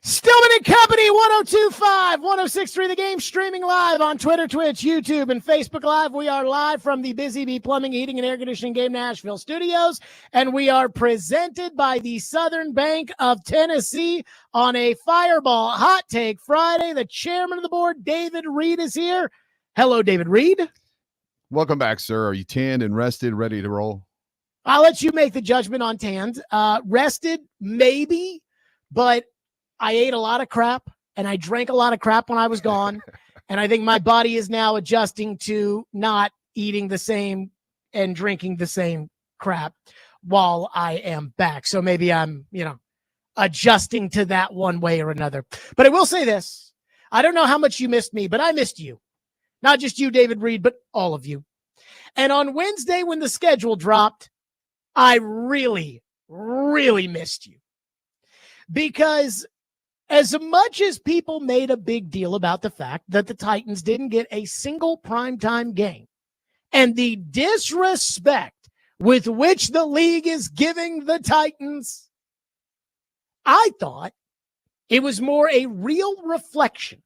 Stillman and Company, 1025, 1063 The Game, streaming live on Twitter, Twitch, YouTube, and Facebook Live. We are live from the Busy Bee Plumbing, Heating, and Air Conditioning Game Nashville studios, and we are presented by the Southern Bank of Tennessee on a Fireball Hot Take Friday. The chairman of the board, David Reed, is here. Hello, David Reed. Welcome back, sir. Are you tanned and rested, ready to roll? I'll let you make the judgment on tanned. Rested, maybe, but I ate a lot of crap and I drank a lot of crap when I was gone. And I think my body is now adjusting to not eating the same and drinking the same crap while I am back. So maybe I'm, adjusting to that one way or another. But I will say this. I don't know how much you missed me, but I missed you. Not just you, David Reed, but all of you. And on Wednesday, when the schedule dropped, I really, really missed you. Because as much as people made a big deal about the fact that the Titans didn't get a single primetime game and the disrespect with which the league is giving the Titans, I thought it was more a real reflection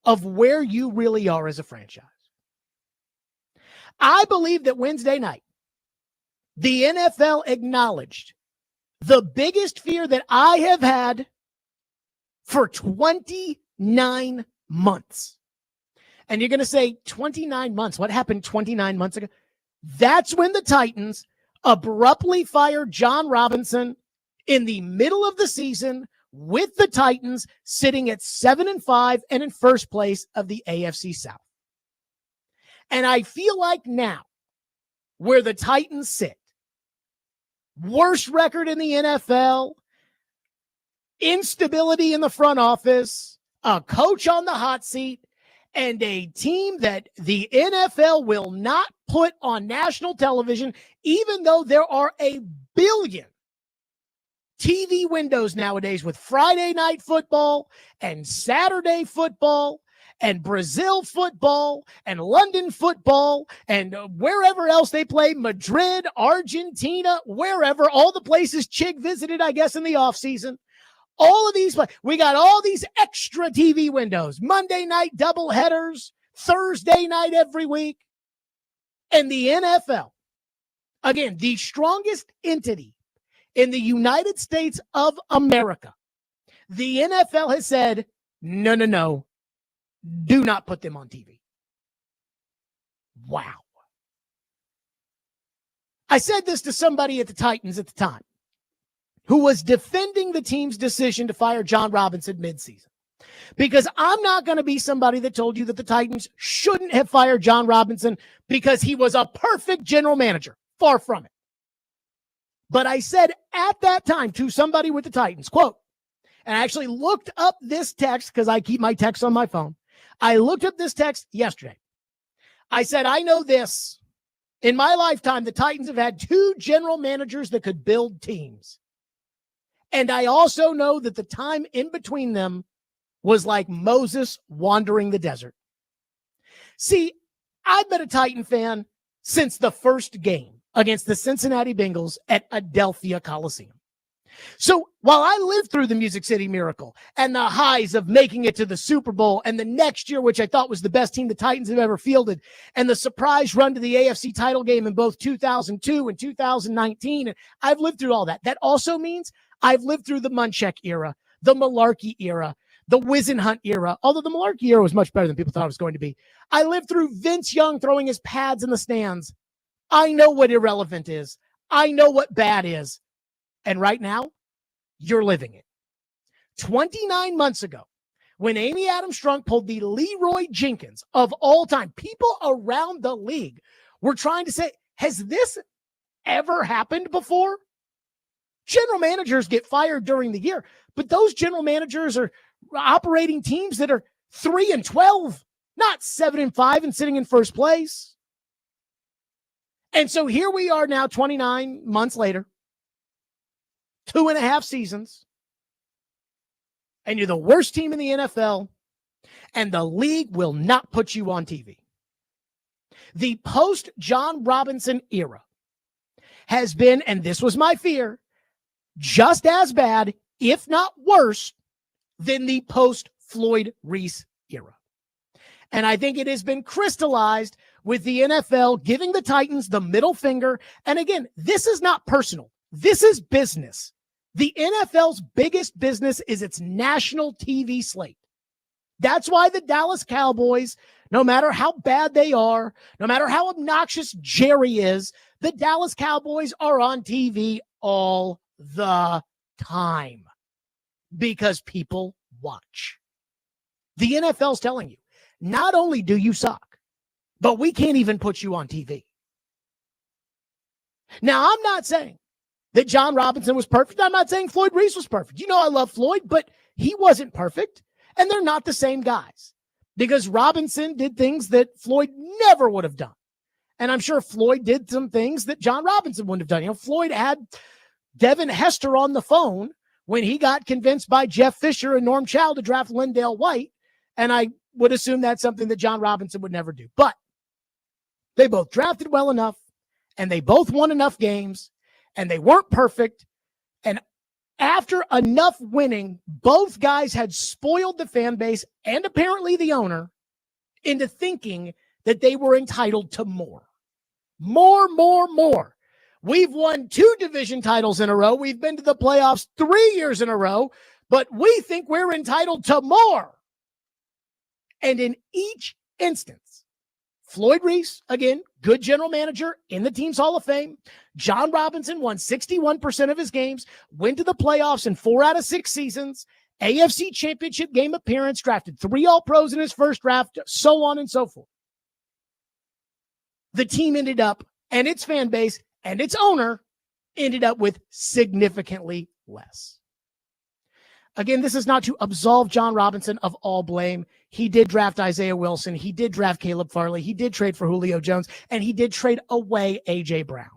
of where you really are as a franchise. I believe that Wednesday night, the NFL acknowledged the biggest fear that I have had for 29 months. And you're going to say 29 months. What happened 29 months ago? That's when the Titans abruptly fired John Robinson in the middle of the season with the Titans sitting at 7-5 and in first place of the AFC South. And I feel like now, where the Titans sit, worst record in the NFL, instability in the front office, a coach on the hot seat, and a team that the NFL will not put on national television, even though there are a billion TV windows nowadays with Friday night football and Saturday football and Brazil football and London football and wherever else they play, Madrid, Argentina, wherever, all the places Chig visited, I guess, in the offseason. All of these, we got all these extra TV windows, Monday night doubleheaders, Thursday night every week. And the NFL, again, the strongest entity in the United States of America, the NFL has said, no, do not put them on TV. Wow. I said this to somebody at the Titans at the time, who was defending the team's decision to fire John Robinson midseason. Because I'm not going to be somebody that told you that the Titans shouldn't have fired John Robinson because he was a perfect general manager. Far from it. But I said at that time to somebody with the Titans, quote, and I actually looked up this text because I keep my texts on my phone. I looked up this text yesterday. I said, I know this. In my lifetime, the Titans have had two general managers that could build teams. And I also know that the time in between them was like Moses wandering the desert. See, I've been a Titan fan since the first game against the Cincinnati Bengals at Adelphia Coliseum. So while I lived through the Music City Miracle and the highs of making it to the Super Bowl and the next year, which I thought was the best team the Titans have ever fielded, and the surprise run to the AFC title game in both 2002 and 2019, and I've lived through all that. That also means I've lived through the Munchak era, the Malarkey era, the Wisenhunt era, although the Malarkey era was much better than people thought it was going to be. I lived through Vince Young throwing his pads in the stands. I know what irrelevant is. I know what bad is. And right now, you're living it. 29 months ago, when Amy Adams Strunk pulled the Leroy Jenkins of all time, people around the league were trying to say, has this ever happened before? General managers get fired during the year, but those general managers are operating teams that are 3-12, not 7-5 and sitting in first place. And so here we are now 29 months later, 2.5 seasons, and you're the worst team in the NFL, and the league will not put you on TV. The post-John Robinson era has been, and this was my fear, just as bad, if not worse, than the post-Floyd Reese era. And I think it has been crystallized with the NFL giving the Titans the middle finger. And again, this is not personal. This is business. The NFL's biggest business is its national TV slate. That's why the Dallas Cowboys, no matter how bad they are, no matter how obnoxious Jerry is, the Dallas Cowboys are on TV all the time because people watch. The NFL's telling you, not only do you suck, but we can't even put you on TV. Now, I'm not saying that John Robinson was perfect. I'm not saying Floyd Reese was perfect. You know I love Floyd, but he wasn't perfect, and they're not the same guys because Robinson did things that Floyd never would have done. And I'm sure Floyd did some things that John Robinson wouldn't have done. You know, Floyd had Devin Hester on the phone when he got convinced by Jeff Fisher and Norm Chow to draft Lindale White, and I would assume that's something that John Robinson would never do. But they both drafted well enough, and they both won enough games, and they weren't perfect. And after enough winning, both guys had spoiled the fan base and apparently the owner into thinking that they were entitled to more. More. We've won 2 division titles in a row. We've been to the playoffs 3 years in a row, but we think we're entitled to more. And in each instance, Floyd Reese, again, good general manager in the team's Hall of Fame. John Robinson won 61% of his games, went to the playoffs in 4 out of 6 seasons, AFC Championship game appearance, drafted 3 All-Pros in his first draft, so on and so forth. The team ended up, and its fan base and its owner ended up with significantly less. Again, this is not to absolve John Robinson of all blame. He did draft Isaiah Wilson. He did draft Caleb Farley. He did trade for Julio Jones, and he did trade away A.J. Brown.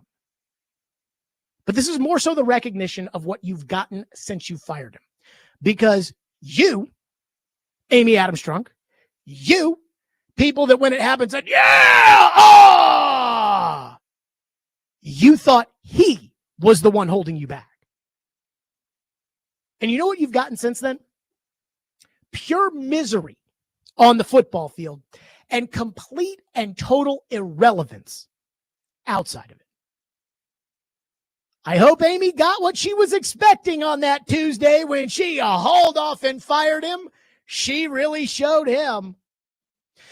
But this is more so the recognition of what you've gotten since you fired him. Because you, Amy Adams-Strunk, you, people that when it happened said, yeah, you thought he was the one holding you back. And you know what you've gotten since then? Pure misery on the football field and complete and total irrelevance outside of it. I hope Amy got what she was expecting on that Tuesday when she hauled off and fired him. She really showed him.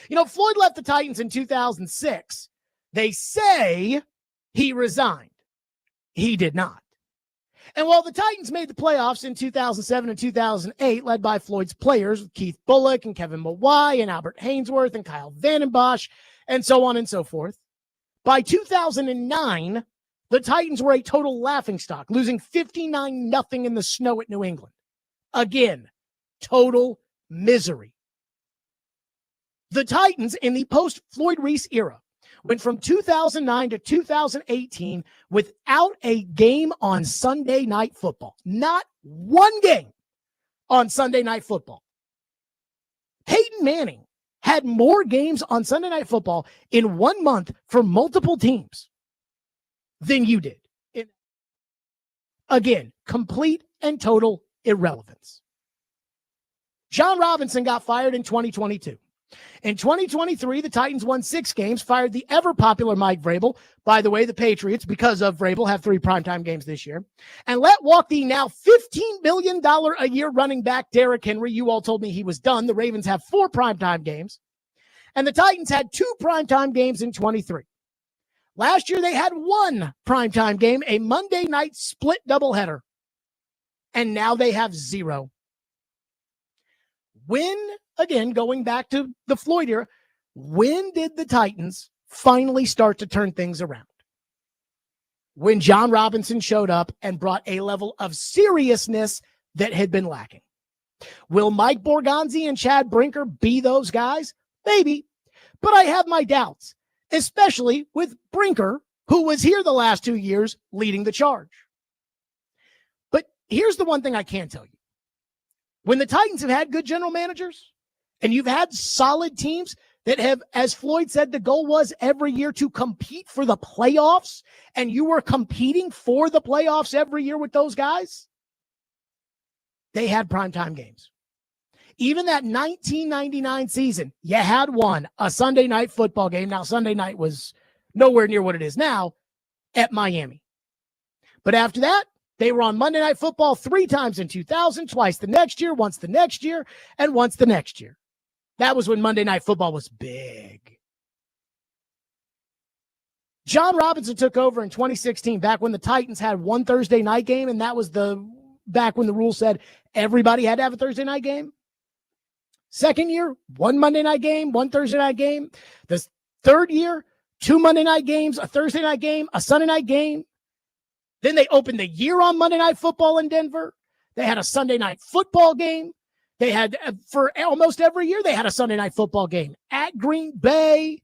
You know, Floyd left the Titans in 2006. They say he resigned. He did not. And while the Titans made the playoffs in 2007 and 2008, led by Floyd's players, Keith Bullock and Kevin Mawai and Albert Hainsworth and Kyle Vandenbosch and so on and so forth, by 2009, the Titans were a total laughingstock, losing 59-0 in the snow at New England. Again, total misery. The Titans in the post-Floyd Reese era went from 2009 to 2018 without a game on Sunday Night Football. Not one game on Sunday Night Football. Peyton Manning had more games on Sunday Night Football in 1 month for multiple teams than you did. Again, complete and total irrelevance. John Robinson got fired in 2022. In 2023, the Titans won 6 games, fired the ever-popular Mike Vrabel. By the way, the Patriots, because of Vrabel, have 3 primetime games this year. And let walk the now $15 million a year running back Derrick Henry. You all told me he was done. The Ravens have 4 primetime games. And the Titans had 2 primetime games in 23. Last year, they had 1 primetime game, a Monday night split doubleheader. And now they have 0. When, again, going back to the Floyd era, when did the Titans finally start to turn things around? When John Robinson showed up and brought a level of seriousness that had been lacking. Will Mike Borgonzi and Chad Brinker be those guys? Maybe, but I have my doubts, especially with Brinker, who was here the last 2 years leading the charge. But here's the one thing I can tell you. When the Titans have had good general managers and you've had solid teams that have, as Floyd said, the goal was every year to compete for the playoffs, and you were competing for the playoffs every year with those guys, they had primetime games. Even that 1999 season, you had one, a Sunday night football game. Now, Sunday night was nowhere near what it is now at Miami. But after that, they were on Monday Night Football 3 times in 2000, twice the next year, once the next year, and once the next year. That was when Monday Night Football was big. John Robinson took over in 2016, back when the Titans had one Thursday night game, and that was back when the rule said everybody had to have a Thursday night game. Second year, one Monday night game, one Thursday night game. The third year, 2 Monday night games, a Thursday night game, a Sunday night game. Then they opened the year on Monday Night Football in Denver. They had a Sunday night football game. They had, for almost every year, they had a Sunday night football game at Green Bay,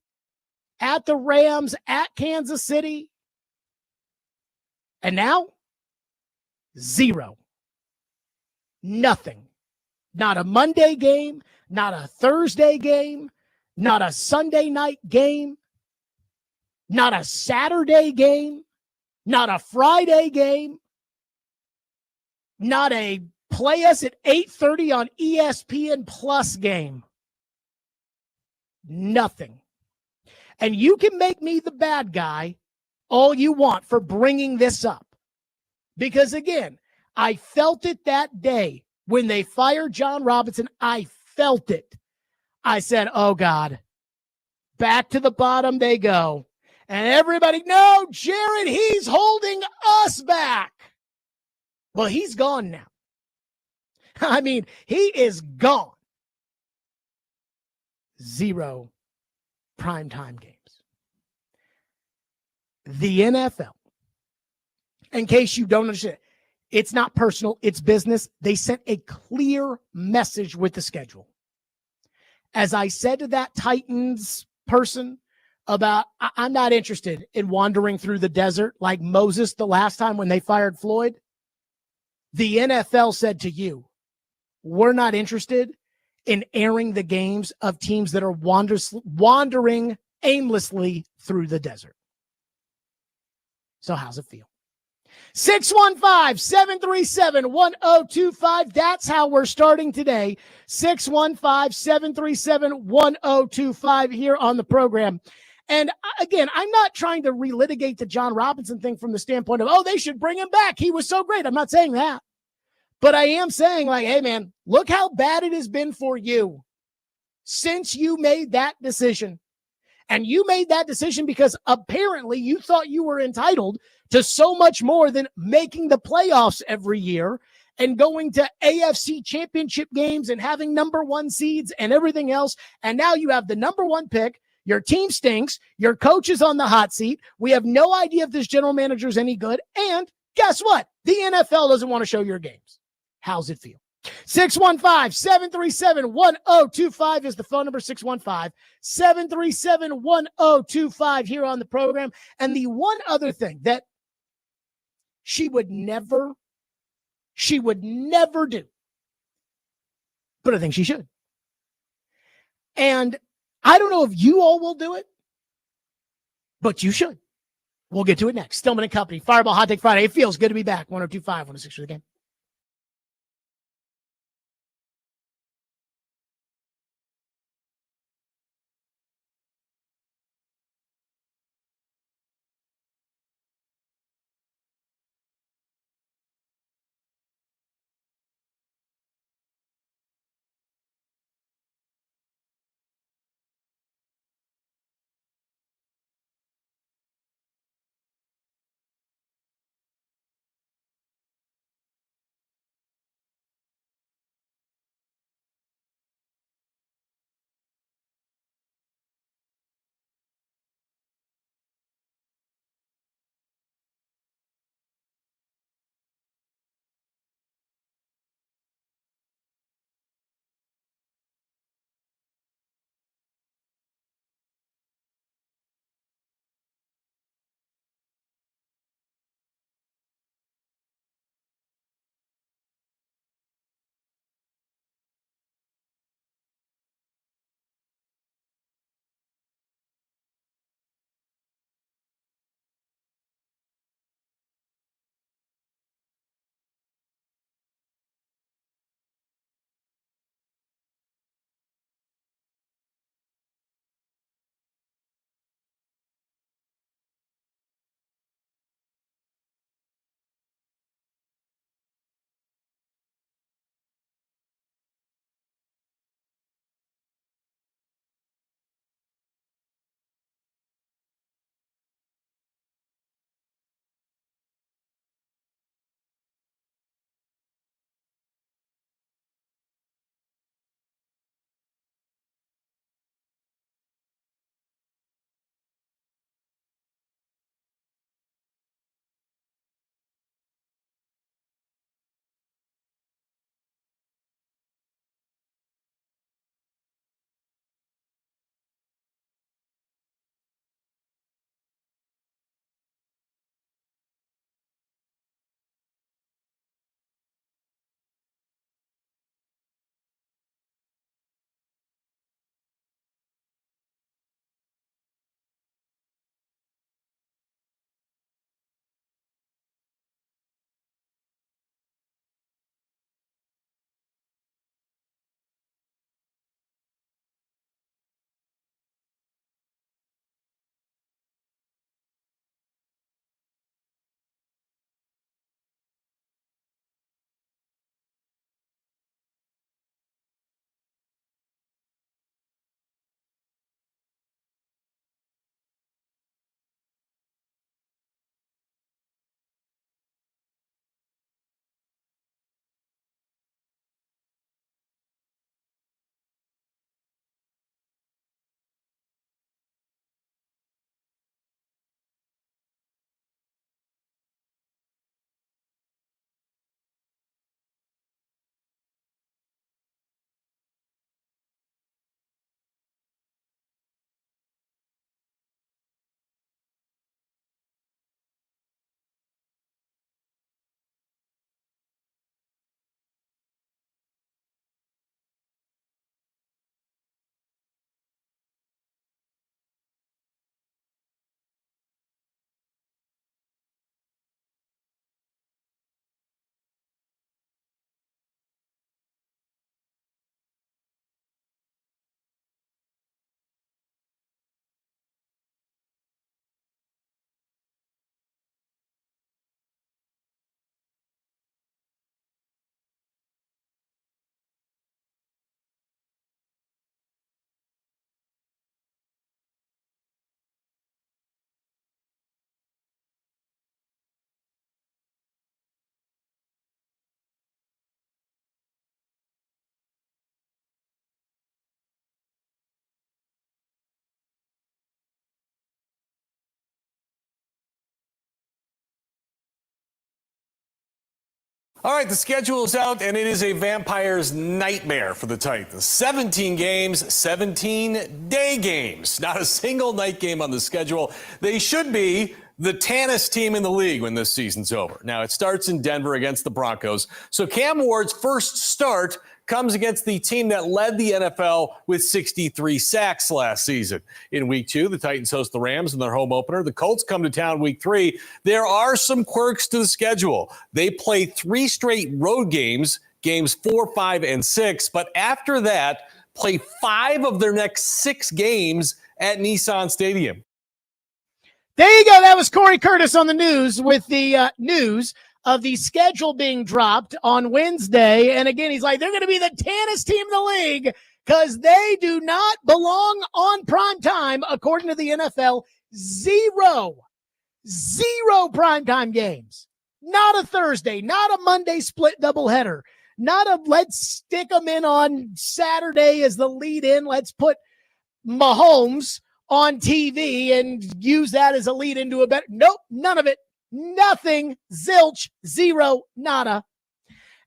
at the Rams, at Kansas City. And now, 0. Nothing. Not a Monday game, not a Thursday game, not a Sunday night game, not a Saturday game, not a Friday game, not a play us at 8:30 on ESPN Plus game. Nothing. And you can make me the bad guy all you want for bringing this up. Because again, I felt it that day when they fired John Robinson. I felt it. I said, oh God, back to the bottom they go. And everybody, no, Jared, he's holding us back. Well, he's gone now. I mean, he is gone. 0 primetime games. The NFL, in case you don't understand, it's not personal, it's business. They sent a clear message with the schedule. As I said to that Titans person about, I'm not interested in wandering through the desert like Moses the last time when they fired Floyd. The NFL said to you, we're not interested in airing the games of teams that are wandering aimlessly through the desert. So how's it feel? 615-737-1025. That's how we're starting today. 615-737-1025 here on the program. And again, I'm not trying to relitigate the John Robinson thing from the standpoint of, oh, they should bring him back. He was so great. I'm not saying that. But I am saying, like, hey, man, look how bad it has been for you since you made that decision. And you made that decision because apparently you thought you were entitled to so much more than making the playoffs every year and going to AFC championship games and having number 1 seeds and everything else. And now you have the number 1 pick. Your team stinks. Your coach is on the hot seat. We have no idea if this general manager is any good. And guess what? The NFL doesn't want to show your games. How's it feel? 615-737-1025 is the phone number. 615-737-1025 here on the program. And the one other thing that she would never do, but I think she should. And I don't know if you all will do it, but you should. We'll get to it next. Stillman and Company, Fireball Hot Take Friday. It feels good to be back. 102.5, 106 for the game. All right, the schedule is out, and it is a vampire's nightmare for the Titans. 17 games, 17-day games. Not a single night game on the schedule. They should be the tannest team in the league when this season's over. Now, it starts in Denver against the Broncos. So Cam Ward's first start comes against the team that led the NFL with 63 sacks last season. In week 2, the Titans host the Rams in their home opener. The Colts come to town week 3. There are some quirks to the schedule. They play 3 straight road games, games 4, 5, and 6. But after that, play 5 of their next 6 games at Nissan Stadium. There you go. That was Corey Curtis on the news with the news of the schedule being dropped on Wednesday. And again, he's like, they're going to be the tannest team in the league because they do not belong on prime time, according to the NFL. Zero primetime games. Not a Thursday, not a Monday split doubleheader, not a let's stick them in on Saturday as the lead in. Let's put Mahomes on TV and use that as a lead into a better. Nope, none of it. Nothing, zilch, zero, nada.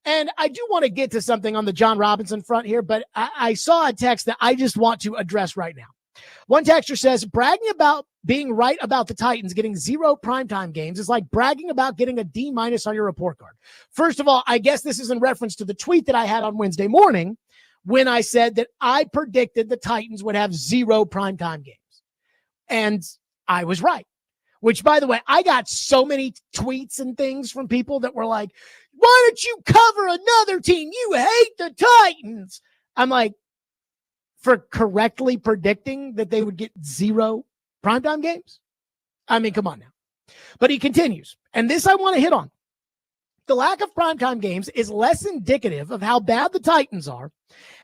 And I do want to get to something on the John Robinson front here, but I saw a text that I just want to address right now. One texter says, bragging about being right about the Titans getting 0 primetime games is like bragging about getting a D- on your report card. First of all, I guess this is in reference to the tweet that I had on Wednesday morning when I said that I predicted the Titans would have 0 primetime games. And I was right. Which, by the way, I got so many tweets and things from people that were like, why don't you cover another team? You hate the Titans. I'm like, for correctly predicting that they would get 0 primetime games? I mean, come on now. But he continues, and this I want to hit on. The lack of primetime games is less indicative of how bad the Titans are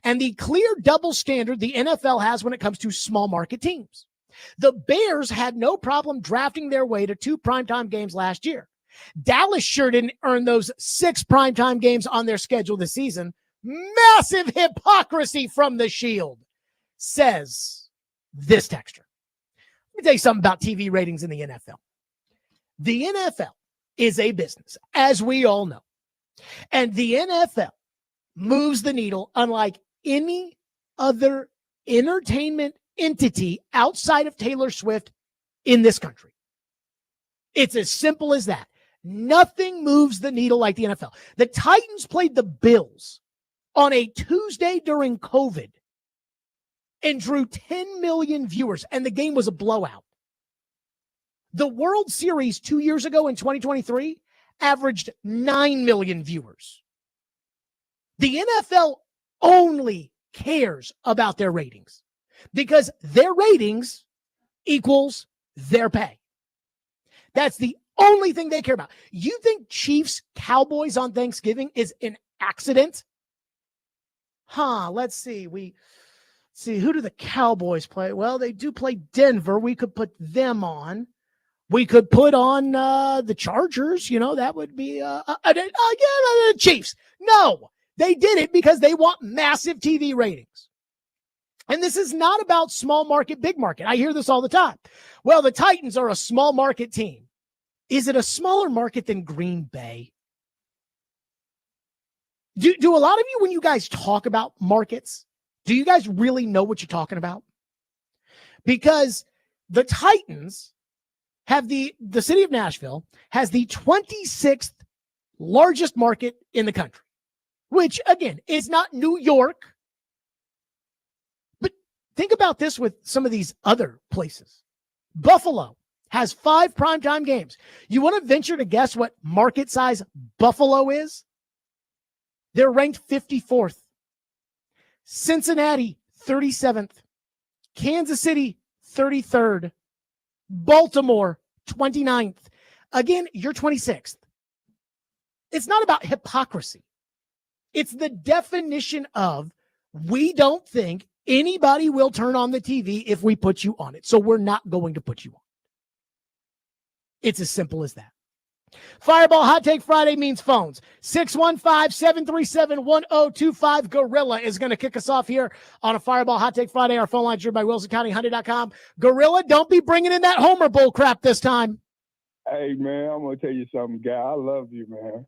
and the clear double standard the NFL has when it comes to small market teams. The Bears had no problem drafting their way to 2 primetime games last year. Dallas sure didn't earn those 6 primetime games on their schedule this season. Massive hypocrisy from the Shield, says this texter. Let me tell you something about TV ratings in the NFL. The NFL is a business, as we all know. And the NFL moves the needle unlike any other entertainment entity outside of Taylor Swift in this country. It's as simple as that. Nothing moves the needle like the NFL. The Titans played the Bills on a Tuesday during COVID and drew 10 million viewers, and the game was a blowout. The World Series 2 years ago in 2023 averaged 9 million viewers. The NFL only cares about their ratings because their ratings equals their pay. That's the only thing they care about. You think Chiefs Cowboys on Thanksgiving is an accident? Let's see. Who do the Cowboys play? Well, they do play Denver. We could put them on. We could put on the Chargers. You know, that would be the Chiefs. No, they did it because they want massive TV ratings. And this is not about small market, big market. I hear this all the time. Well, the Titans are a small market team. Is it a smaller market than Green Bay? Do a lot of you, when you guys talk about markets, do you guys really know what you're talking about? Because the Titans have the city of Nashville has the 26th largest market in the country, which, again, is not New York. But think about this with some of these other places. Buffalo has 5 primetime games. You want to venture to guess what market size Buffalo is? They're ranked 54th. Cincinnati, 37th. Kansas City, 33rd. Baltimore, 29th. Again, you're 26th. It's not about hypocrisy. It's the definition of we don't think anybody will turn on the TV if we put you on it. So we're not going to put you on. It's as simple as that. Fireball Hot Take Friday means phones. 615-737-1025. Gorilla is going to kick us off here on a Fireball Hot Take Friday. Our phone line driven by WilsonCountyHunting.com. Gorilla, don't be bringing in that Homer Bull crap this time. Hey, man, I'm going to tell you something, guy. I love you, man.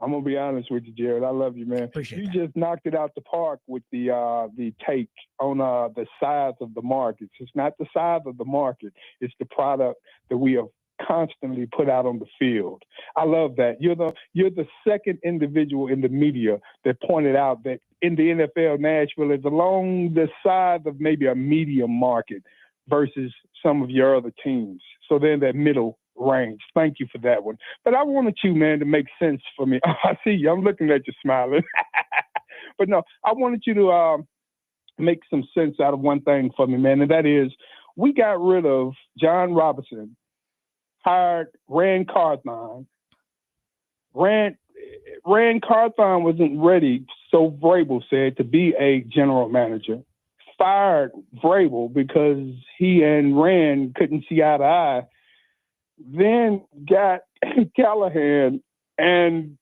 I'm gonna be honest with you, Jared. I love you, man. Appreciate you that. just knocked it out the park with the take on the size of the markets. It's not the size of the market; it's the product that we have constantly put out on the field. I love that. You're the second individual in the media that pointed out that in the NFL, Nashville is along the size of maybe a medium market versus some of your other teams. So they're in that middle range. Thank you for that one. But I wanted you, man, to make sense for me. I see you. I'm looking at you smiling. But no, I wanted you to make some sense out of one thing for me, man, and that is we got rid of John Robinson, hired Rand Carthon. Rand Carthon wasn't ready, so Vrabel said, to be a general manager. Fired Vrabel because he and Rand couldn't see eye to eye. Then got Callahan and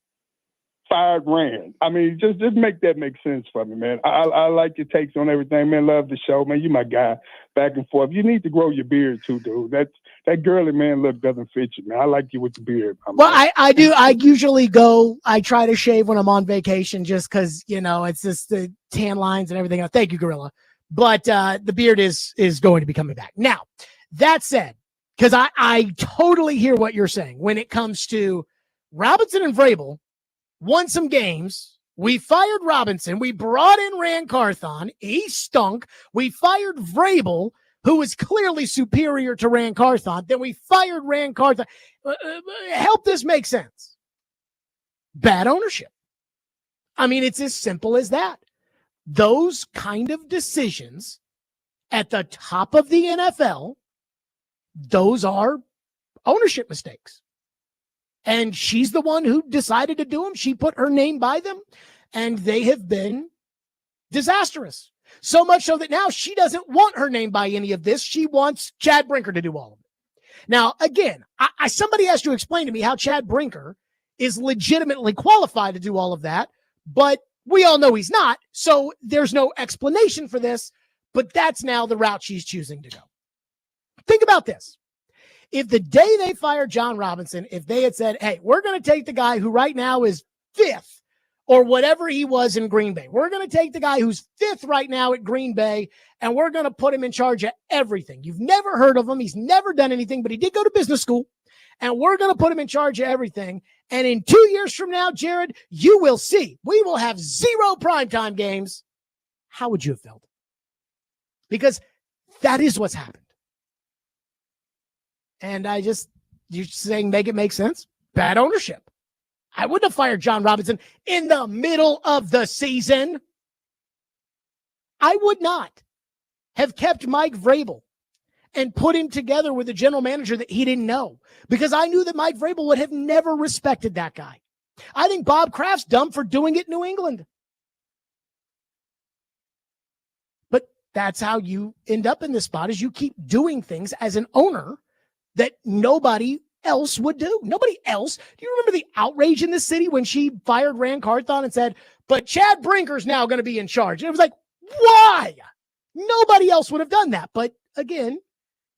fired Rand. I mean, just make that make sense for me, man. I like your takes on everything, man. Love the show, man. You my guy, back and forth. You need to grow your beard too, dude. That girly man look doesn't fit you, man. I like you with the beard. Well, I do. I usually I try to shave when I'm on vacation just because, it's just the tan lines and everything else. Thank you, Gorilla. But the beard is going to be coming back. Now, that said, because I totally hear what you're saying when it comes to Robinson and Vrabel won some games. We fired Robinson. We brought in Rand Carthon. He stunk. We fired Vrabel, who was clearly superior to Rand Carthon. Then we fired Rand Carthon. Help this make sense. Bad ownership. I mean, it's as simple as that. Those kind of decisions at the top of the NFL, those are ownership mistakes. And she's the one who decided to do them. She put her name by them, and they have been disastrous. So much so that now she doesn't want her name by any of this. She wants Chad Brinker to do all of it. Now, again, somebody has to explain to me how Chad Brinker is legitimately qualified to do all of that, but we all know he's not, so there's no explanation for this, but that's now the route she's choosing to go. Think about this. If the day they fired John Robinson, if they had said, hey, we're going to take the guy who right now is fifth or whatever he was in Green Bay, we're going to take the guy who's fifth right now at Green Bay, and we're going to put him in charge of everything. You've never heard of him. He's never done anything, but he did go to business school, and we're going to put him in charge of everything. And in 2 years from now, Jared, you will see, we will have 0 primetime games. How would you have felt? Because that is what's happened. And you're saying make it make sense? Bad ownership. I wouldn't have fired John Robinson in the middle of the season. I would not have kept Mike Vrabel and put him together with a general manager that he didn't know, because I knew that Mike Vrabel would have never respected that guy. I think Bob Kraft's dumb for doing it in New England. But that's how you end up in this spot, is you keep doing things as an owner that nobody else would do. Nobody else. Do you remember the outrage in the city when she fired Rand Carthon and said, but Chad Brinker's now going to be in charge? And it was like, why? Nobody else would have done that. But again,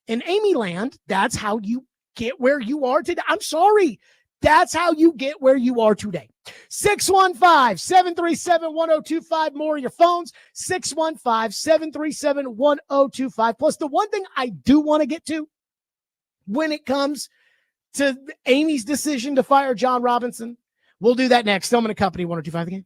in Amy land, that's how you get where you are today. I'm sorry. That's how you get where you are today. 615-737-1025. More of your phones. 615-737-1025. Plus, the one thing I do want to get to when it comes to Amy's decision to fire John Robinson, we'll do that next. Stillman and Company, 102.5 The Game.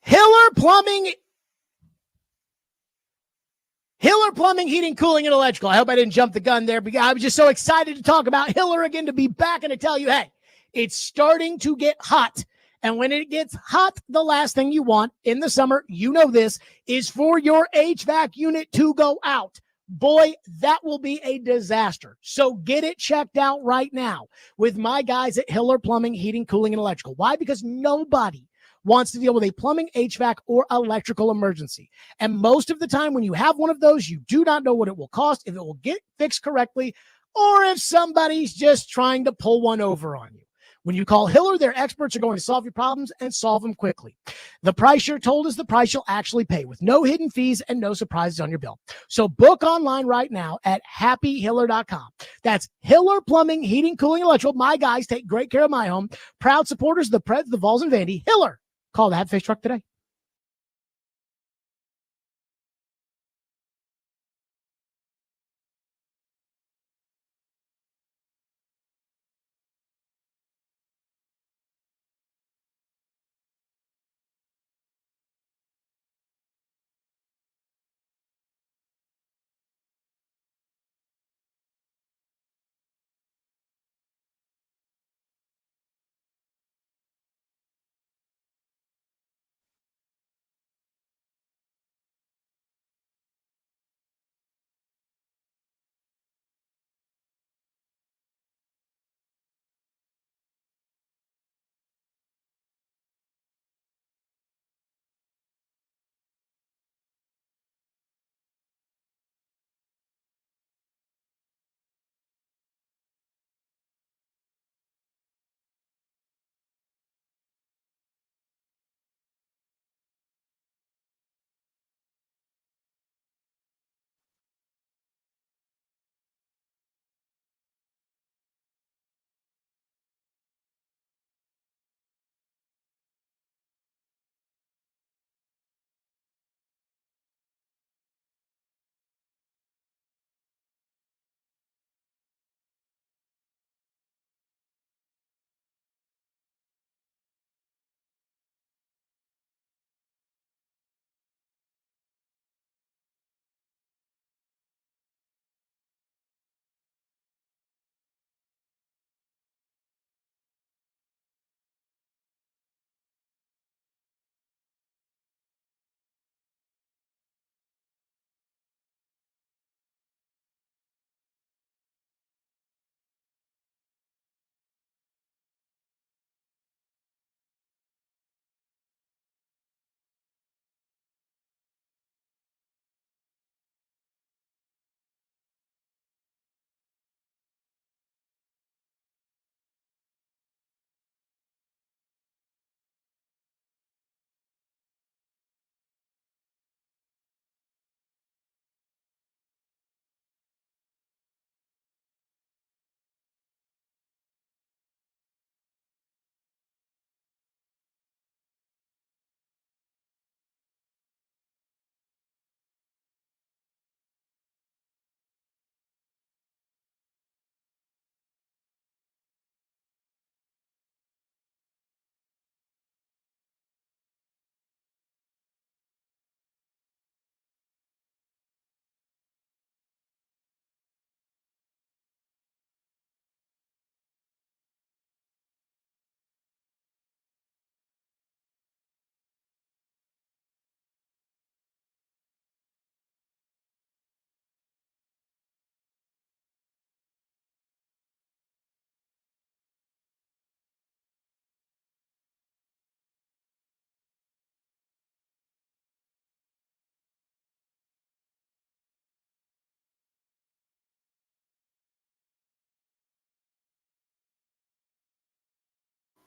Hiller Plumbing, Heating, Cooling, and Electrical. I hope I didn't jump the gun there, because I was just so excited to talk about Hiller again, to be back and to tell you, hey, it's starting to get hot. And when it gets hot, the last thing you want in the summer, you know this, is for your HVAC unit to go out. Boy, that will be a disaster. So get it checked out right now with my guys at Hiller Plumbing, Heating, Cooling, and Electrical. Why? Because nobody wants to deal with a plumbing, HVAC, or electrical emergency. And most of the time when you have one of those, you do not know what it will cost, if it will get fixed correctly, or if somebody's just trying to pull one over on you. When you call Hiller, their experts are going to solve your problems and solve them quickly. The price you're told is the price you'll actually pay, with no hidden fees and no surprises on your bill. So book online right now at happyhiller.com. That's Hiller Plumbing, Heating, Cooling, Electrical. My guys take great care of my home. Proud supporters of the Preds, the Vols, and Vandy. Hiller. Call the Happy Face Truck today.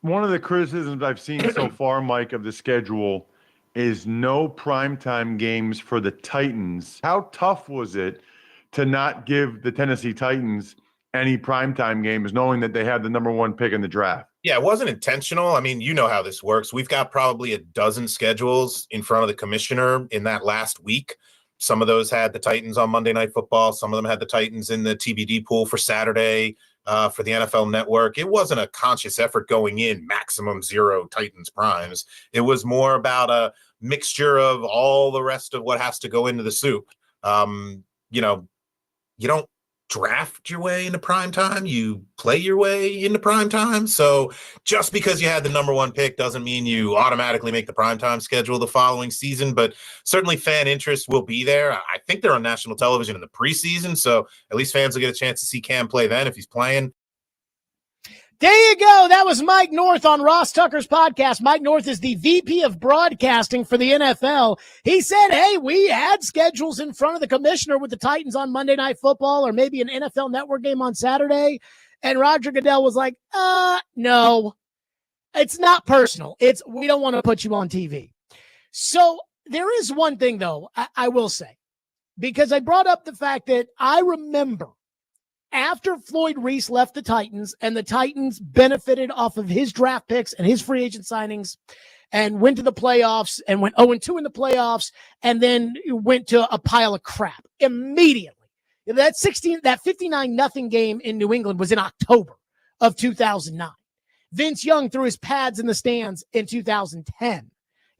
One of the criticisms I've seen so far, Mike, of the schedule is no primetime games for the Titans. How tough was it to not give the Tennessee Titans any primetime games, knowing that they had the number one pick in the draft? Yeah, it wasn't intentional. I mean, you know how this works. We've got probably a dozen schedules in front of the commissioner in that last week. Some of those had the Titans on Monday Night Football. Some of them had the Titans in the TBD pool for Saturday for the NFL Network. It wasn't a conscious effort going in maximum 0 Titans primes. It was more about a mixture of all the rest of what has to go into the soup. You don't draft your way into prime time. You play your way into prime time. So just because you had the number one pick doesn't mean you automatically make the prime time schedule the following season, but certainly fan interest will be there. I think they're on national television in the preseason, so at least fans will get a chance to see Cam play then if he's playing. There you go. That was Mike North on Ross Tucker's podcast. Mike North is the VP of broadcasting for the NFL. He said, hey, we had schedules in front of the commissioner with the Titans on Monday Night Football or maybe an NFL Network game on Saturday. And Roger Goodell was like, no, it's not personal. It's we don't want to put you on TV. So there is one thing, though, I will say, because I brought up the fact that I remember after Floyd Reese left the Titans and the Titans benefited off of his draft picks and his free agent signings and went to the playoffs and went 0-2 in the playoffs and then went to a pile of crap immediately. That 59-0 game in New England was in October of 2009. Vince Young threw his pads in the stands in 2010.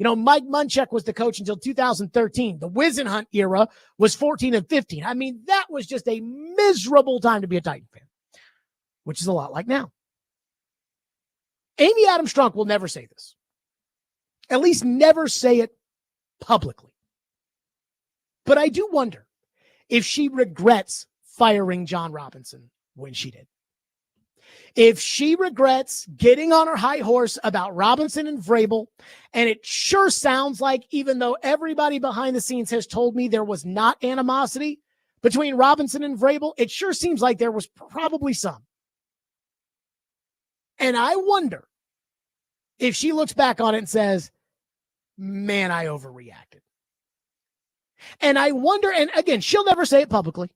Mike Munchak was the coach until 2013. The Wisenhunt era was 14-15. I mean, that was just a miserable time to be a Titan fan, which is a lot like now. Amy Adams Strunk will never say this. At least never say it publicly. But I do wonder if she regrets firing John Robinson when she did. If she regrets getting on her high horse about Robinson and Vrabel, and it sure sounds like, even though everybody behind the scenes has told me there was not animosity between Robinson and Vrabel, it sure seems like there was probably some. And I wonder if she looks back on it and says, man, I overreacted. And I wonder, and again, she'll never say it publicly.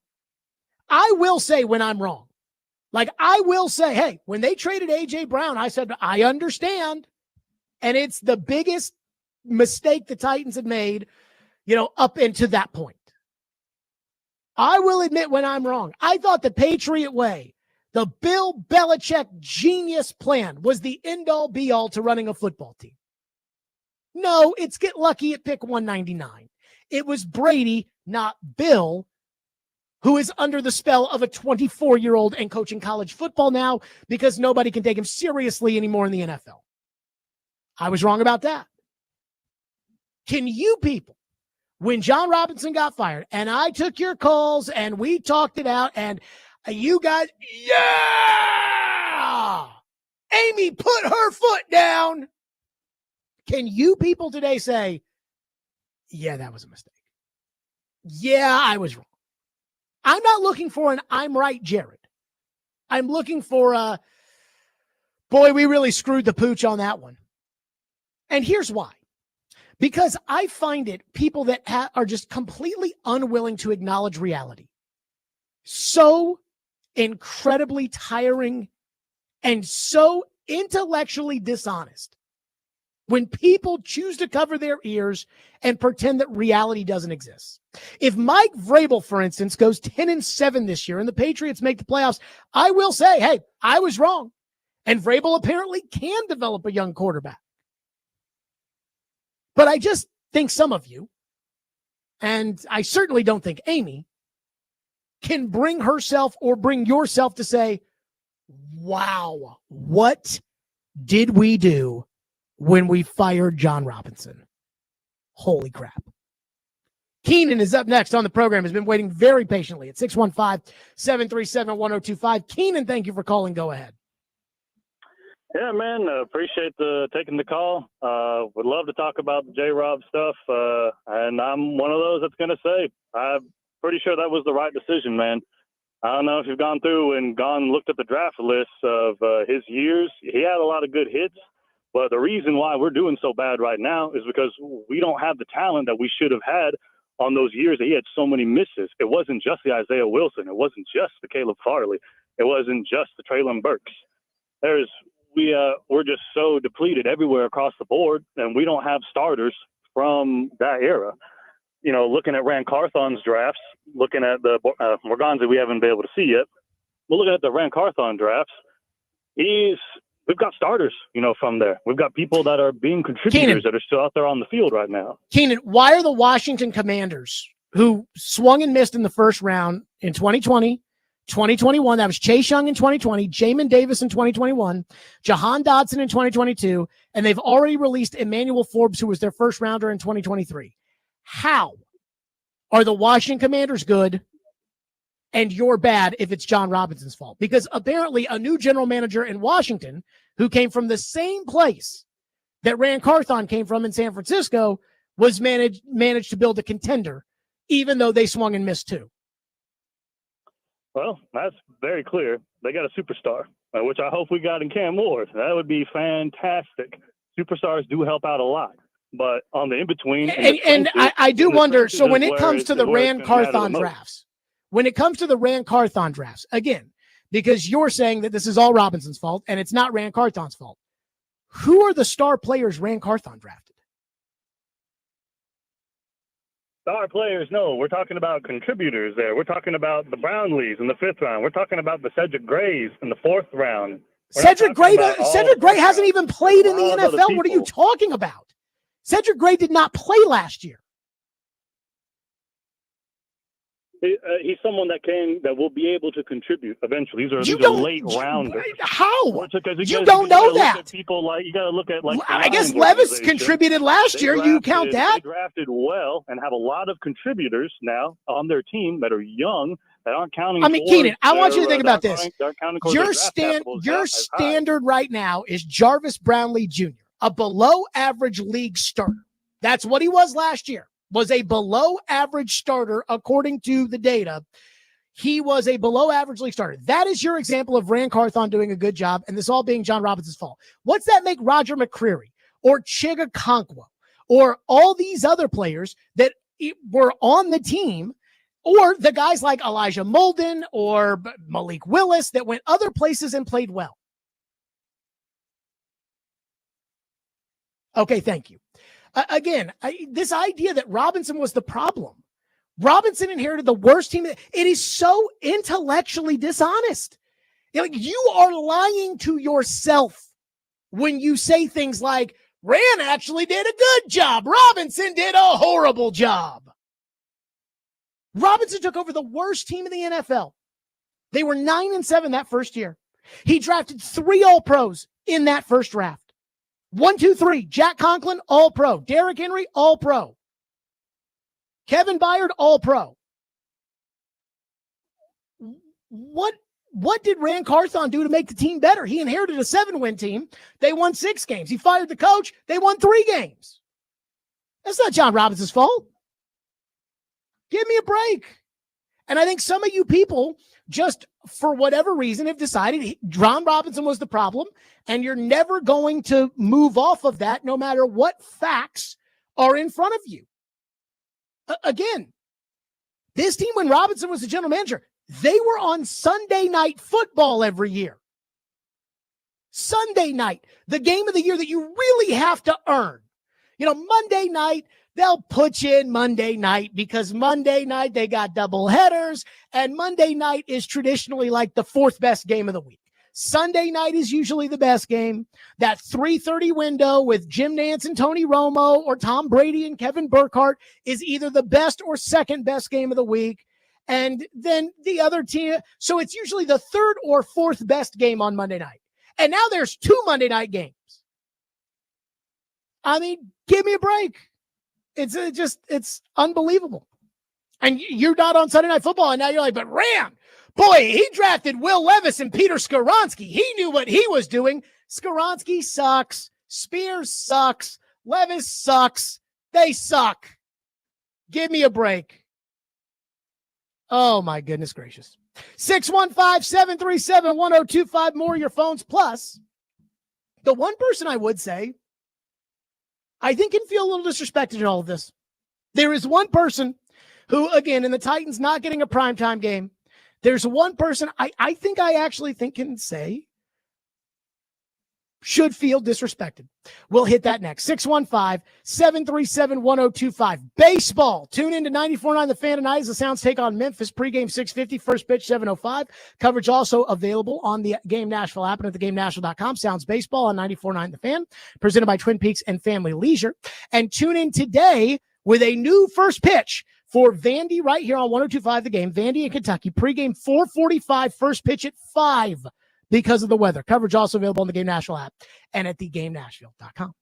I will say when I'm wrong. Like, I will say, hey, when they traded A.J. Brown, I said, I understand. And it's the biggest mistake the Titans had made, up into that point. I will admit when I'm wrong. I thought the Patriot way, the Bill Belichick genius plan, was the end-all be-all to running a football team. No, it's get lucky at pick 199. It was Brady, not Bill, who is under the spell of a 24-year-old and coaching college football now because nobody can take him seriously anymore in the NFL. I was wrong about that. Can you people, when John Robinson got fired and I took your calls and we talked it out and you guys, yeah, Amy put her foot down. Can you people today say, yeah, that was a mistake? Yeah, I was wrong. I'm not looking for an I'm right, Jared. I'm looking for a, boy, we really screwed the pooch on that one. And here's why. Because I find it people that are just completely unwilling to acknowledge reality. So incredibly tiring and so intellectually dishonest when people choose to cover their ears and pretend that reality doesn't exist. If Mike Vrabel, for instance, goes 10-7 this year and the Patriots make the playoffs, I will say, hey, I was wrong. And Vrabel apparently can develop a young quarterback. But I just think some of you, and I certainly don't think Amy, can bring herself or bring yourself to say, wow, what did we do when we fired John Robinson? Holy crap. Keenan is up next on the program, has been waiting very patiently at 615-737-1025. Keenan, thank you for calling. Go ahead. Yeah, man, appreciate taking the call. Would love to talk about the J-Rob stuff, and I'm one of those that's going to say I'm pretty sure that was the right decision, man. I don't know if you've gone through and looked at the draft list of his years. He had a lot of good hits, but the reason why we're doing so bad right now is because we don't have the talent that we should have had on those years that he had so many misses. It wasn't just the Isaiah Wilson. It wasn't just the Caleb Farley. It wasn't just the Traylon Burks. We're just so depleted everywhere across the board, and we don't have starters from that era. Looking at Rand Carthon's drafts, looking at the Morganzi we haven't been able to see yet, but looking at the Rand Carthon drafts, we've got starters, from there. We've got people that are being contributors that are still out there on the field right now. Keenan, why are the Washington Commanders, who swung and missed in the first round in 2020, 2021, that was Chase Young in 2020, Jamin Davis in 2021, Jahan Dotson in 2022, and they've already released Emmanuel Forbes, who was their first rounder in 2023. How are the Washington Commanders good and you're bad if it's John Robinson's fault. Because apparently a new general manager in Washington who came from the same place that Ran Carthon came from in San Francisco was managed to build a contender, even though they swung and missed too. Well, that's very clear. They got a superstar, which I hope we got in Cam Ward. That would be fantastic. Superstars do help out a lot. But on the in-between... And I do wonder, so when it comes to the Ran Carthon drafts, again, because you're saying that this is all Robinson's fault and it's not Ran Carthon's fault, who are the star players Ran Carthon drafted? Star players, no. We're talking about contributors there. We're talking about the Brownlees in the 5th round. We're talking about the Cedric Grays in the 4th round. Cedric Gray hasn't even played in the NFL. What are you talking about? Cedric Gray did not play last year. He's someone that will be able to contribute eventually. These are late rounders. How? You don't know that. People you got to look at I guess Levis contributed last year. You count that? They drafted well and have a lot of contributors now on their team that are young that aren't counting. I mean, Keenan, I want you to think about this. Your standard right now is Jarvis Brownlee Jr., a below-average league starter. That's what he was last year. Was a below-average starter, according to the data. He was a below-average league starter. That is your example of Ran Carthon doing a good job, and this all being John Robinson's fault. What's that make Roger McCreary or Chiga Conquo or all these other players that were on the team, or the guys like Elijah Molden or Malik Willis that went other places and played well? Okay, thank you. Again, this idea that Robinson was the problem. Robinson inherited the worst team. It is so intellectually dishonest. You are lying to yourself when you say things like, Ran actually did a good job. Robinson did a horrible job. Robinson took over the worst team in the NFL. They were 9-7 that first year. He drafted 3 All-Pros in that first draft. 1, 2, 3. Jack Conklin, All-Pro. Derrick Henry, All-Pro. Kevin Byard, All-Pro. What did Ran Carthon do to make the team better? He inherited a 7-win team. They won 6 games. He fired the coach. They won 3 games. That's not John Robinson's fault. Give me a break. And I think some of you people, just for whatever reason, have decided John Robinson was the problem, and you're never going to move off of that no matter what facts are in front of you. Again, this team, when Robinson was the general manager, they were on Sunday Night Football every year. Sunday night, the game of the year that you really have to earn. Monday night, they'll put you in Monday night because Monday night they got double headers, and Monday night is traditionally like the 4th best game of the week. Sunday night is usually the best game. That 3:30 window with Jim Nantz and Tony Romo or Tom Brady and Kevin Burkhardt is either the best or second best game of the week. And then the other team, so it's usually the 3rd or 4th best game on Monday night. And now there's 2 Monday night games. I mean, give me a break. It's unbelievable. And you're not on Sunday Night Football, and now you're like, but Ram, boy, he drafted Will Levis and Peter Skoronski. He knew what he was doing. Skoronski sucks. Spears sucks. Levis sucks. They suck. Give me a break. Oh, my goodness gracious. 615-737-1025. More of your phones. Plus, the one person I would say I think can feel a little disrespected in all of this. There is one person who, again, in the Titans not getting a primetime game, there's one person I actually think can say should feel disrespected. We'll hit that next. 615-737-1025. Baseball. Tune in to 94.9 The Fan tonight as the Sounds take on Memphis. Pregame 6:50, first pitch 7:05. Coverage also available on the Game Nashville app and at theGameNashville.com. Sounds Baseball on 94.9 The Fan, presented by Twin Peaks and Family Leisure. And tune in today with a new first pitch for Vandy right here on 102.5 The Game. Vandy in Kentucky. Pregame 4:45, first pitch at 5. Because of the weather. Coverage also available on the Game Nashville app and at theGameNashville.com.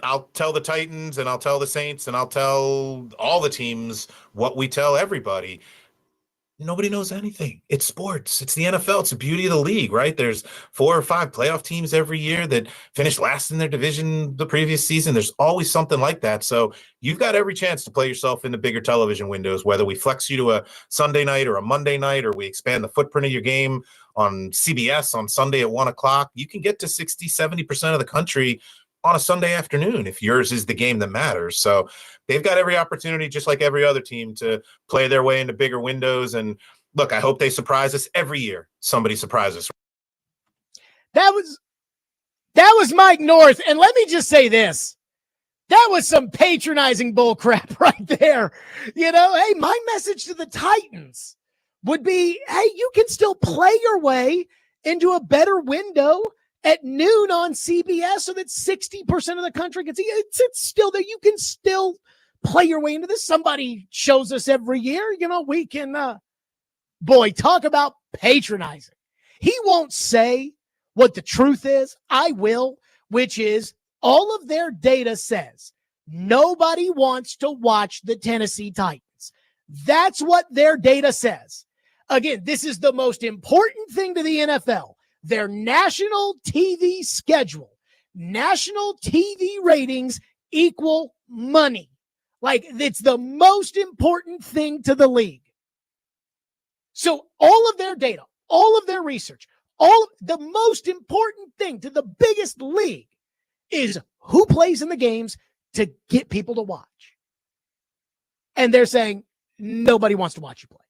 I'll tell the Titans and I'll tell the Saints and I'll tell all the teams what we tell everybody. Nobody knows anything. It's sports. It's the NFL. It's the beauty of the league, right? There's 4 or 5 playoff teams every year that finish last in their division the previous season. There's always something like that. So you've got every chance to play yourself into bigger television windows, whether we flex you to a Sunday night or a Monday night, or we expand the footprint of your game on CBS on Sunday at 1 o'clock. You can get to 60, 70% of the country on a Sunday afternoon if yours is the game that matters. So they've got every opportunity, just like every other team, to play their way into bigger windows. And look, I hope they surprise us every year. Somebody surprises us. That was Mike North. And let me just say this. That was some patronizing bull crap right there. You know, hey, my message to the Titans would be, hey, you can still play your way into a better window at noon on CBS so that 60% of the country can see it. It's still there. You can still play your way into this. Somebody shows us every year. You know, we can, boy, talk about patronizing. He won't say what the truth is. I will, which is all of their data says nobody wants to watch the Tennessee Titans. That's what their data says. Again, this is the most important thing to the NFL. Their national TV schedule, national TV ratings equal money. Like, it's the most important thing to the league. So all of their data, all of their research, the most important thing to the biggest league is who plays in the games to get people to watch. And they're saying nobody wants to watch you play.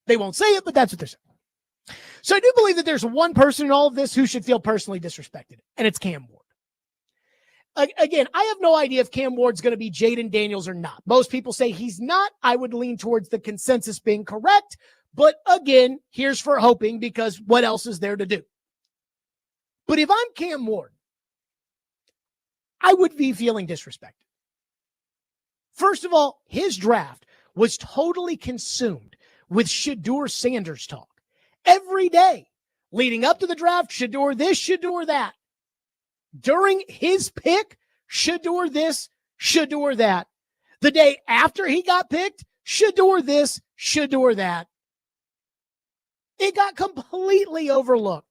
They won't say it, but that's what they're saying. So I do believe that there's one person in all of this who should feel personally disrespected, and it's Cam Ward. Again, I have no idea if Cam Ward's going to be Jaden Daniels or not. Most people say he's not. I would lean towards the consensus being correct. But again, here's for hoping, because what else is there to do? But if I'm Cam Ward, I would be feeling disrespected. First of all, his draft was totally consumed with Shedeur Sanders talk. Every day leading up to the draft, Shedeur this, Shedeur that. During his pick, Shedeur this, Shedeur that. The day after he got picked, Shedeur this, Shedeur that. It got completely overlooked.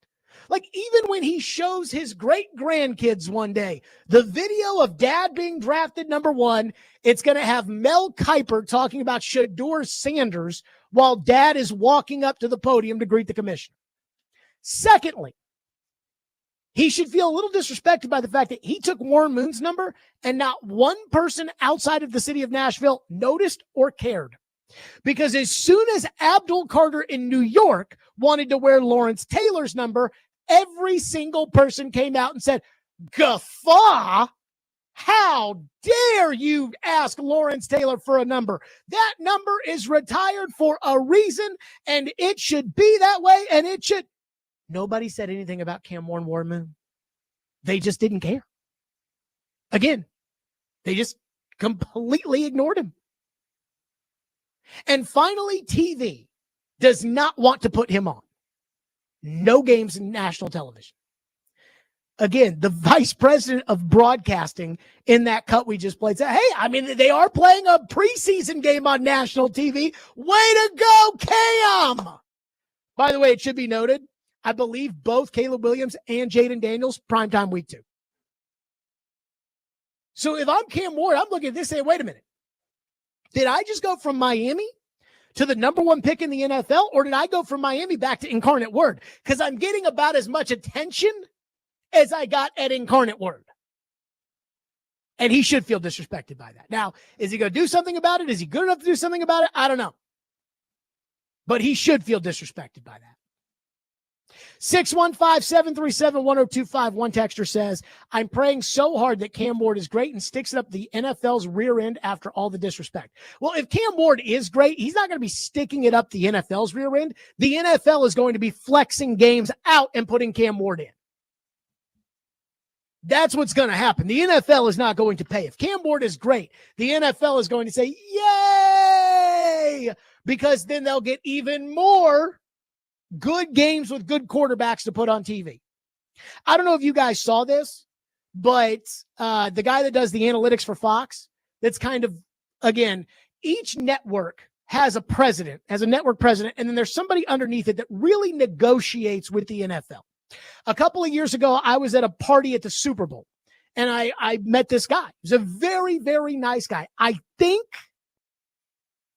Like, even when he shows his great-grandkids one day the video of dad being drafted number 1, it's going to have Mel Kiper talking about Shedeur Sanders while dad is walking up to the podium to greet the commissioner. Secondly, he should feel a little disrespected by the fact that he took Warren Moon's number and not one person outside of the city of Nashville noticed or cared. Because as soon as Abdul Carter in New York wanted to wear Lawrence Taylor's number, every single person came out and said, "Guffaw, how dare you ask Lawrence Taylor for a number? That number is retired for a reason, and it should be that way, and it should." Nobody said anything about Cam Warren Moon. They just didn't care. Again, they just completely ignored him. And finally, TV does not want to put him on. No games in national television. Again, the vice president of broadcasting in that cut we just played said, hey, I mean, they are playing a preseason game on national TV. Way to go, Cam! By the way, it should be noted, I believe both Caleb Williams and Jaden Daniels, primetime week 2. So if I'm Cam Ward, I'm looking at this and saying, wait a minute. Did I just go from Miami to the number 1 pick in the NFL, or did I go from Miami back to Incarnate Word? Because I'm getting about as much attention as I got at Incarnate Word. And he should feel disrespected by that. Now, is he going to do something about it? Is he good enough to do something about it? I don't know. But he should feel disrespected by that. 615-737-1025. One texter says, I'm praying so hard that Cam Ward is great and sticks it up the NFL's rear end after all the disrespect. Well, if Cam Ward is great, he's not going to be sticking it up the NFL's rear end. The NFL is going to be flexing games out and putting Cam Ward in. That's what's going to happen. The NFL is not going to pay. If Cam Ward is great, the NFL is going to say, yay, because then they'll get even more good games with good quarterbacks to put on TV. I don't know if you guys saw this, But the guy that does the analytics for Fox, that's kind of, again, each network has a president, has a network president, and then there's somebody underneath it that really negotiates with the NFL. A couple of years ago, I was at a party at the Super Bowl, and I met this guy. He was a very, very nice guy. I think,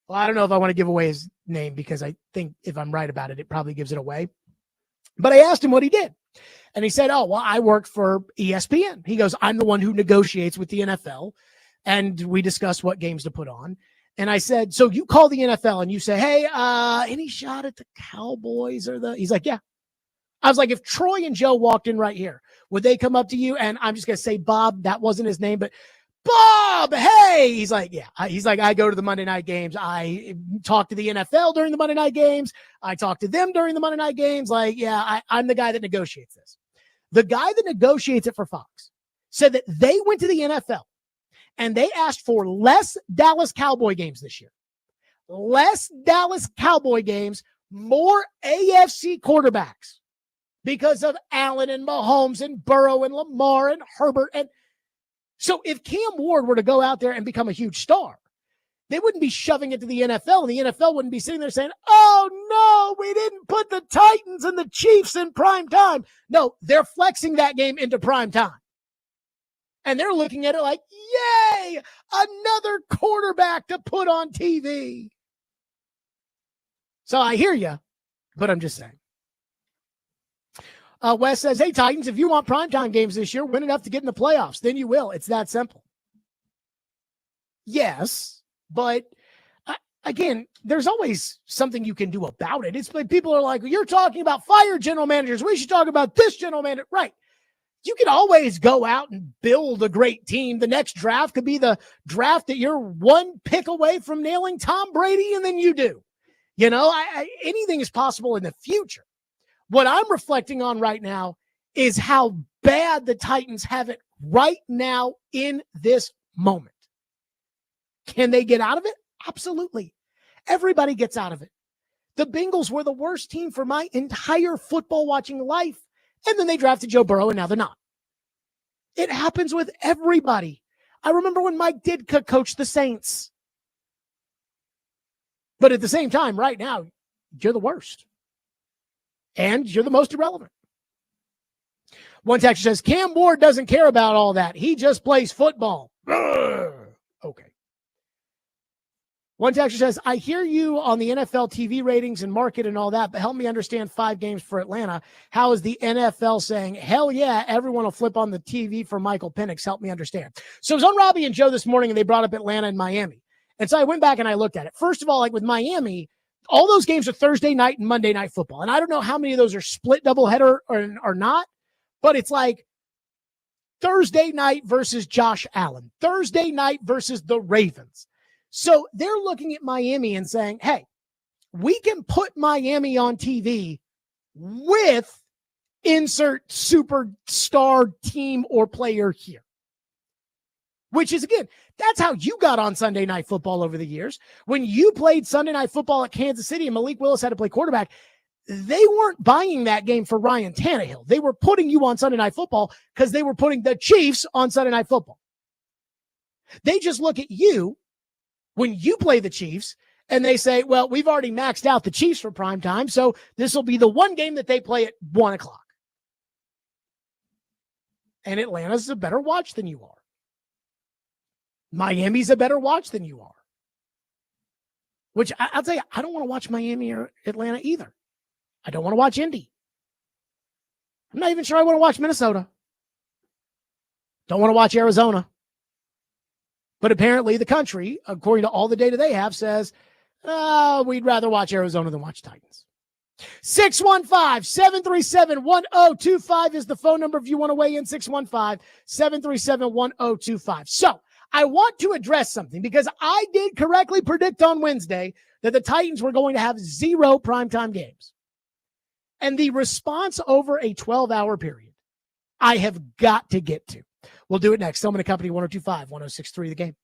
well, I don't know if I want to give away his name because I think if I'm right about it, it probably gives it away. But I asked him what he did. And he said, oh, well, I work for ESPN. He goes, I'm the one who negotiates with the NFL, and we discuss what games to put on. And I said, so you call the NFL and you say, hey, any shot at the Cowboys or he's like, yeah. I was like, if Troy and Joe walked in right here, would they come up to you? And I'm just going to say, Bob, that wasn't his name, but Bob, hey, he's like, yeah. He's like, I go to the Monday night games. I talk to the NFL during the Monday night games. I talk to them during the Monday night games. Like, yeah, I'm the guy that negotiates this. The guy that negotiates it for Fox said that they went to the NFL and they asked for less Dallas Cowboy games this year. Less Dallas Cowboy games, more AFC quarterbacks because of Allen and Mahomes and Burrow and Lamar and Herbert. And so if Cam Ward were to go out there and become a huge star, they wouldn't be shoving it to the NFL, and the NFL wouldn't be sitting there saying, oh, no, we didn't put the Titans and the Chiefs in prime time. No, they're flexing that game into prime time. And they're looking at it like, yay, another quarterback to put on TV. So I hear you, but I'm just saying. Wes says, hey, Titans, if you want primetime games this year, win enough to get in the playoffs. Then you will. It's that simple. Yes, but again, there's always something you can do about it. It's like people are like, you're talking about fire general managers. We should talk about this general manager. Right. You can always go out and build a great team. The next draft could be the draft that you're one pick away from nailing Tom Brady, and then you do. You know, anything is possible in the future. What I'm reflecting on right now is how bad the Titans have it right now in this moment. Can they get out of it? Absolutely. Everybody gets out of it. The Bengals were the worst team for my entire football watching life, and then they drafted Joe Burrow, and now they're not. It happens with everybody. I remember when Mike Ditka coached the Saints. But at the same time, right now, you're the worst. And you're the most irrelevant. One texter says, Cam Ward doesn't care about all that. He just plays football. Ugh. Okay. One texter says, I hear you on the NFL TV ratings and market and all that, but help me understand 5 games for Atlanta. How is the NFL saying, hell yeah, everyone will flip on the TV for Michael Penix? Help me understand. So it was on Robbie and Joe this morning, and they brought up Atlanta and Miami. And so I went back and I looked at it. First of all, like with Miami, all those games are Thursday night and Monday night football. And I don't know how many of those are split doubleheader or not, but it's like Thursday night versus Josh Allen, Thursday night versus the Ravens. So they're looking at Miami and saying, hey, we can put Miami on TV with insert superstar team or player here. Which is, again, that's how you got on Sunday Night Football over the years. When you played Sunday Night Football at Kansas City and Malik Willis had to play quarterback, they weren't buying that game for Ryan Tannehill. They were putting you on Sunday Night Football because they were putting the Chiefs on Sunday Night Football. They just look at you when you play the Chiefs and they say, well, we've already maxed out the Chiefs for prime time, so this will be the one game that they play at 1 o'clock. And Atlanta's a better watch than you are. Miami's a better watch than you are. Which I'll tell you, I don't want to watch Miami or Atlanta either. I don't want to watch Indy. I'm not even sure I want to watch Minnesota. Don't want to watch Arizona. But apparently the country, according to all the data they have, says, we'd rather watch Arizona than watch Titans. 615-737-1025 is the phone number if you want to weigh in. 615-737-1025. So I want to address something because I did correctly predict on Wednesday that the Titans were going to have 0 primetime games. And the response over a 12-hour period, I have got to get to. We'll do it next. Stillman & Company, 102.5, 106.3 The Game.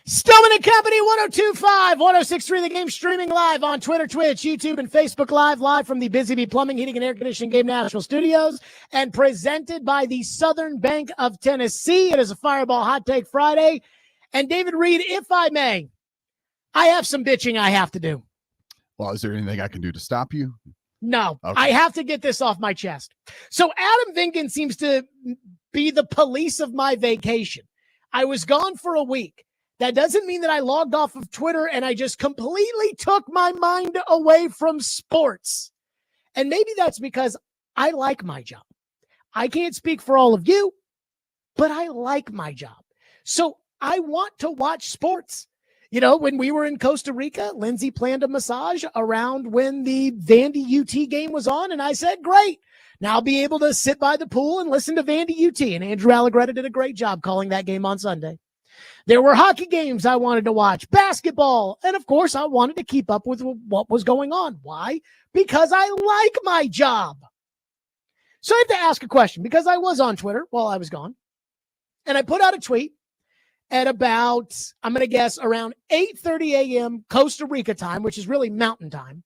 Stillman and Company, 102.5, 106.3 The Game, streaming live on Twitter, Twitch, YouTube, and Facebook live from the Busy Bee Plumbing, Heating, and Air Conditioning Game National Studios, and presented by the Southern Bank of Tennessee. It is a Fireball Hot Take Friday. And David Reed, if I may, I have some bitching I have to do. Well, is there anything I can do to stop you? No, Okay. I have to get this off my chest. So Adam Vingan seems to be the police of my vacation. I was gone for a week. That doesn't mean that I logged off of Twitter and I just completely took my mind away from sports. And maybe that's because I like my job. I can't speak for all of you, but I like my job. So I want to watch sports. You know, when we were in Costa Rica, Lindsay planned a massage around when the Vandy UT game was on. And I said, great. Now I'll be able to sit by the pool and listen to Vandy UT. And Andrew Allegretta did a great job calling that game on Sunday. There were hockey games I wanted to watch, basketball, and of course I wanted to keep up with what was going on. Why? Because I like my job. So I have to ask a question because I was on Twitter while I was gone, and I put out a tweet at about, I'm going to guess, around 8:30 a.m. Costa Rica time, which is really mountain time,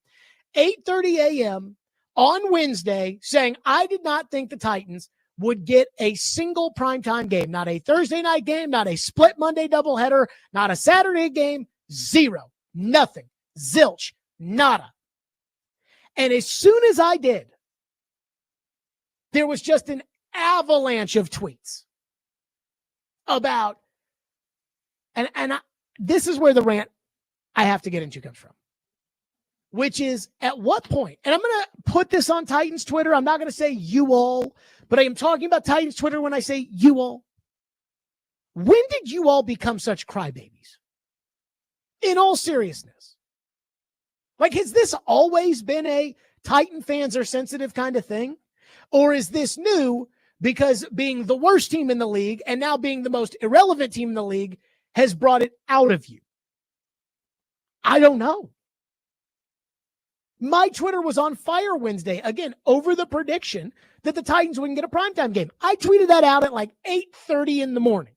8:30 a.m. on Wednesday, saying I did not think the Titans would get a single primetime game, not a Thursday night game, not a split Monday doubleheader, not a Saturday game, zero, nothing, zilch, nada. And as soon as I did, there was just an avalanche of tweets about, this is where the rant I have to get into comes from, which is at what point, and I'm going to put this on Titans Twitter. I'm not going to say you all, but I am talking about Titans Twitter when I say you all. When did you all become such crybabies? In all seriousness. Like, has this always been a Titan fans are sensitive kind of thing? Or is this new because being the worst team in the league and now being the most irrelevant team in the league has brought it out of you? I don't know. My Twitter was on fire Wednesday, again, over the prediction that the Titans wouldn't get a primetime game. I tweeted that out at like 8:30 in the morning.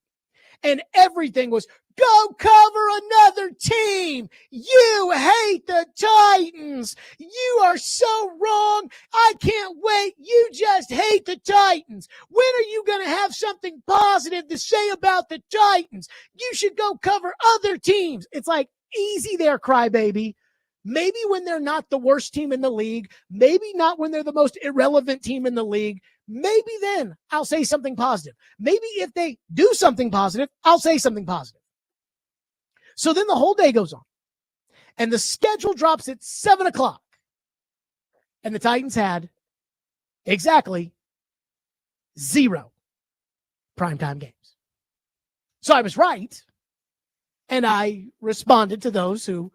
And everything was, go cover another team. You hate the Titans. You are so wrong. I can't wait. You just hate the Titans. When are you going to have something positive to say about the Titans? You should go cover other teams. It's like, easy there, crybaby. Maybe when they're not the worst team in the league, maybe not when they're the most irrelevant team in the league, maybe then I'll say something positive. Maybe if they do something positive, I'll say something positive. So then the whole day goes on, and the schedule drops at 7 o'clock, and the Titans had exactly 0 primetime games. So I was right, and I responded to those who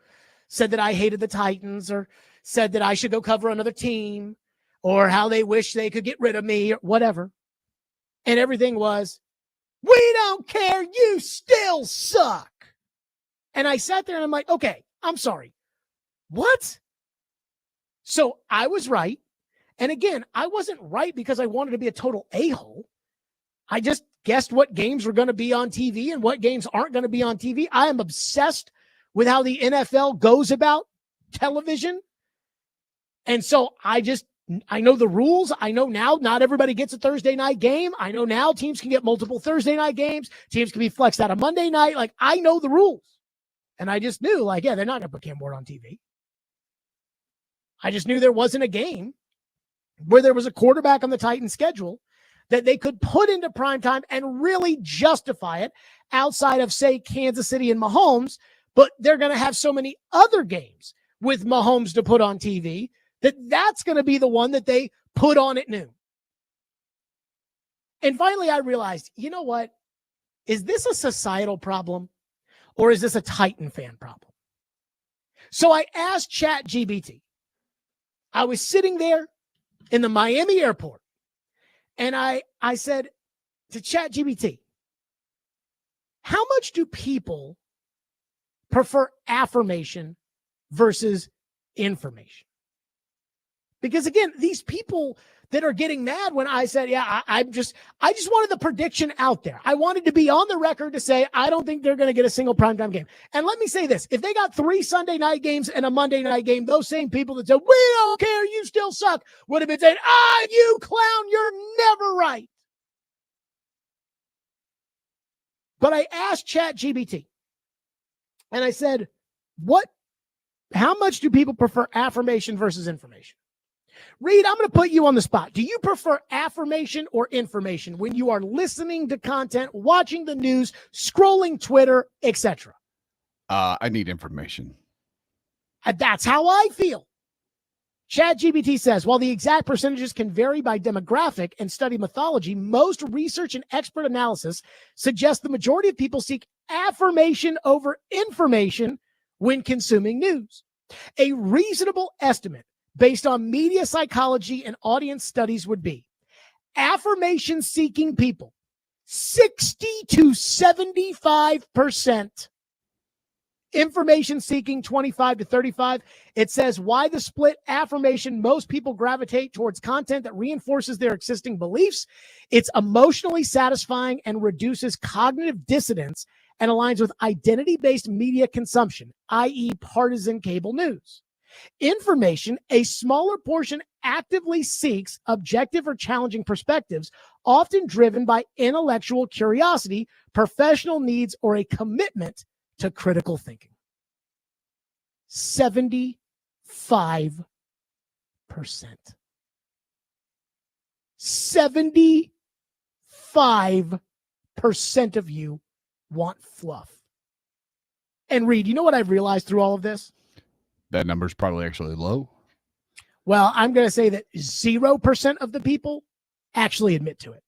said that I hated the Titans or said that I should go cover another team or how they wish they could get rid of me or whatever. And everything was, we don't care. You still suck. And I sat there and I'm like, okay, I'm sorry. What? So I was right. And again, I wasn't right because I wanted to be a total a-hole. I just guessed what games were going to be on TV and what games aren't going to be on TV. I am obsessed with how the NFL goes about television. And so I know the rules. I know now not everybody gets a Thursday night game. I know now teams can get multiple Thursday night games. Teams can be flexed out of Monday night. Like, I know the rules. And I just knew, like, yeah, they're not going to put Cam Ward on TV. I just knew there wasn't a game where there was a quarterback on the Titans schedule that they could put into primetime and really justify it outside of, say, Kansas City and Mahomes. But they're going to have so many other games with Mahomes to put on TV that's going to be the one that they put on at noon. And finally, I realized, you know what? Is this a societal problem or is this a Titan fan problem? So I asked ChatGPT. I was sitting there in the Miami airport and I said to ChatGPT, how much do people prefer affirmation versus information? Because again, these people that are getting mad when I said, yeah, I just wanted the prediction out there. I wanted to be on the record to say, I don't think they're going to get a single primetime game. And let me say this, if they got 3 Sunday night games and a Monday night game, those same people that said, we don't care, you still suck, would have been saying, you clown, you're never right. But I asked ChatGPT and I said, how much do people prefer affirmation versus information? Reed, I'm going to put you on the spot. Do you prefer affirmation or information when you are listening to content, watching the news, scrolling Twitter, etc.? I need information. That's how I feel. ChatGPT says, while the exact percentages can vary by demographic and study methodology, most research and expert analysis suggests the majority of people seek affirmation over information when consuming news. A reasonable estimate based on media psychology and audience studies would be affirmation-seeking people, 60 to 75%. Information-seeking, 25 to 35. It says why the split affirmation. Most people gravitate towards content that reinforces their existing beliefs. It's emotionally satisfying and reduces cognitive dissonance and aligns with identity-based media consumption, i.e. partisan cable news. Information, a smaller portion actively seeks objective or challenging perspectives, often driven by intellectual curiosity, professional needs, or a commitment to critical thinking. 75%. 75% of you want fluff. And Reed, you know what I've realized through all of this? That number's probably actually low. Well, I'm going to say that 0% of the people actually admit to it.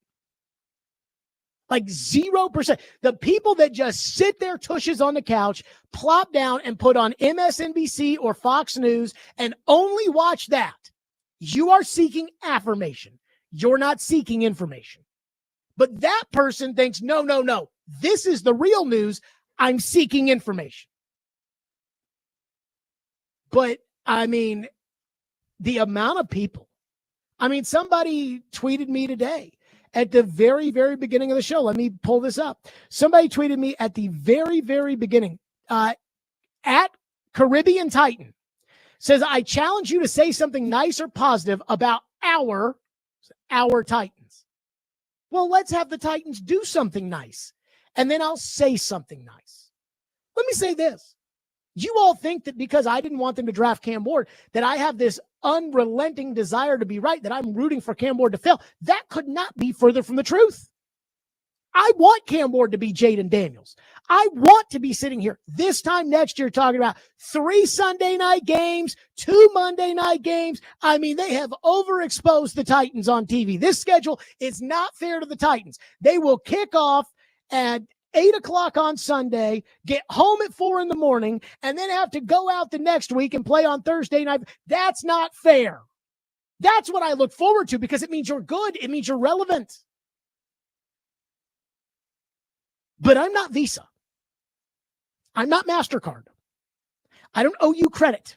Like 0%. The people that just sit their tushes on the couch, plop down and put on MSNBC or Fox News and only watch that. You are seeking affirmation. You're not seeking information. But that person thinks, no. This is the real news. I'm seeking information. But, I mean, the amount of people. I mean, somebody tweeted me today at the very, very beginning of the show. Let me pull this up. Somebody tweeted me at the very, very beginning. At Caribbean Titan says, I challenge you to say something nice or positive about our Titans. Well, let's have the Titans do something nice, and then I'll say something nice. Let me say this. You all think that because I didn't want them to draft Cam Ward, that I have this unrelenting desire to be right, that I'm rooting for Cam Ward to fail. That could not be further from the truth. I want Cam Ward to be Jaden Daniels. I want to be sitting here this time next year talking about 3 Sunday night games, 2 Monday night games. I mean, they have overexposed the Titans on TV. This schedule is not fair to the Titans. They will kick off at 8 o'clock on Sunday, get home at 4 in the morning, and then have to go out the next week and play on Thursday night. That's not fair. That's what I look forward to because it means you're good. It means you're relevant. But I'm not Visa. I'm not MasterCard. I don't owe you credit.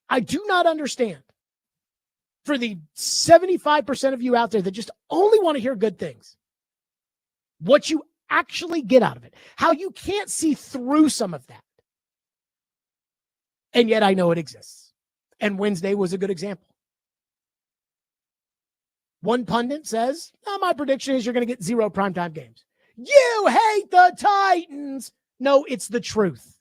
I do not understand. For the 75% of you out there that just only want to hear good things, what you actually get out of it, how you can't see through some of that. And yet I know it exists. And Wednesday was a good example. One pundit says, my prediction is you're going to get 0 primetime games. You hate the Titans. No, it's the truth.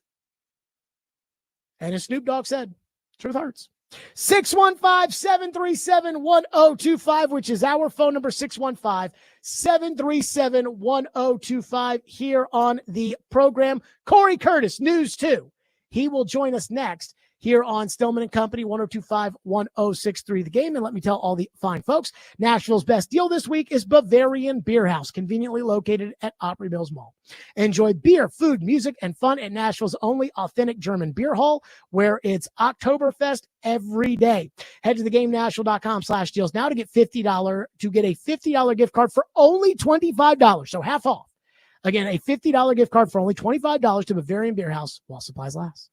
And as Snoop Dogg said, truth hurts. 615-737-1025, which is our phone number, 615-737-1025 here on the program. Corey Curtis, News 2. He will join us next here on Stillman and Company, 102.5-1063 The Game. And let me tell all the fine folks, Nashville's best deal this week is Bavarian Beer House, conveniently located at Opry Mills Mall. Enjoy beer, food, music, and fun at Nashville's only authentic German beer hall, where it's Oktoberfest every day. Head to theGameNashville.com/deals now to get a $50 gift card for only $25, so half off. Again, a $50 gift card for only $25 to Bavarian Beer House while supplies last.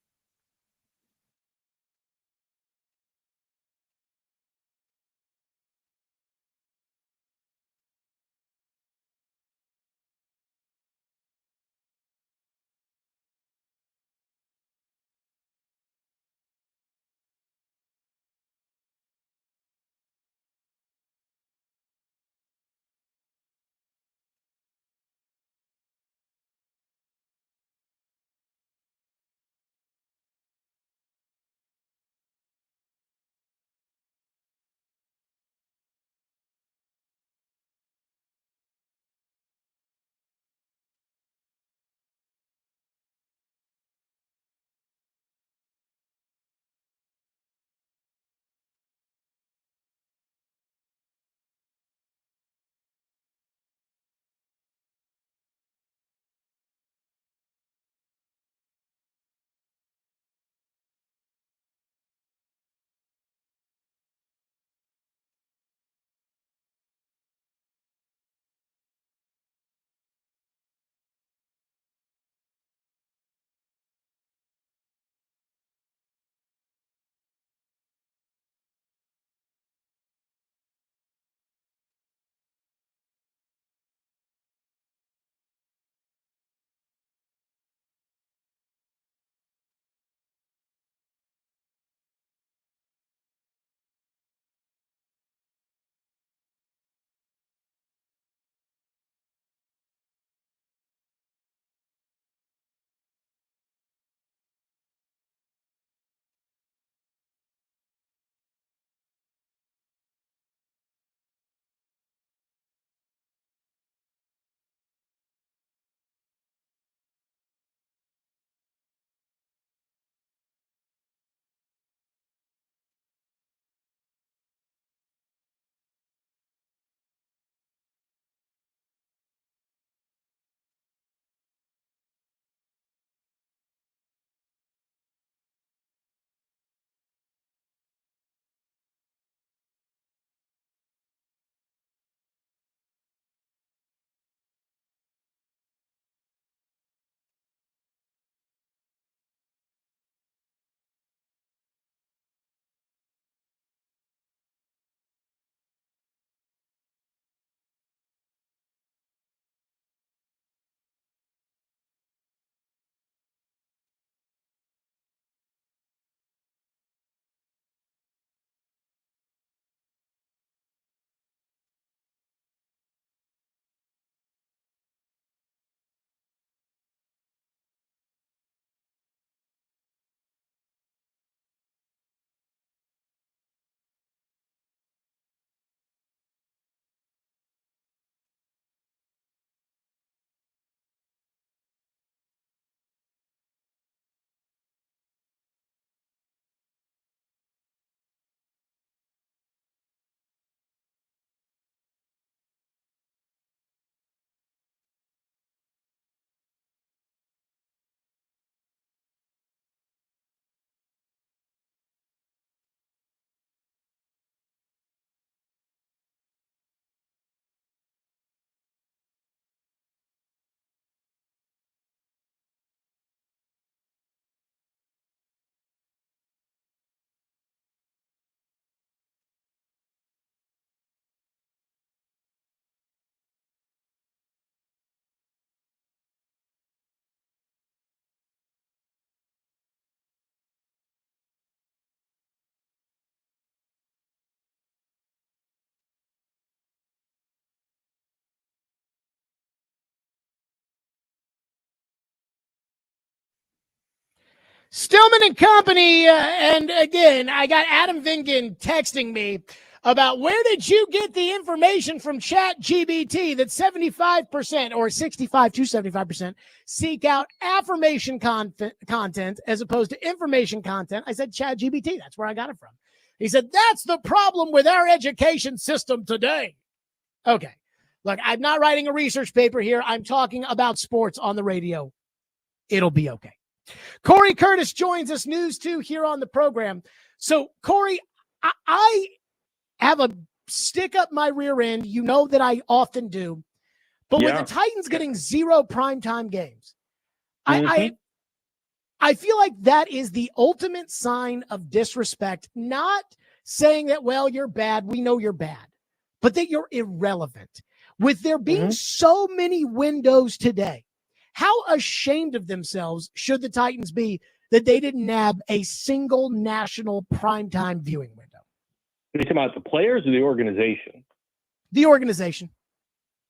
Stillman and Company, and again, I got Adam Vingan texting me about where did you get the information from ChatGPT that 75% or 65 to 75% seek out affirmation content as opposed to information content. I said ChatGPT. That's where I got it from. He said, that's the problem with our education system today. Okay. Look, I'm not writing a research paper here. I'm talking about sports on the radio. It'll be okay. Corey Curtis joins us, News 2, here on the program. So, Corey, I have a stick up my rear end. You know that I often do. But with the Titans getting 0 primetime games, I feel like that is the ultimate sign of disrespect. Not saying that, well, you're bad. We know you're bad. But that you're irrelevant. With there being so many windows today, how ashamed of themselves should the Titans be that they didn't nab a single national primetime viewing window? Are you talking about the players or the organization? The organization.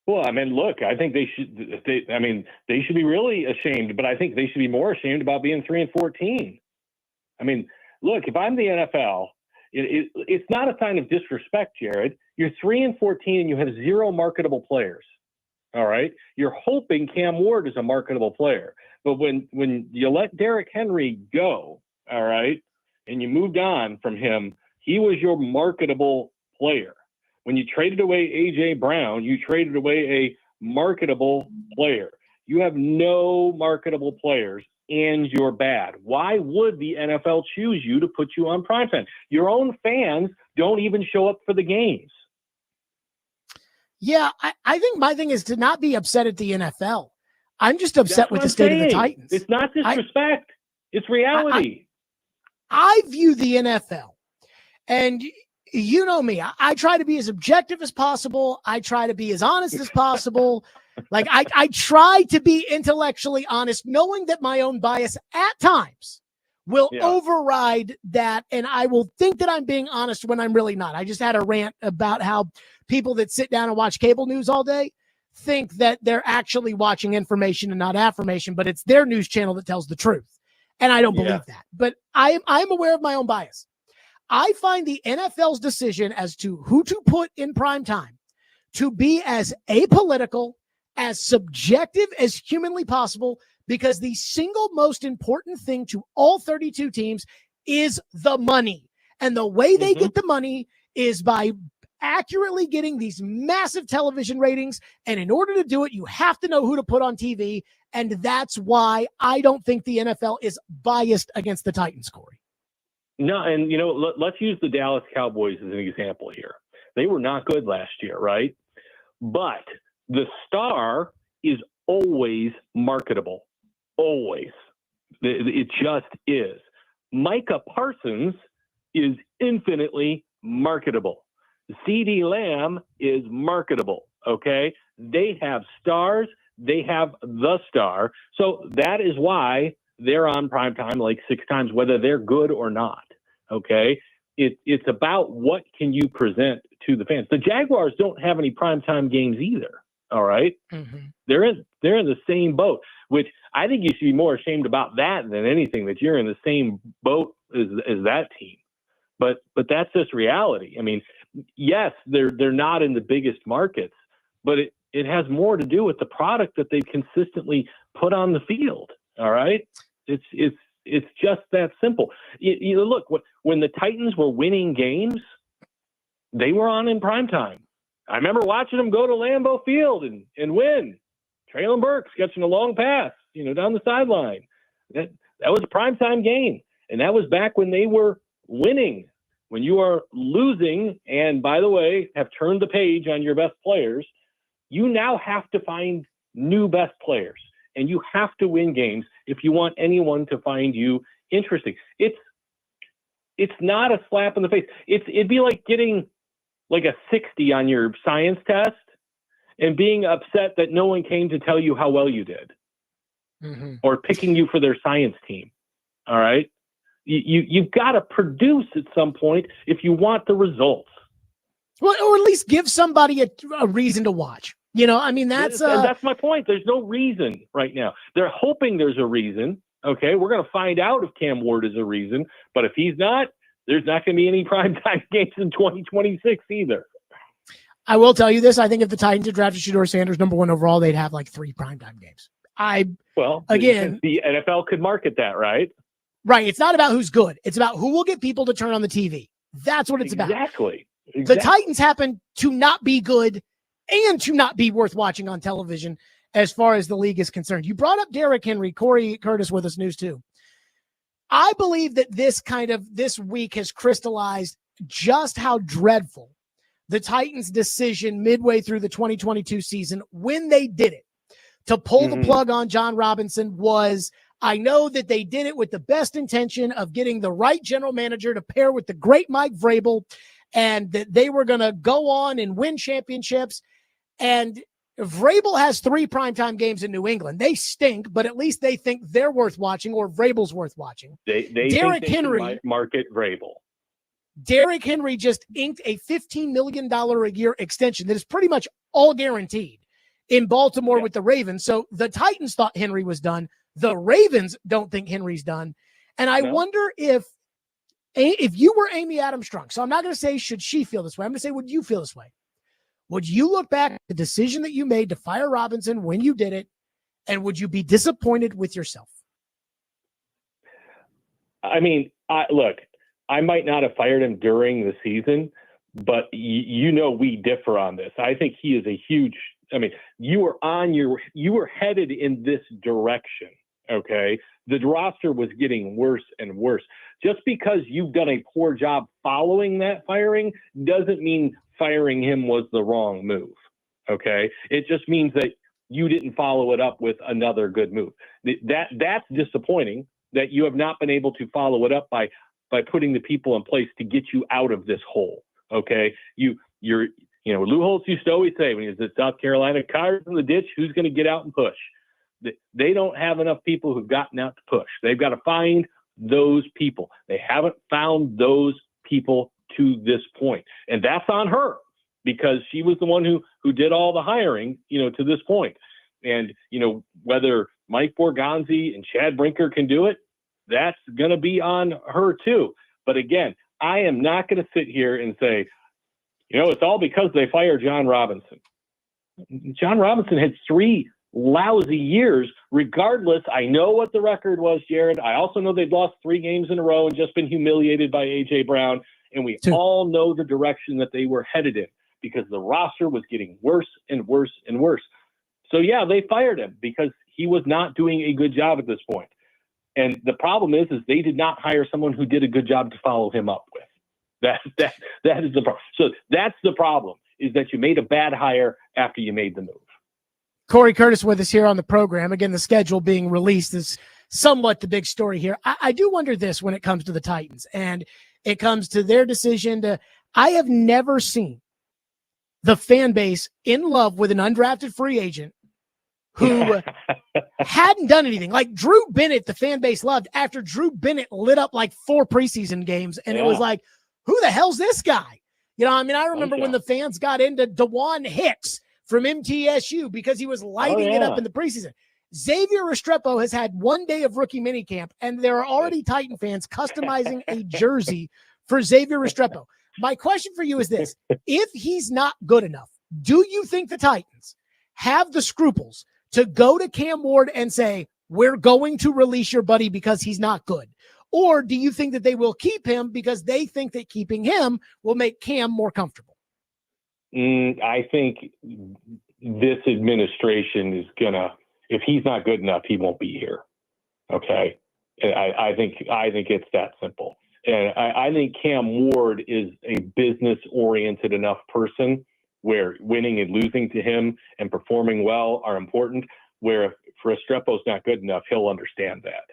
Well, I mean, look, I think they should be really ashamed, but I think they should be more ashamed about being 3-14. I mean, look, if I'm the NFL, it's not a sign of disrespect, Jared. You're 3-14 and you have 0 marketable players. All right. You're hoping Cam Ward is a marketable player. But when you let Derrick Henry go, all right, and you moved on from him, he was your marketable player. When you traded away A.J. Brown, you traded away a marketable player. You have no marketable players, and you're bad. Why would the NFL choose you to put you on primetime? Your own fans don't even show up for the games. Yeah, I think my thing is to not be upset at the NFL. I'm just upset with the state of the Titans. It's not disrespect. It's reality. I view the NFL, and you know me, I try to be as objective as possible. I try to be as honest as possible. Like I try to be intellectually honest, knowing that my own bias at times will override that. And I will think that I'm being honest when I'm really not. I just had a rant about how people that sit down and watch cable news all day think that they're actually watching information and not affirmation, but it's their news channel that tells the truth. And I don't believe that. But I'm aware of my own bias. I find the NFL's decision as to who to put in prime time to be as apolitical, as subjective as humanly possible, because the single most important thing to all 32 teams is the money. And the way they get the money is by accurately getting these massive television ratings. And in order to do it, you have to know who to put on TV. And that's why I don't think the NFL is biased against the Titans, Corey. No, and, let's use the Dallas Cowboys as an example here. They were not good last year, right? But the star is always marketable. Always. It just is. Micah Parsons is infinitely marketable. CeeDee Lamb is marketable, okay? They have stars. They have the star. So that is why they're on primetime like 6 times, whether they're good or not, okay? It's about what can you present to the fans. The Jaguars don't have any primetime games either, all right? They're in the same boat, which I think you should be more ashamed about that than anything, that you're in the same boat as that team. But that's just reality. I mean, yes, they're not in the biggest markets, but it has more to do with the product that they've consistently put on the field. All right. It's just that simple. You look, when the Titans were winning games, they were on in primetime. I remember watching them go to Lambeau Field and win. Traylon Burks catching a long pass, down the sideline. That was a primetime game. And that was back when they were winning. When you are losing, and by the way, have turned the page on your best players, you now have to find new best players. And you have to win games if you want anyone to find you interesting. It's not a slap in the face. It'd be like getting like a 60 on your science test and being upset that no one came to tell you how well you did, or picking you for their science team. All right. You've got to produce at some point if you want the results. Well, or at least give somebody a reason to watch. That's my point. There's no reason right now. They're hoping there's a reason, Okay, we're going to find out if Cam Ward is a reason, but if he's not, there's not going to be any primetime games in 2026 either. I will tell you this. I think if the Titans had drafted Shedeur Sanders number 1 overall, they'd have like 3 primetime games. Again, the NFL could market that, right? Right. It's not about who's good. It's about who will get people to turn on the TV. That's what it's about. Exactly. The Titans happen to not be good and to not be worth watching on television as far as the league is concerned. You brought up Derrick Henry, Corey Curtis with us, News 2. I believe that this week has crystallized just how dreadful the Titans' decision midway through the 2022 season when they did it to pull the plug on John Robinson was. I know that they did it with the best intention of getting the right general manager to pair with the great Mike Vrabel, and that they were going to go on and win championships. And Vrabel has 3 primetime games in New England. They stink, but at least they think they're worth watching, or Vrabel's worth watching. They Derrick think Henry might market Vrabel. Derrick Henry just inked a $15 million a year extension that is pretty much all guaranteed in Baltimore with the Ravens. So the Titans thought Henry was done. The Ravens don't think Henry's done. And I wonder if you were Amy Adams Strunk, so I'm not going to say should she feel this way. I'm going to say, would you feel this way? Would you look back at the decision that you made to fire Robinson when you did it, and would you be disappointed with yourself? I mean, look, I might not have fired him during the season, but we differ on this. I think he is a huge – I mean, you were headed in this direction, okay? The roster was getting worse and worse. Just because you've done a poor job following that firing doesn't mean firing him was the wrong move, okay? It just means that you didn't follow it up with another good move. That's disappointing that you have not been able to follow it up by putting the people in place to get you out of this hole, okay? Lou Holtz used to always say when he was at South Carolina, cars in the ditch, who's going to get out and push? They don't have enough people who've gotten out to push. They've got to find those people. They haven't found those people to this point. And that's on her because she was the one who did all the hiring, to this point. And, whether Mike Borgonzi and Chad Brinker can do it, that's going to be on her too. But again, I am not going to sit here and say, it's all because they fired John Robinson. John Robinson had 3 lousy years. Regardless, I know what the record was, Jared. I also know they'd lost 3 games in a row and just been humiliated by A.J. Brown. And we all know the direction that they were headed in because the roster was getting worse and worse and worse. So, yeah, they fired him because he was not doing a good job at this point. And the problem is they did not hire someone who did a good job to follow him up with. That is the problem. So that's the problem, is that you made a bad hire after you made the move. Corey Curtis with us here on the program. Again, the schedule being released is somewhat the big story here. I do wonder this when it comes to the Titans, and it comes to their decision to – I have never seen the fan base in love with an undrafted free agent who hadn't done anything. Like Drew Bennett, the fan base loved after Drew Bennett lit up like 4 preseason games, and it was like, who the hell's this guy? I remember when the fans got into DeJuan Hicks from MTSU because he was lighting it up in the preseason. Xavier Restrepo has had 1 day of rookie minicamp, and there are already Titan fans customizing a jersey for Xavier Restrepo. My question for you is this. If he's not good enough, do you think the Titans have the scruples to go to Cam Ward and say, we're going to release your buddy because he's not good? Or do you think that they will keep him because they think that keeping him will make Cam more comfortable? I think this administration is gonna, if he's not good enough, he won't be here. Okay. I think it's that simple. And I think Cam Ward is a business oriented enough person where winning and losing to him and performing well are important, where if Restrepo's not good enough, he'll understand that.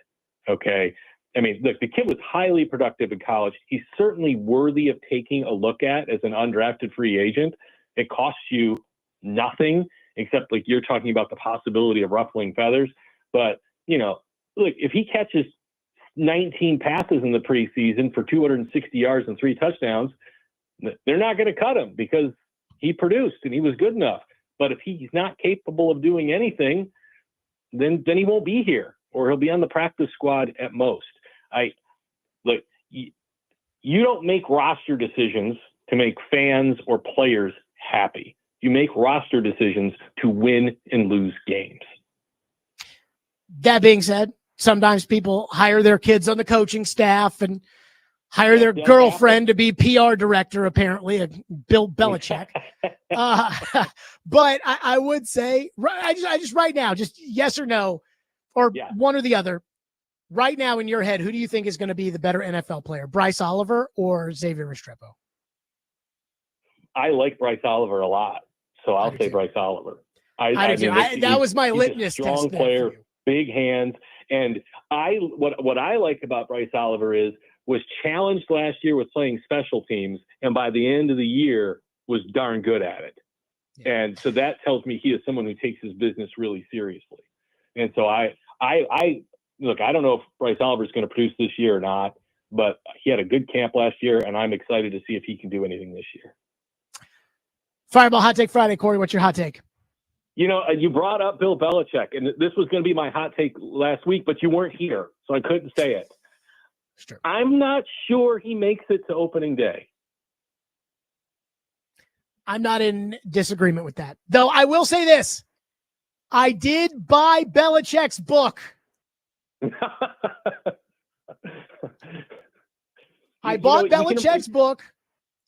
Okay. I mean, look, the kid was highly productive in college. He's certainly worthy of taking a look at as an undrafted free agent. It costs you nothing except like you're talking about the possibility of ruffling feathers. But, look, if he catches 19 passes in the preseason for 260 yards and 3 touchdowns, they're not going to cut him because he produced and he was good enough. But if he's not capable of doing anything, then he won't be here. or he'll be on the practice squad at most. Look, you don't make roster decisions to make fans or players happy. You make roster decisions to win and lose games. That being said, sometimes people hire their kids on the coaching staff and hire their girlfriend to be PR director, apparently, Bill Belichick. But I would say, I just right now, just yes or no, or one or the other. Right now in your head, who do you think is going to be the better NFL player, Bryce Oliver or Xavier Restrepo? I like Bryce Oliver a lot, so I'll say Bryce Oliver. I mean, that was my litmus he's a strong test player, big hands, and what I like about Bryce Oliver was challenged last year with playing special teams, and by the end of the year was darn good at it. Yeah. And so that tells me he is someone who takes his business really seriously. And so I look, I don't know if Bryce Oliver is going to produce this year or not, but he had a good camp last year, and I'm excited to see if he can do anything this year. Fireball Hot Take Friday, Corey. What's your hot take? You know, you brought up Bill Belichick, and this was going to be my hot take last week, but you weren't here, so I couldn't say it. Sure. I'm not sure he makes it to opening day. I'm not in disagreement with that. Though I will say this. I did buy Belichick's book. I bought Belichick's book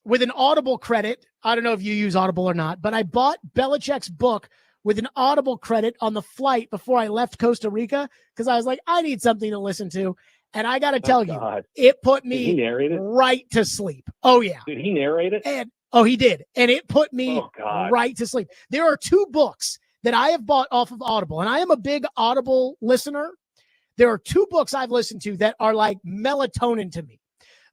with an Audible credit. I don't know if you use Audible or not, but I bought Belichick's book with an Audible credit on the flight before I left Costa Rica because I was like, I need something to listen to. And I got to tell you, it put me right to sleep. Oh, yeah. Did he narrate it? And he did. And it put me right to sleep. There are two books that I have bought off of Audible, and I am a big Audible listener. There are two books I've listened to that are like melatonin to me.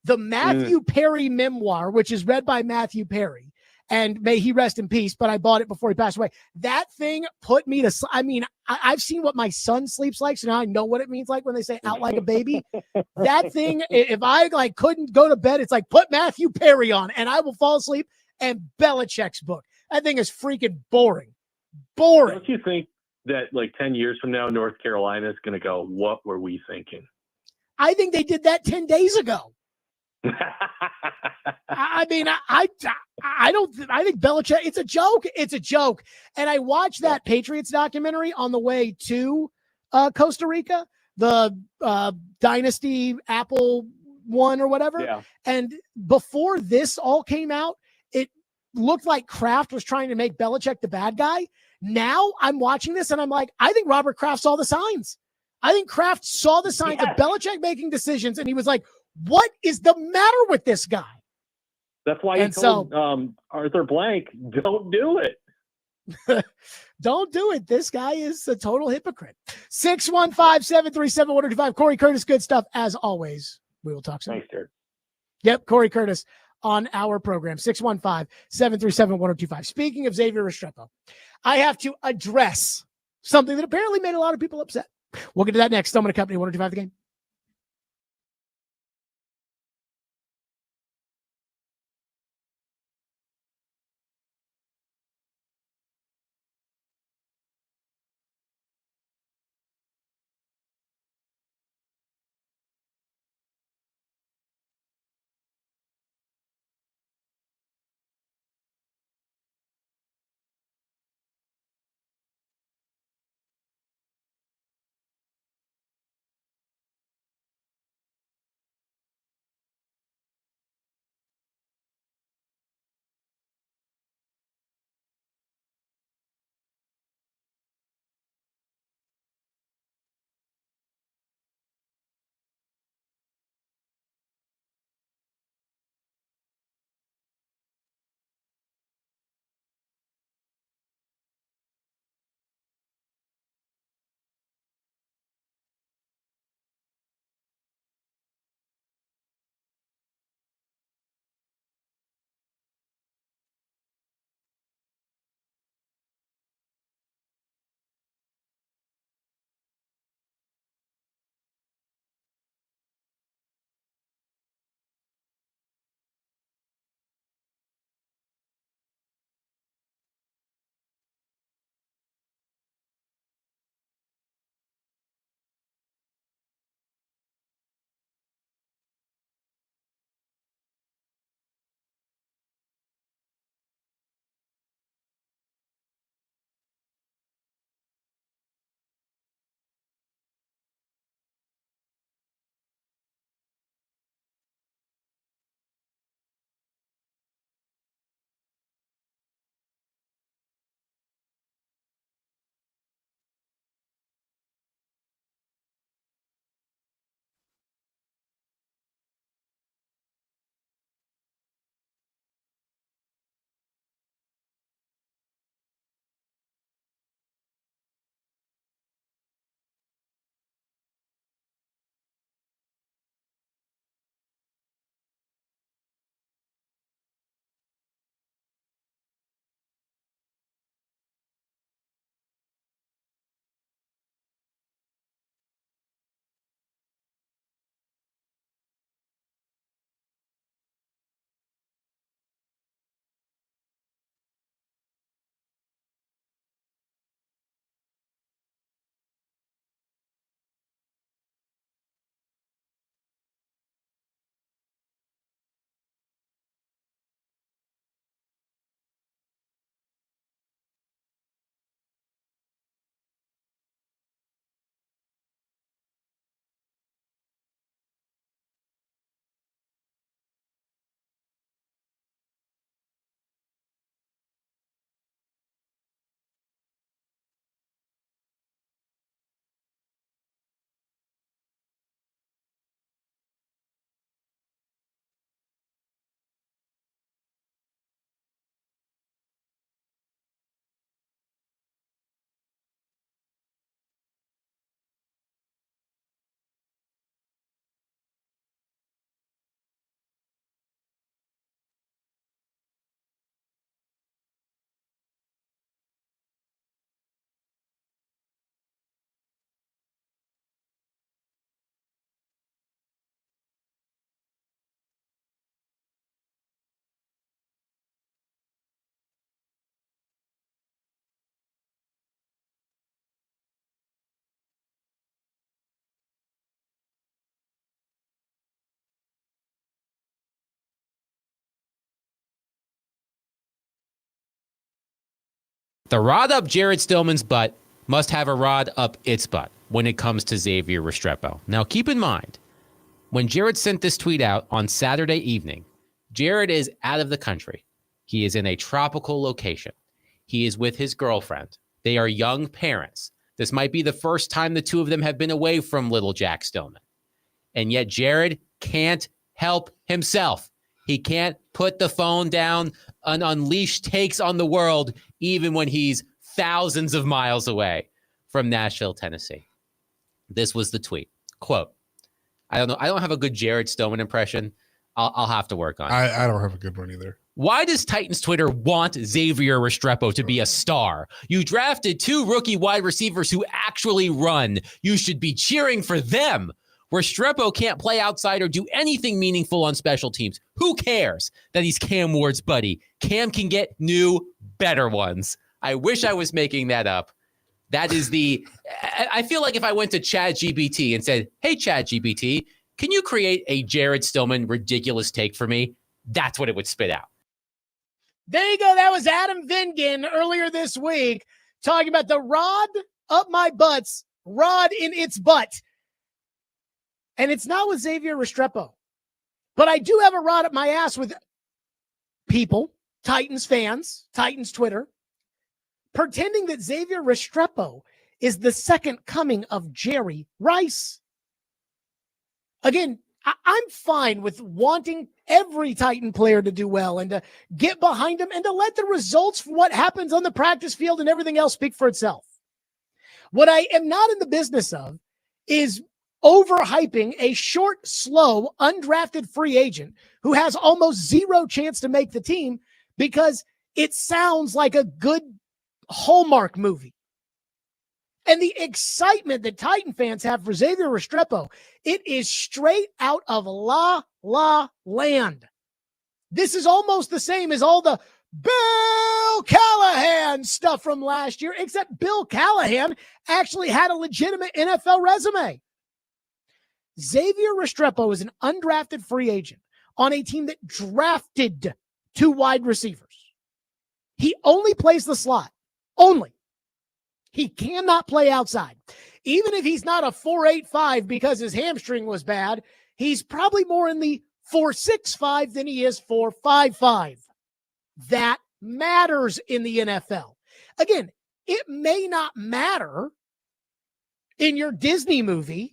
The Matthew Perry memoir, which is read by Matthew Perry, and may he rest in peace, but I bought it before he passed away. That thing put me to sleep. I mean, I've seen what my son sleeps like, so now I know what it means like when they say out like a baby. That thing, if I couldn't go to bed, it's like put Matthew Perry on, and I will fall asleep. And Belichick's book. That thing is freaking boring. Boring. Don't you think that 10 years from now, North Carolina is going to go, what were we thinking? I think they did that 10 days ago. I mean, I think Belichick, it's a joke. It's a joke. And I watched that Patriots documentary on the way to Costa Rica, the Dynasty Apple one or whatever. Yeah. And before this all came out, it looked like Kraft was trying to make Belichick the bad guy. Now I'm watching this and I'm like, I think Robert Kraft saw the signs. I think Kraft saw the signs of Belichick making decisions, and he was like, what is the matter with this guy? That's why he told Arthur Blank, don't do it. Don't do it. This guy is a total hypocrite. 615-737-1025. Corey Curtis, good stuff as always. We will talk soon. Thanks, Jared. Yep, Corey Curtis on our program, 615-737-1025. Speaking of Xavier Restrepo, I have to address something that apparently made a lot of people upset. We'll get to that next. Stillman & Company, 1025 The Game. The rod up Jared Stillman's butt must have a rod up its butt when it comes to Xavier Restrepo. Now, keep in mind, when Jared sent this tweet out on Saturday evening, Jared is out of the country. He is in a tropical location. He is with his girlfriend. They are young parents. This might be the first time the two of them have been away from little Jack Stillman. And yet Jared can't help himself. He can't put the phone down and unleash takes on the world, even when he's thousands of miles away from Nashville, Tennessee. This was the tweet. Quote, I don't know. I don't have a good Jared Stillman impression. I'll have to work on it. I don't have a good one either. Why does Titans Twitter want Xavier Restrepo to be a star? You drafted 2 rookie wide receivers who actually run. You should be cheering for them. Restrepo can't play outside or do anything meaningful on special teams. Who cares that he's Cam Ward's buddy? Cam can get new, better ones. I wish I was making that up. That is I feel like if I went to ChatGPT and said, hey, ChatGPT, can you create a Jared Stillman ridiculous take for me? That's what it would spit out. There you go. That was Adam Vingan earlier this week talking about the rod up my butts, rod in its butt. And it's not with Xavier Restrepo. But I do have a rod up my ass with people, Titans fans, Titans Twitter, pretending that Xavier Restrepo is the second coming of Jerry Rice. Again, I'm fine with wanting every Titan player to do well and to get behind them and to let the results for what happens on the practice field and everything else speak for itself. What I am not in the business of is overhyping a short, slow, undrafted free agent who has almost zero chance to make the team because it sounds like a good Hallmark movie. And the excitement that Titan fans have for Xavier Restrepo, it is straight out of La La Land. This is almost the same as all the Bill Callahan stuff from last year, except Bill Callahan actually had a legitimate NFL resume. Xavier Restrepo is an undrafted free agent on a team that drafted 2 wide receivers. He only plays the slot. Only. He cannot play outside. Even if he's not a 4.85 because his hamstring was bad, he's probably more in the 4.65 than he is 4.55. That matters in the NFL. Again, it may not matter in your Disney movie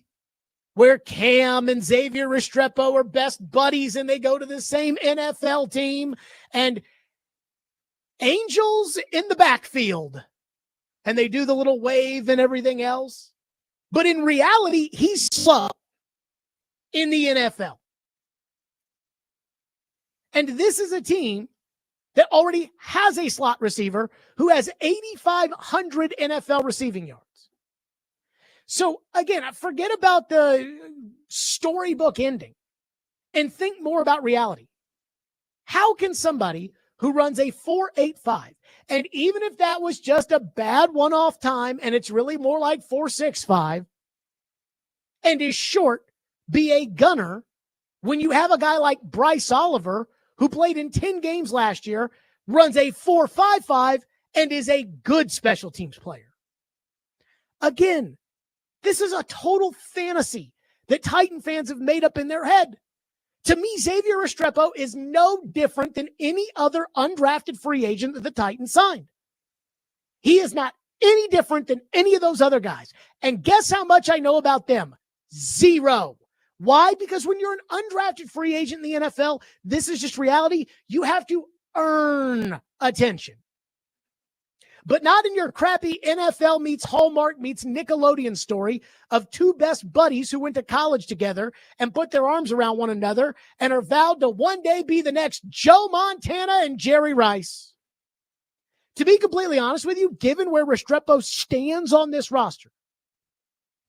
where Cam and Xavier Restrepo are best buddies and they go to the same NFL team and angels in the backfield. And they do the little wave and everything else. But in reality, he's slow in the NFL. And this is a team that already has a slot receiver who has 8,500 NFL receiving yards. So again, forget about the storybook ending and think more about reality. How can somebody who runs a 4.85, and even if that was just a bad one-off time and it's really more like 4.65 and is short, be a gunner when you have a guy like Bryce Oliver who played in 10 games last year, runs a 4.55 and is a good special teams player? Again, this is a total fantasy that Titan fans have made up in their head. To me, Xavier Restrepo is no different than any other undrafted free agent that the Titans signed. He is not any different than any of those other guys. And guess how much I know about them? Zero. Why? Because when you're an undrafted free agent in the NFL, this is just reality. You have to earn attention. But not in your crappy NFL meets Hallmark meets Nickelodeon story of 2 best buddies who went to college together and put their arms around one another and are vowed to one day be the next Joe Montana and Jerry Rice. To be completely honest with you, given where Restrepo stands on this roster,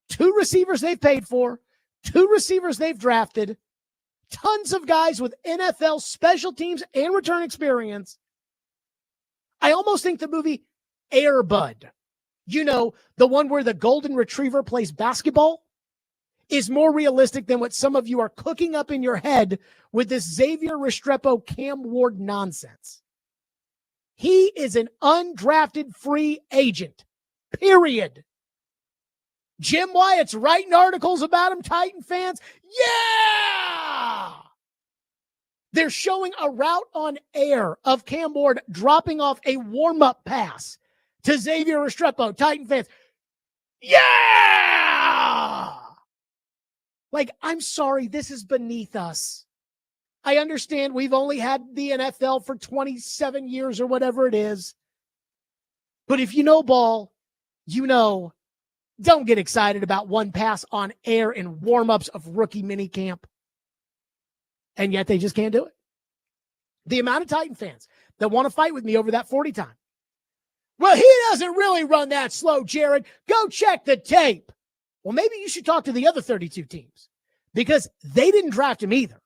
2 receivers they've paid for, 2 receivers they've drafted, tons of guys with NFL special teams and return experience, I almost think the movie Air Bud, you know, the one where the golden retriever plays basketball, is more realistic than what some of you are cooking up in your head with this Xavier Restrepo Cam Ward nonsense. He is an undrafted free agent, period. Jim Wyatt's writing articles about him, Titan fans. Yeah! They're showing a route on air of Cam Ward dropping off a warm-up pass to Xavier Restrepo, Titan fans. Yeah! Like, I'm sorry, this is beneath us. I understand we've only had the NFL for 27 years or whatever it is. But if you know ball, you know, don't get excited about one pass on air in warm-ups of rookie minicamp. And yet they just can't do it. The amount of Titan fans that want to fight with me over that 40 time. Well, he doesn't really run that slow, Jared. Go check the tape. Well, maybe you should talk to the other 32 teams because they didn't draft him either.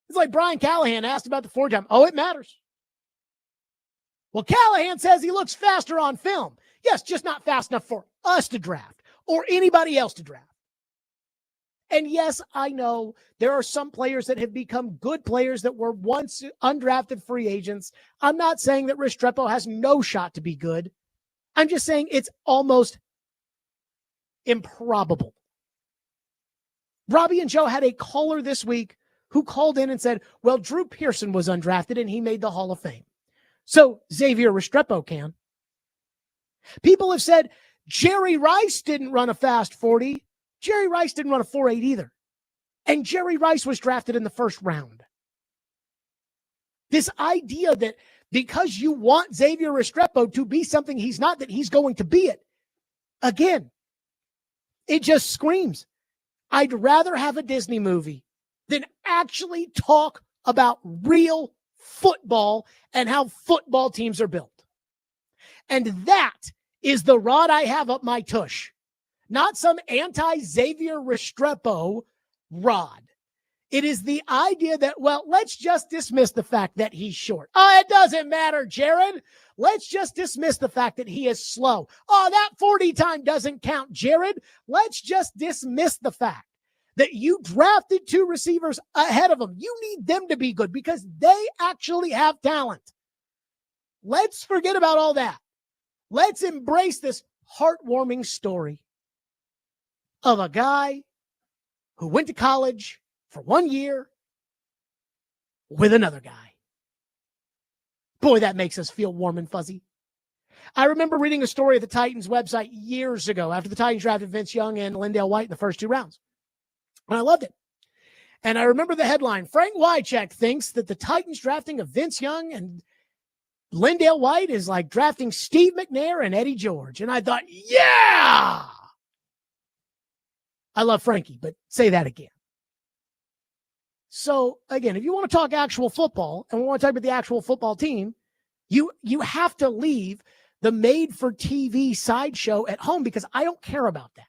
It's like Brian Callahan asked about the 40 time. Oh, it matters. Well, Callahan says he looks faster on film. Yes, just not fast enough for us to draft or anybody else to draft. And yes, I know there are some players that have become good players that were once undrafted free agents. I'm not saying that Restrepo has no shot to be good. I'm just saying it's almost improbable. Robbie and Joe had a caller this week who called in and said, well, Drew Pearson was undrafted and he made the Hall of Fame. So Xavier Restrepo can. People have said Jerry Rice didn't run a fast 40. Jerry Rice didn't run a 4.8 either. And Jerry Rice was drafted in the first round. This idea that because you want Xavier Restrepo to be something he's not, that he's going to be it. Again, it just screams. I'd rather have a Disney movie than actually talk about real football and how football teams are built. And that is the rod I have up my tush. Not some anti-Xavier Restrepo rod. It is the idea that, well, let's just dismiss the fact that he's short. Oh, it doesn't matter, Jared. Let's just dismiss the fact that he is slow. Oh, that 40 time doesn't count, Jared. Let's just dismiss the fact that you drafted 2 receivers ahead of him. You need them to be good because they actually have talent. Let's forget about all that. Let's embrace this heartwarming story of a guy who went to college for 1 year with another guy. Boy, that makes us feel warm and fuzzy. I remember reading a story at the Titans website years ago after the Titans drafted Vince Young and Lindale White in the first 2 rounds. And I loved it. And I remember the headline, Frank Wycheck thinks that the Titans drafting of Vince Young and Lindale White is like drafting Steve McNair and Eddie George. And I thought, yeah! I love Frankie, but say that again. So, again, if you want to talk actual football and we want to talk about the actual football team, you have to leave the made-for-TV sideshow at home because I don't care about that.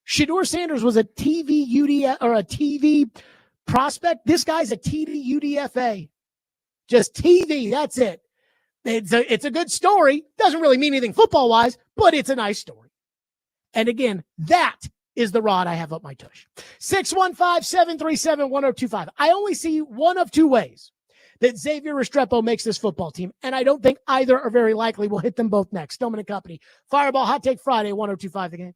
Shedeur Sanders was a TV UDF or a TV prospect. This guy's a TV UDFA. Just TV, that's it. It's a good story. Doesn't really mean anything football-wise, but it's a nice story. And again, that is the rod I have up my tush. 615-737-1025. I only see one of 2 ways that Xavier Restrepo makes this football team, and I don't think either are very likely. We'll hit them both next. Stillman and Company. Fireball Hot Take Friday, 1025 The Game.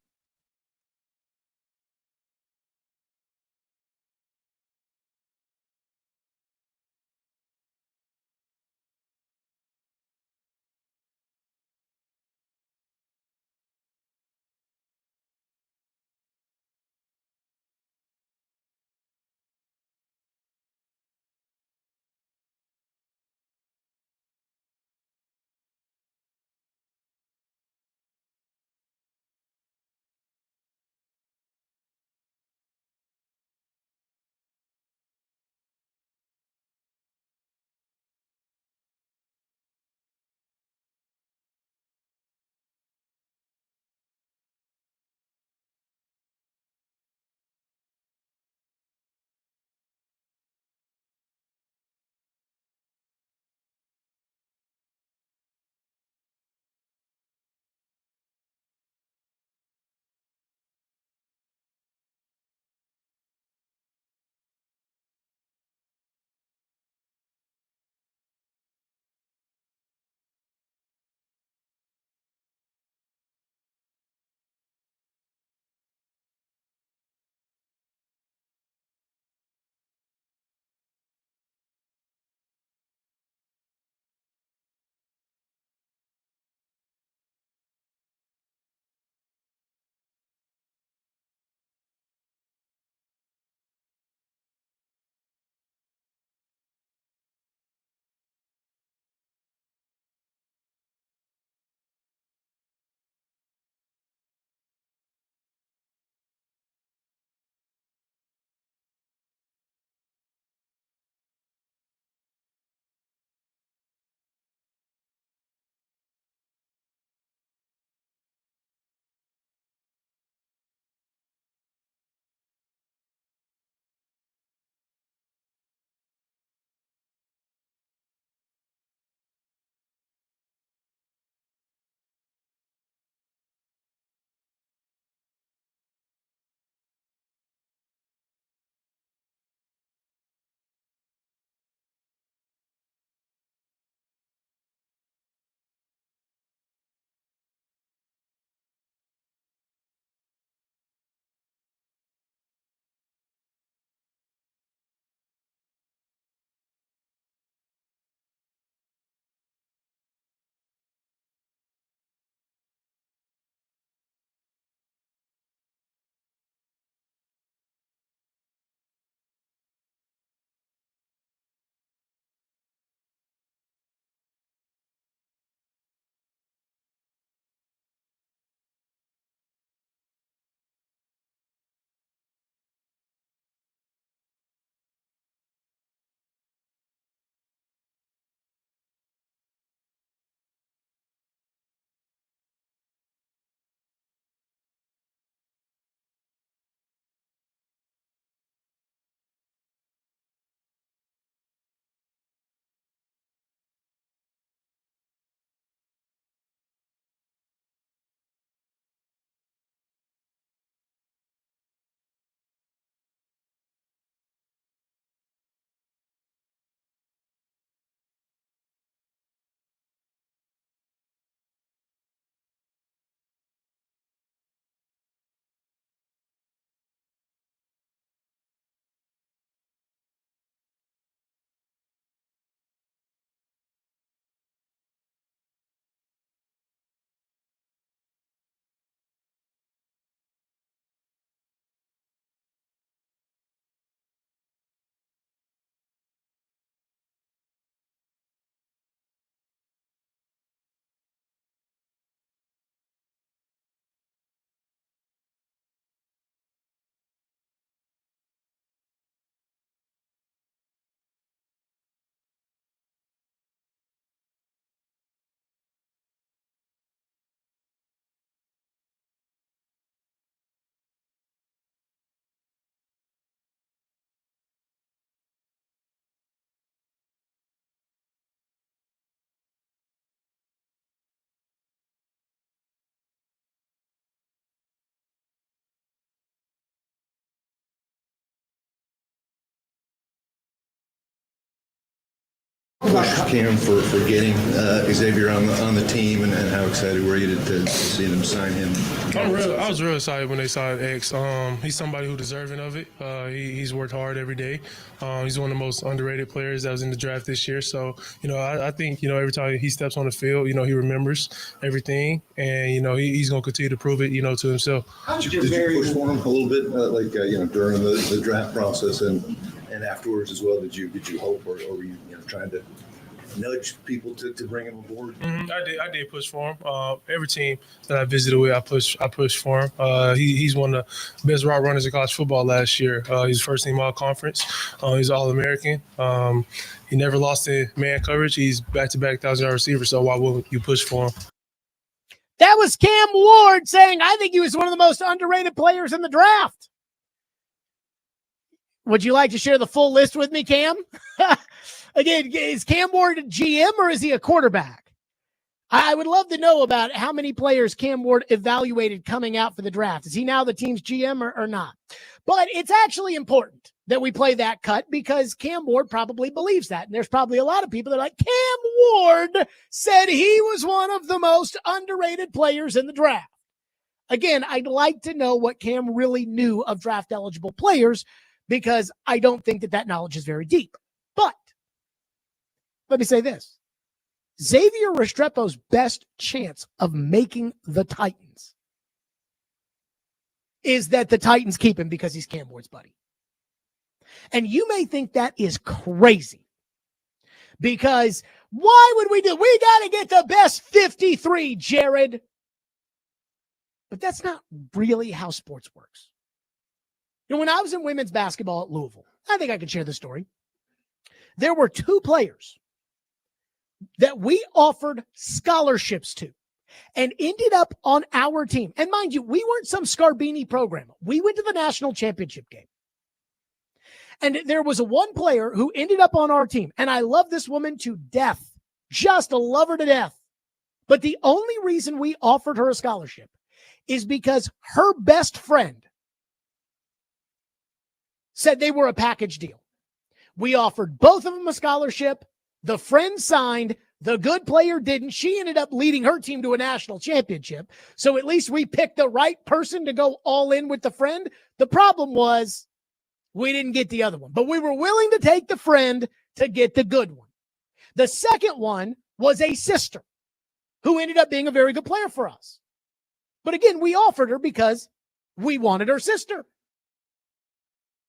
push, Cam, for getting Xavier on the team, and how excited were you to see them sign him? I was real excited when they signed X. He's somebody who's deserving of it. He's worked hard every day. He's one of the most underrated players that was in the draft this year. So, I think, every time he steps on the field, he remembers everything, and, he's going to continue to prove it, to himself. Did you push for him a little bit, during the draft process and afterwards as well? Did you hope, or were you trying to nudge people to bring him aboard? I did push for him. Every team that I visited with, I pushed for him. He's one of the best route runners in college football last year. He's first team all conference. He's All-American. He never lost in man coverage. He's back-to-back 1,000-yard receiver. So why wouldn't you push for him? That was Cam Ward saying, I think he was one of the most underrated players in the draft. Would you like to share the full list with me, Cam? Again, is Cam Ward a GM or is he a quarterback? I would love to know about how many players Cam Ward evaluated coming out for the draft. Is he now the team's GM or not? But it's actually important that we play that cut because Cam Ward probably believes that. And there's probably a lot of people that are like, Cam Ward said he was one of the most underrated players in the draft. Again, I'd like to know what Cam really knew of draft-eligible players because I don't think that knowledge is very deep. But let me say this. Xavier Restrepo's best chance of making the Titans is that the Titans keep him because he's Cam Ward's buddy. And you may think that is crazy because why would we do? We got to get the best 53, Jared. But that's not really how sports works. When I was in women's basketball at Louisville, I think I could share this story. There were 2 players that we offered scholarships to and ended up on our team. And mind you, we weren't some Scarbini program. We went to the national championship game. And there was one player who ended up on our team. And I love this woman to death. Just love her to death. But the only reason we offered her a scholarship is because her best friend said they were a package deal. We offered both of them a scholarship. The friend signed. The good player didn't. She ended up leading her team to a national championship. So at least we picked the right person to go all in with the friend. The problem was we didn't get the other one, but we were willing to take the friend to get the good one. The second one was a sister who ended up being a very good player for us. But again, we offered her because we wanted her sister.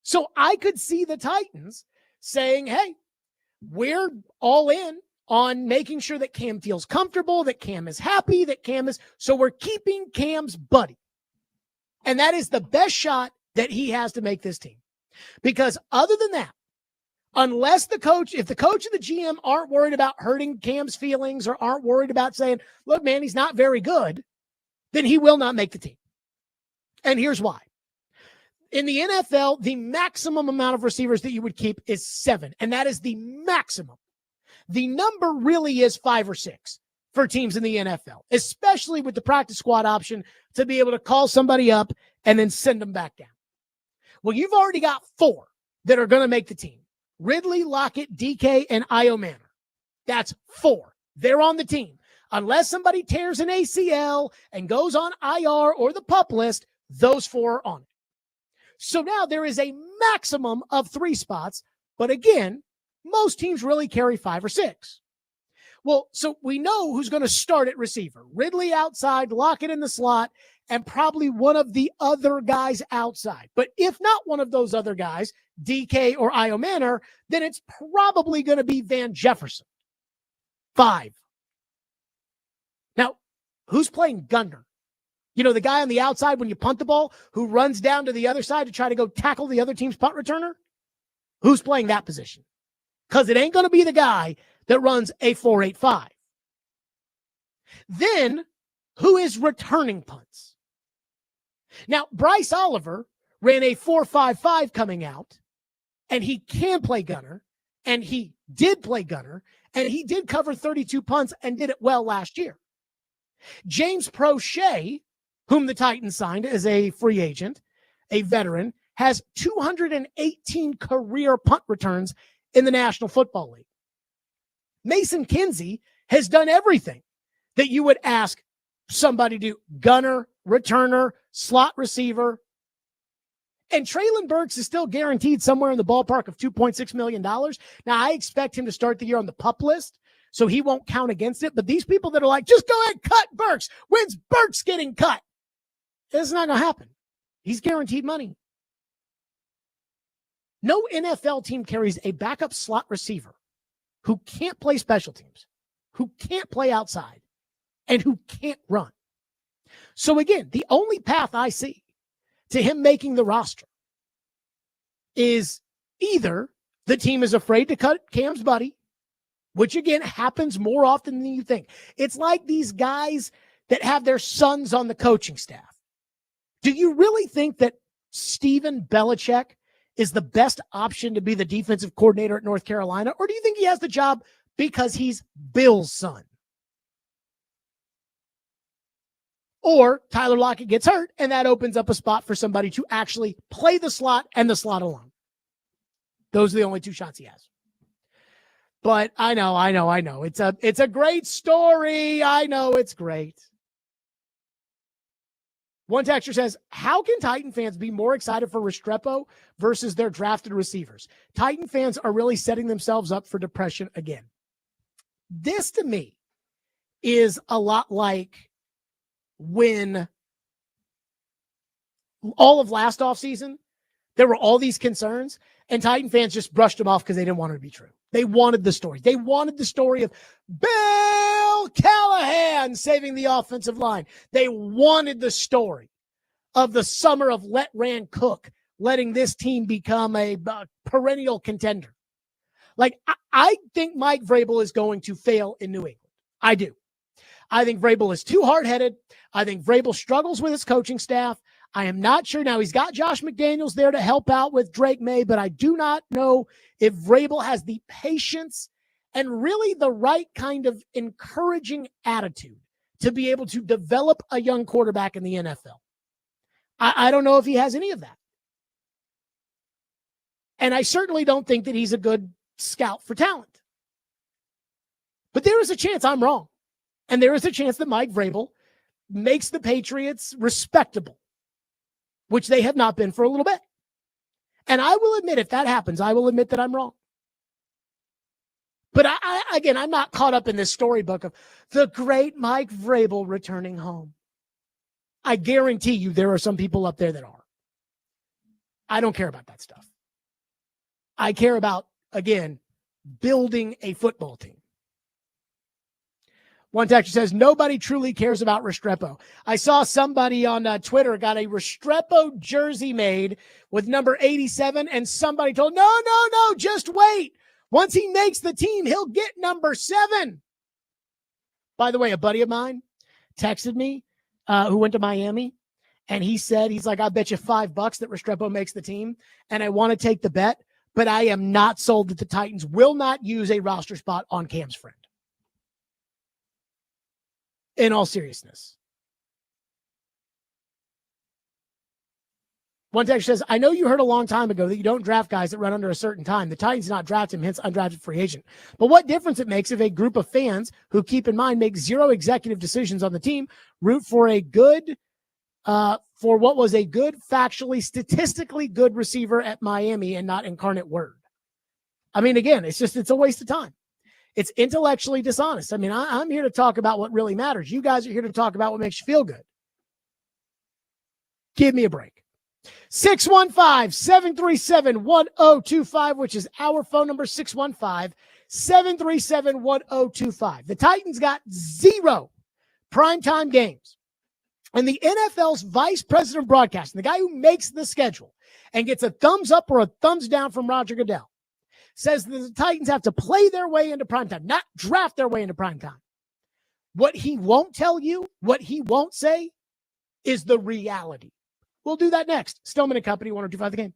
So I could see the Titans saying, hey, we're all in on making sure that Cam feels comfortable, that Cam is happy, so we're keeping Cam's buddy. And that is the best shot that he has to make this team. Because other than that, unless if the coach and the GM aren't worried about hurting Cam's feelings or aren't worried about saying, look, man, he's not very good, then he will not make the team. And here's why. In the NFL, the maximum amount of receivers that you would keep is 7, and that is the maximum. The number really is 5 or 6 for teams in the NFL, especially with the practice squad option to be able to call somebody up and then send them back down. Well, you've already got 4 that are going to make the team. Ridley, Lockett, DK, and Io Manor. That's 4. They're on the team. Unless somebody tears an ACL and goes on IR or the PUP list, those 4 are on it. So now there is a maximum of 3 spots, but again, most teams really carry 5 or 6. Well, so we know who's going to start at receiver. Ridley outside, Lockett in the slot, and probably one of the other guys outside. But if not one of those other guys, DK or Io Manor, then it's probably going to be Van Jefferson. 5. Now, who's playing gunner? The guy on the outside when you punt the ball who runs down to the other side to try to go tackle the other team's punt returner? Who's playing that position? Because it ain't going to be the guy that runs a 4.85. Then, who is returning punts? Now, Bryce Oliver ran a 4.55 coming out, and he can play gunner, and he did play gunner, and he did cover 32 punts and did it well last year. James Prochet, whom the Titans signed as a free agent, a veteran, has 218 career punt returns in the National Football League. Mason Kinsey has done everything that you would ask somebody to do. Gunner, returner, slot receiver. And Traylon Burks is still guaranteed somewhere in the ballpark of $2.6 million. Now, I expect him to start the year on the PUP list, so he won't count against it. But these people that are like, just go ahead, cut Burks. When's Burks getting cut? It's not going to happen. He's guaranteed money. No NFL team carries a backup slot receiver who can't play special teams, who can't play outside, and who can't run. So again, the only path I see to him making the roster is either the team is afraid to cut Cam's buddy, which again happens more often than you think. It's like these guys that have their sons on the coaching staff. Do you really think that Steven Belichick is the best option to be the defensive coordinator at North Carolina? Or do you think he has the job because he's Bill's son? Or Tyler Lockett gets hurt, and that opens up a spot for somebody to actually play the slot and the slot alone. Those are the only two shots he has. But I know. It's a great story. I know it's great. One texter says, how can Titan fans be more excited for Restrepo versus their drafted receivers? Titan fans are really setting themselves up for depression again. This, to me, is a lot like when all of last offseason, there were all these concerns, and Titan fans just brushed them off because they didn't want it to be true. They wanted the story. They wanted the story of Bill Callahan saving the offensive line. They wanted the story of the summer of let Rand cook, letting this team become a perennial contender. Like, I think Mike Vrabel is going to fail in New England. I do. I think Vrabel is too hard-headed. I think Vrabel struggles with his coaching staff. I am not sure. Now, he's got Josh McDaniels there to help out with Drake May, but I do not know if Vrabel has the patience and really the right kind of encouraging attitude to be able to develop a young quarterback in the NFL. I don't know if he has any of that. And I certainly don't think that he's a good scout for talent. But there is a chance I'm wrong. And there is a chance that Mike Vrabel makes the Patriots respectable, which they have not been for a little bit. And I will admit, if that happens, I will admit that I'm wrong. But again, I'm not caught up in this storybook of the great Mike Vrabel returning home. I guarantee you there are some people up there that are. I don't care about that stuff. I care about, again, building a football team. One texter says, nobody truly cares about Restrepo. I saw somebody on Twitter got a Restrepo jersey made with number 87, and somebody told, no, just wait. Once he makes the team, he'll get number 7. By the way, a buddy of mine texted me who went to Miami, and he said, he's like, I bet you $5 that Restrepo makes the team, and I want to take the bet, but I am not sold that the Titans will not use a roster spot on Cam's friend. In all seriousness. One text says, I know you heard a long time ago that you don't draft guys that run under a certain time. The Titans did not draft him, hence undrafted free agent. But what difference it makes if a group of fans who, keep in mind, make zero executive decisions on the team root for a good, for what was a good, factually, statistically good receiver at Miami and not Incarnate Word. I mean, again, it's a waste of time. It's intellectually dishonest. I mean, I'm here to talk about what really matters. You guys are here to talk about what makes you feel good. Give me a break. 615-737-1025, which is our phone number, 615-737-1025. The Titans got 0 primetime games. And the NFL's vice president of broadcasting, the guy who makes the schedule and gets a thumbs up or a thumbs down from Roger Goodell, says that the Titans have to play their way into primetime, not draft their way into primetime. What he won't tell you, what he won't say, is the reality. We'll do that next. Stillman and Company, 102.5 The Game.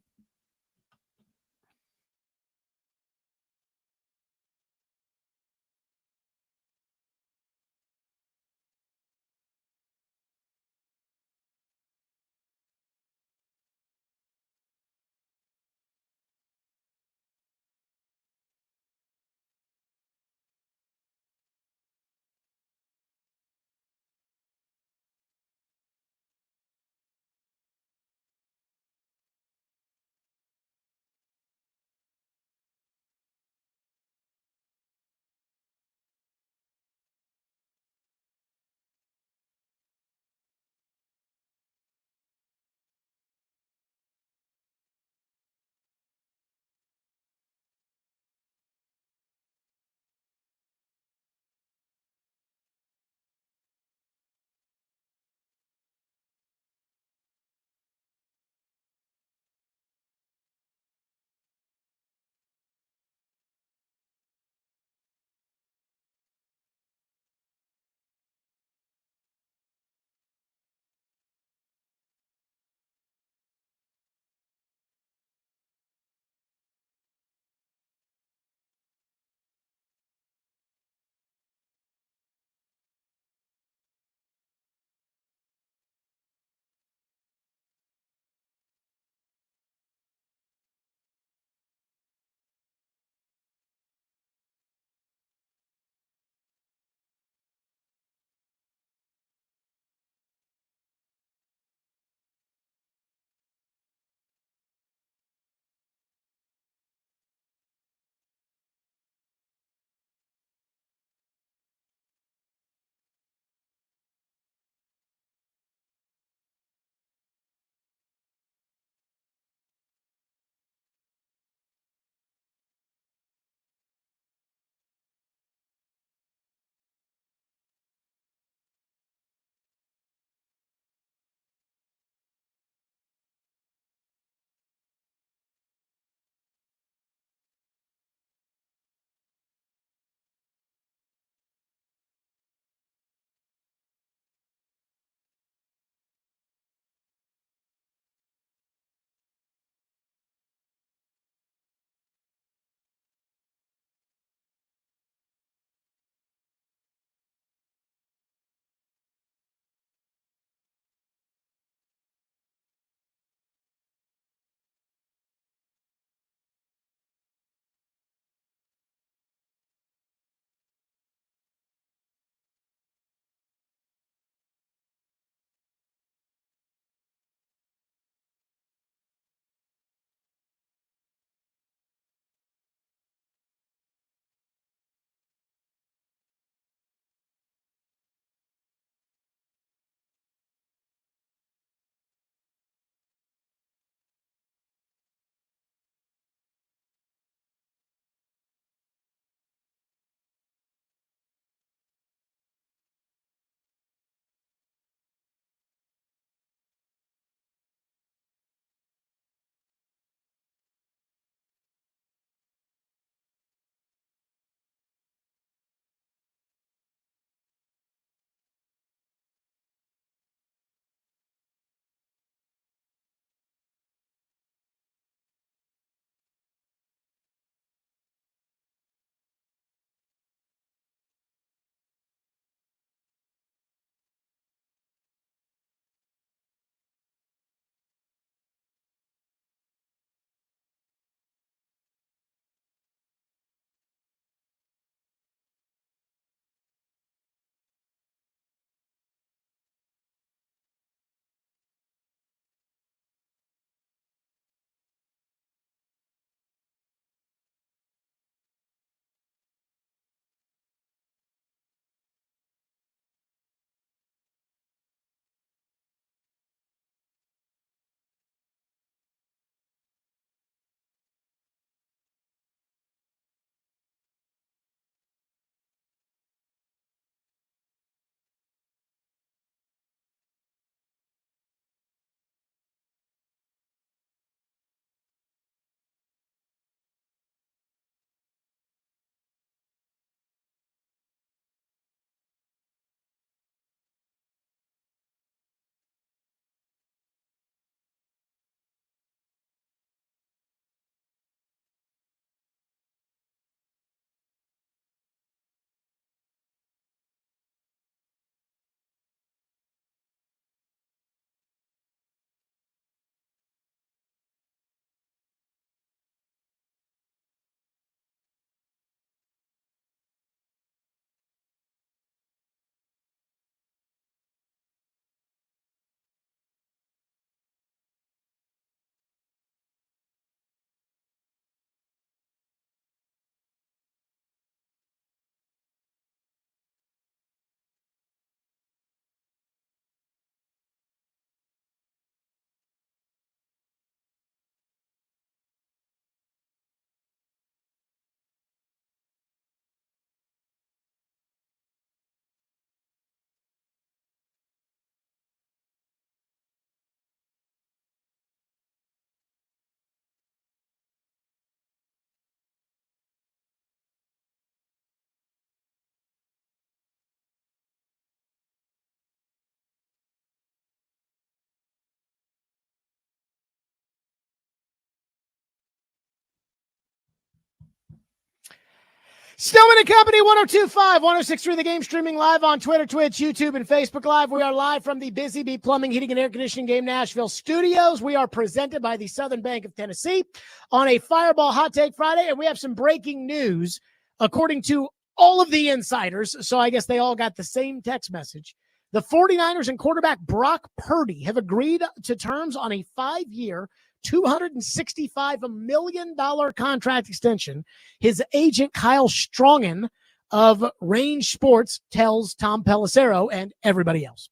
Stillman and Company, 102.5, 106.3 The Game, streaming live on Twitter, Twitch, YouTube, and Facebook Live. We are live from the Busy Bee Plumbing, Heating, and Air Conditioning Game Nashville studios. We are presented by the Southern Bank of Tennessee on a Fireball Hot Take Friday, and we have some breaking news according to all of the insiders. So I guess they all got the same text message. The 49ers and quarterback Brock Purdy have agreed to terms on a 5-year, $265 million contract extension. His agent, Kyle Strongen of Range Sports, tells Tom Pelissero and everybody else.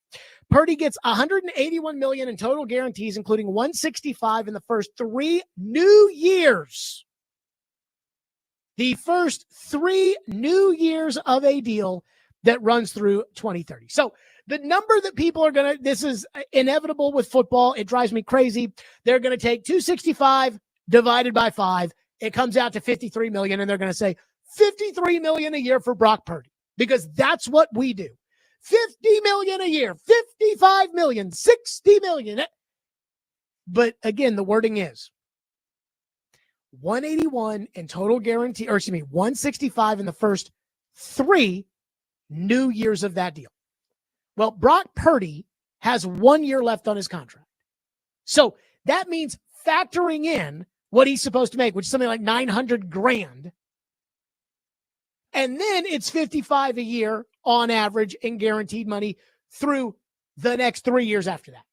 Purdy gets $181 million in total guarantees, including $165 in the first 3 new years. The first 3 new years of a deal that runs through 2030. So the number that people are going to, this is inevitable with football. It drives me crazy. They're going to take 265 divided by 5. It comes out to 53 million. And they're going to say 53 million a year for Brock Purdy, because that's what we do. 50 million a year, 55 million, 60 million. But again, the wording is 181 in total guarantee, or excuse me, 165 in the first 3 new years of that deal. Well, Brock Purdy has 1 year left on his contract. So that means factoring in what he's supposed to make, which is something like $900,000. And then it's 55 a year on average in guaranteed money through the next 3 years after that.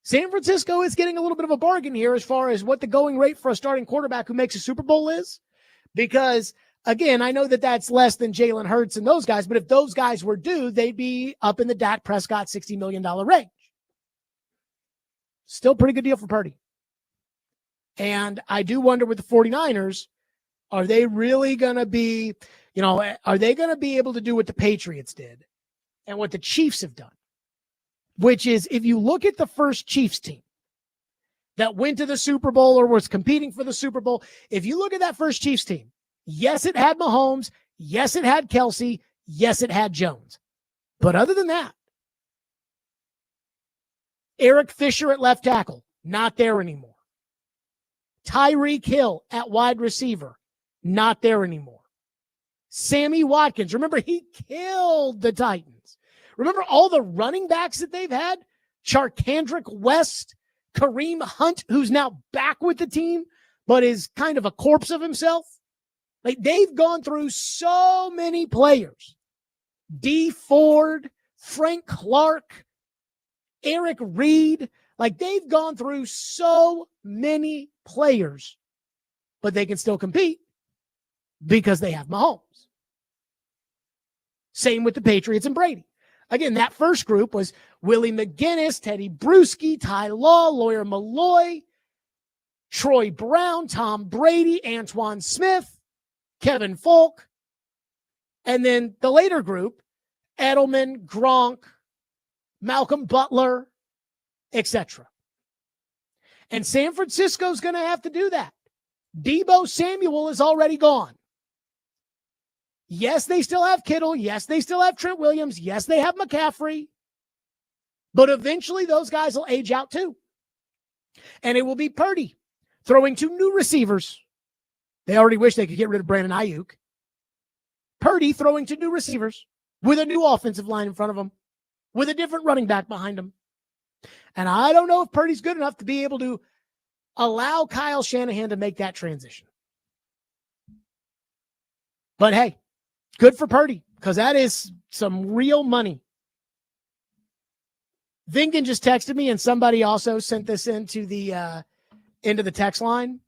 San Francisco is getting a little bit of a bargain here as far as what the going rate for a starting quarterback who makes a Super Bowl is, because again, I know that that's less than Jalen Hurts and those guys, but if those guys were due, they'd be up in the Dak Prescott $60 million range. Still pretty good deal for Purdy. And I do wonder with the 49ers, are they really going to be, are they going to be able to do what the Patriots did and what the Chiefs have done? Which is, if you look at the first Chiefs team that went to the Super Bowl or was competing for the Super Bowl, if you look at that first Chiefs team, yes, it had Mahomes. Yes, it had Kelsey. Yes, it had Jones. But other than that, Eric Fisher at left tackle, not there anymore. Tyreek Hill at wide receiver, not there anymore. Sammy Watkins, remember, he killed the Titans. Remember all the running backs that they've had? Charkandrick West, Kareem Hunt, who's now back with the team, but is kind of a corpse of himself. Like, they've gone through so many players. D. Ford, Frank Clark, Eric Reed. Like, they've gone through so many players, but they can still compete because they have Mahomes. Same with the Patriots and Brady. Again, that first group was Willie McGinnis, Teddy Bruschi, Ty Law, Lawyer Malloy, Troy Brown, Tom Brady, Antoine Smith, Kevin Falk, and then the later group, Edelman, Gronk, Malcolm Butler, etc. And San Francisco's going to have to do that. Deebo Samuel is already gone. Yes, they still have Kittle. Yes, they still have Trent Williams. Yes, they have McCaffrey. But eventually those guys will age out too. And it will be Purdy throwing to new receivers. They already wish they could get rid of Brandon Ayuk. Purdy throwing to new receivers with a new offensive line in front of him, with a different running back behind him. And I don't know if Purdy's good enough to be able to allow Kyle Shanahan to make that transition. But hey, good for Purdy, because that is some real money. Vingan just texted me, and somebody also sent this into the text line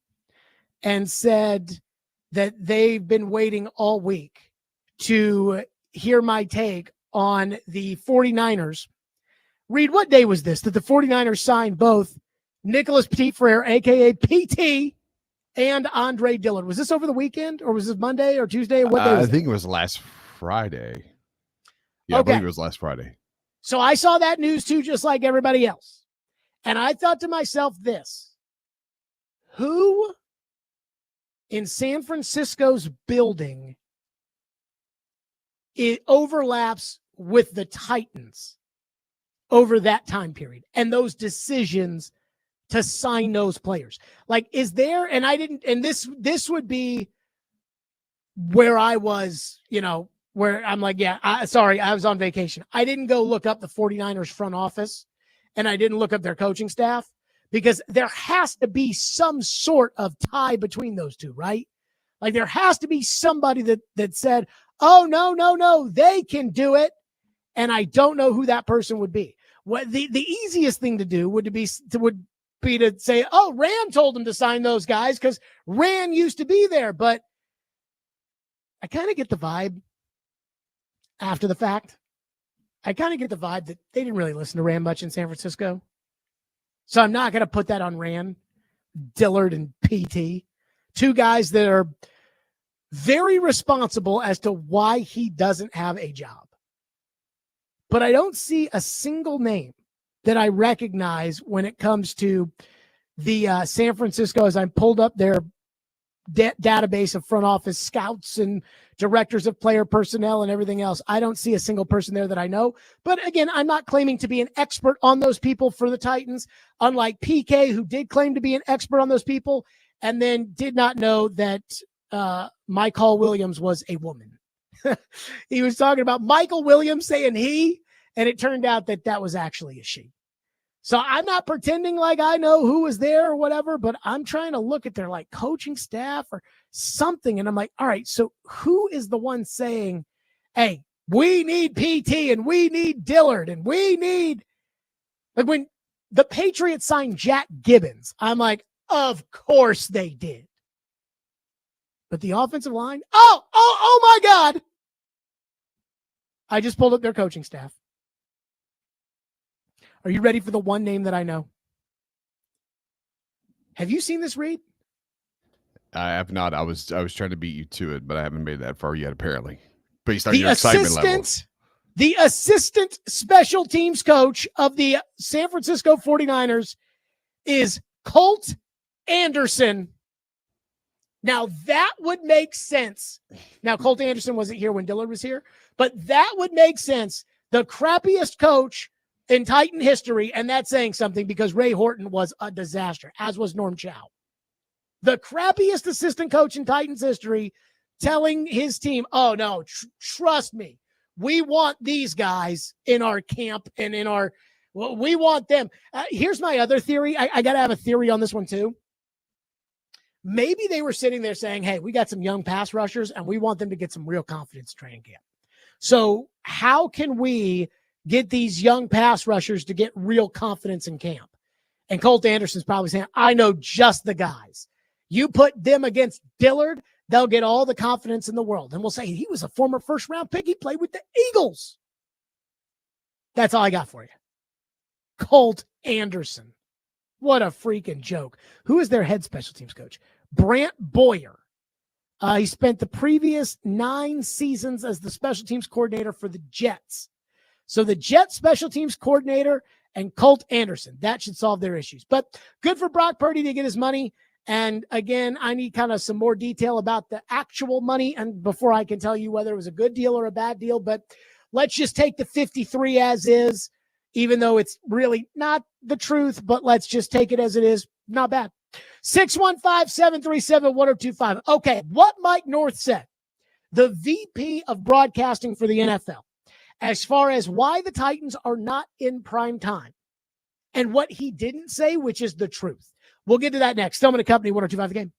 and said that they've been waiting all week to hear my take on the 49ers. Reed, what day was this that the 49ers signed both Nicholas Petit-Frere, a.k.a. PT, and Andre Dillard? Was this over the weekend, or was this Monday or Tuesday? What day was I think it was last Friday. Yeah, okay. I believe it was last Friday. So I saw that news too, just like everybody else. And I thought to myself this: who in San Francisco's building it overlaps with the Titans over that time period and those decisions to sign those players? Like, is there, and I didn't, and this would be where I was, where I'm like, sorry, I was on vacation. I didn't go look up the 49ers front office, and I didn't look up their coaching staff, because there has to be some sort of tie between those two, right? Like, there has to be somebody that said, oh, no, they can do it. And I don't know who that person would be. What the easiest thing to do would be to say, oh, Rand told him to sign those guys because Rand used to be there. But I kind of get the vibe after the fact. I kind of get the vibe that they didn't really listen to Rand much in San Francisco. So I'm not going to put that on Rand, Dillard, and PT. Two guys that are very responsible as to why he doesn't have a job. But I don't see a single name that I recognize when it comes to the San Francisco, as I pulled up their database of front office scouts and directors of player personnel and everything else. I don't see a single person there that I know. But again, I'm not claiming to be an expert on those people for the Titans, unlike PK, who did claim to be an expert on those people and then did not know that Michael Williams was a woman. He was talking about Michael Williams saying he, and it turned out that was actually a she. So I'm not pretending like I know who was there or whatever, but I'm trying to look at their like coaching staff or something. And I'm like, all right, so who is the one saying, hey, we need PT and we need Dillard and we need, like, when the Patriots signed Jack Gibbons, I'm like, of course they did. But the offensive line, oh my God. I just pulled up their coaching staff. Are you ready for the one name that I know? Have you seen this, Reed? I have not. I was trying to beat you to it, but I haven't made that far yet, apparently. Based on your excitement levels. The assistant special teams coach of the San Francisco 49ers is Colt Anderson. Now, that would make sense. Now, Colt Anderson wasn't here when Dillard was here, but that would make sense. The crappiest coach in Titan history, and that's saying something because Ray Horton was a disaster, as was Norm Chow. The crappiest assistant coach in Titans history telling his team, oh, no, trust me, we want these guys in our camp and we want them. Here's my other theory. I got to have a theory on this one, too. Maybe they were sitting there saying, hey, we got some young pass rushers and we want them to get some real confidence training camp. So how can we get these young pass rushers to get real confidence in camp? And Colt Anderson's probably saying, I know just the guys. You put them against Dillard, they'll get all the confidence in the world. And we'll say, he was a former first-round pick. He played with the Eagles. That's all I got for you. Colt Anderson. What a freaking joke. Who is their head special teams coach? Brant Boyer. He spent the previous 9 seasons as the special teams coordinator for the Jets. So the Jets special teams coordinator and Colt Anderson. That should solve their issues. But good for Brock Purdy to get his money. And again, I need kind of some more detail about the actual money and before I can tell you whether it was a good deal or a bad deal. But let's just take the 53 as is, even though it's really not the truth, but let's just take it as it is. Not bad. 615-737-1025. Okay, what Mike North said, the VP of broadcasting for the NFL, as far as why the Titans are not in prime time and what he didn't say, which is the truth. We'll get to that next. Stillman & Company, 102.5 The Game.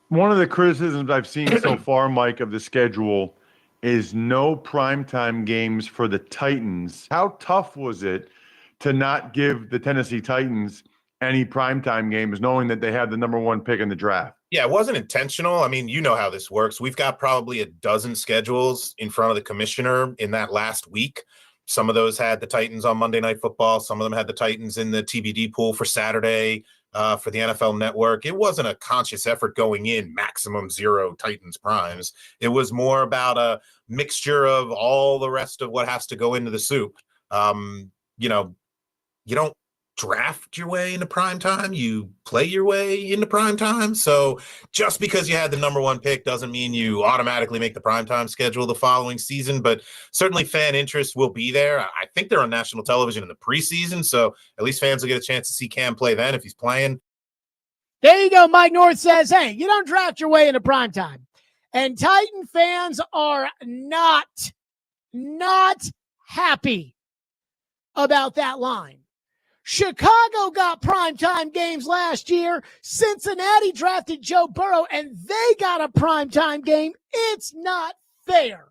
One of the criticisms I've seen so far, Mike, of the schedule is no primetime games for the Titans. How tough was it to not give the Tennessee Titans any primetime games, knowing that they had the number 1 pick in the draft? Yeah, it wasn't intentional. I mean, you know how this works. We've got probably a dozen schedules in front of the commissioner in that last week. Some of those had the Titans on Monday Night Football. Some of them had the Titans in the TBD pool for Saturday for the NFL Network. It wasn't a conscious effort going in maximum 0 Titans primes. It was more about a mixture of all the rest of what has to go into the soup. You know, you don't draft your way into prime time, you play your way into prime time. So just because you had the number 1 pick doesn't mean you automatically make the prime time schedule the following season, but certainly fan interest will be there. I think they're on national television in the preseason, so at least fans will get a chance to see Cam play then if he's playing. There you go. Mike North says, hey, you don't draft your way into prime time. And Titan fans are not happy about that line. Chicago got primetime games last year. Cincinnati drafted Joe Burrow, and they got a primetime game. It's not fair.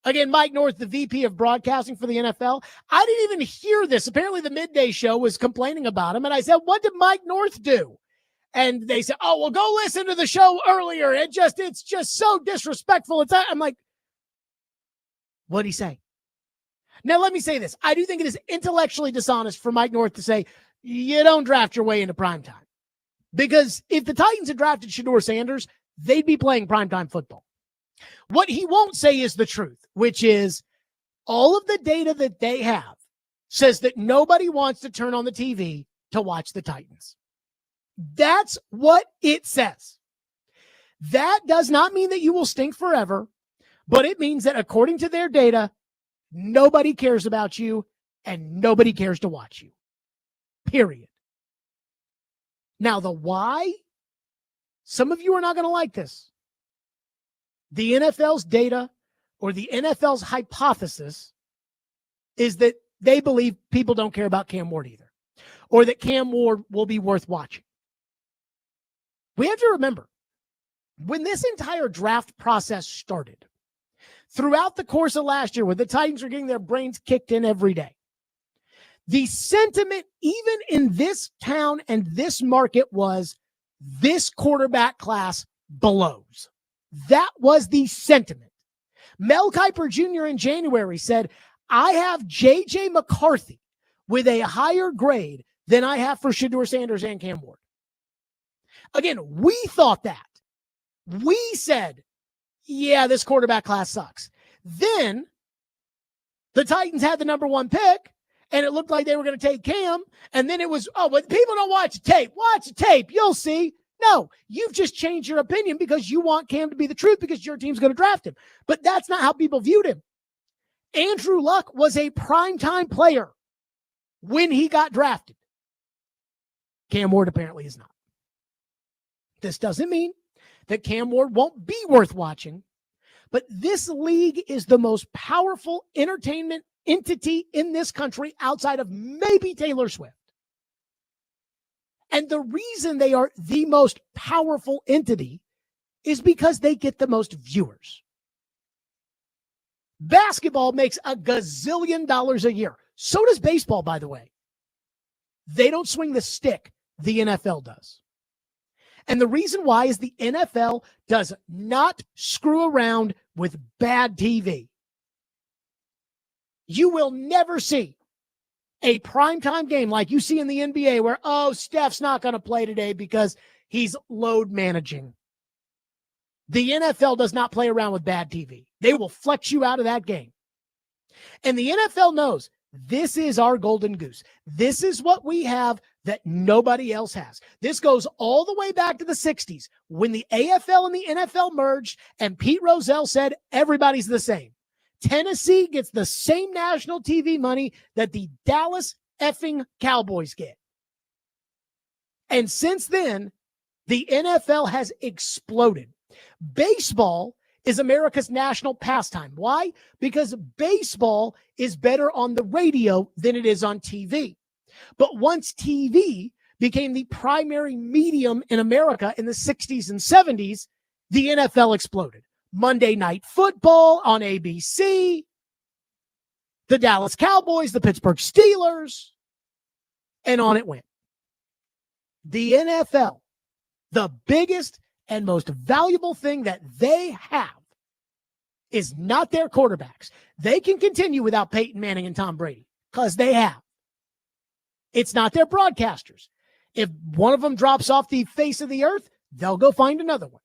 Again, Mike North, the VP of broadcasting for the NFL. I didn't even hear this. Apparently the Midday Show was complaining about him, and I said, what did Mike North do? And they said, oh, well, go listen to the show earlier. It's just so disrespectful. I'm like, what'd he say? Now, let me say this. I do think it is intellectually dishonest for Mike North to say, you don't draft your way into primetime. Because if the Titans had drafted Shedeur Sanders, they'd be playing primetime football. What he won't say is the truth, which is all of the data that they have says that nobody wants to turn on the TV to watch the Titans. That's what it says. That does not mean that you will stink forever, but it means that according to their data, nobody cares about you and nobody cares to watch you. Period. Now, the why, some of you are not going to like this. The NFL's data or the NFL's hypothesis is that they believe people don't care about Cam Ward either, or that Cam Ward will be worth watching. We have to remember, when this entire draft process started, throughout the course of last year, when the Titans were getting their brains kicked in every day, the sentiment, even in this town and this market, was this quarterback class blows. That was the sentiment. Mel Kiper Jr. in January said, I have J.J. McCarthy with a higher grade than I have for Shedeur Sanders and Cam Ward. Again, we thought that. We said, yeah, this quarterback class sucks. Then the Titans had the number 1 pick, and it looked like they were going to take Cam. And then it was, oh, but people don't watch the tape. Watch the tape. You'll see. No, you've just changed your opinion because you want Cam to be the truth because your team's going to draft him. But that's not how people viewed him. Andrew Luck was a primetime player when he got drafted. Cam Ward apparently is not. This doesn't mean that Cam Ward won't be worth watching, but this league is the most powerful entertainment entity in this country outside of maybe Taylor Swift. And the reason they are the most powerful entity is because they get the most viewers. Basketball makes $1 gazillion a year. So does baseball, by the way. They don't swing the stick. The NFL does. And the reason why is the NFL does not screw around with bad TV. You will never see a primetime game like you see in the NBA where, oh, Steph's not going to play today because he's load managing. The NFL does not play around with bad TV. They will flex you out of that game. And the NFL knows this is our golden goose. This is what we have that nobody else has. This goes all the way back to the 60s when the AFL and the NFL merged and Pete Rozelle said everybody's the same. Tennessee gets the same national TV money that the Dallas effing Cowboys get. And since then, the NFL has exploded. Baseball is America's national pastime. Why? Because baseball is better on the radio than it is on TV. But once TV became the primary medium in America in the 60s and 70s, the NFL exploded. Monday Night Football on ABC, the Dallas Cowboys, the Pittsburgh Steelers, and on it went. The NFL, the biggest and most valuable thing that they have is not their quarterbacks. They can continue without Peyton Manning and Tom Brady because they have. It's not their broadcasters. If one of them drops off the face of the earth, they'll go find another one.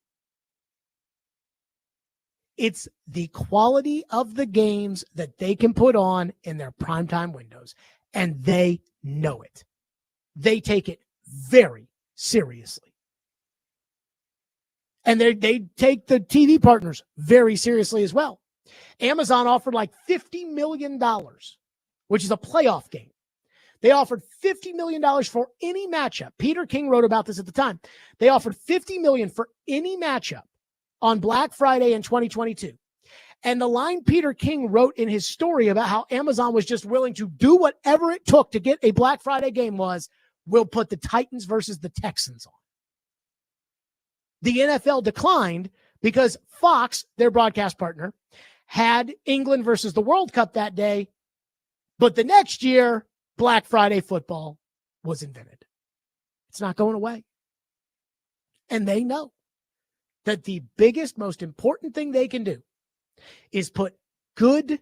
It's the quality of the games that they can put on in their primetime windows, and they know it. They take it very seriously. And they take the TV partners very seriously as well. Amazon offered like $50 million, which is a playoff game. They offered $50 million for any matchup. Peter King wrote about this at the time. They offered $50 million for any matchup on Black Friday in 2022. And the line Peter King wrote in his story about how Amazon was just willing to do whatever it took to get a Black Friday game was, we'll put the Titans versus the Texans on. The NFL declined because Fox, their broadcast partner, had England versus the World Cup that day. But the next year, Black Friday football was invented. It's not going away. And they know that the biggest, most important thing they can do is put good,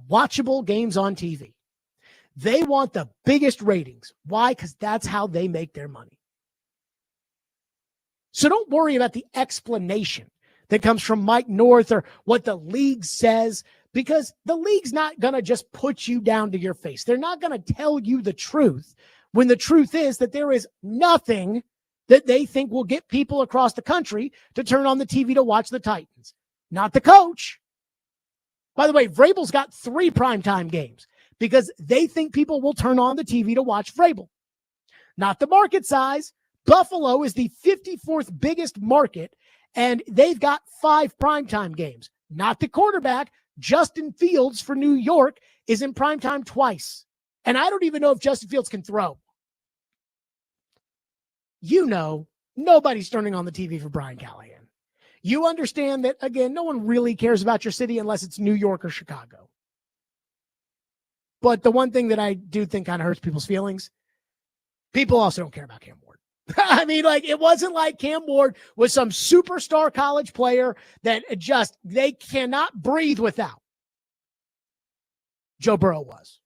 watchable games on TV. They want the biggest ratings. Why? Because that's how they make their money. So don't worry about the explanation that comes from Mike North or what the league says, because the league's not going to just put you down to your face. They're not going to tell you the truth when the truth is that there is nothing that they think will get people across the country to turn on the TV to watch the Titans. Not the coach. By the way, Vrabel's got 3 primetime games because they think people will turn on the TV to watch Vrabel. Not the market size. Buffalo is the 54th biggest market, and they've got 5 primetime games. Not the quarterback. Justin Fields for New York is in primetime twice. And I don't even know if Justin Fields can throw. You know, nobody's turning on the TV for Brian Callahan. You understand that, again, no one really cares about your city unless it's New York or Chicago. But the one thing that I do think kind of hurts people's feelings, people also don't care about Cam Ward. I mean, like, it wasn't like Cam Ward was some superstar college player that just, they cannot breathe without. Joe Burrow was.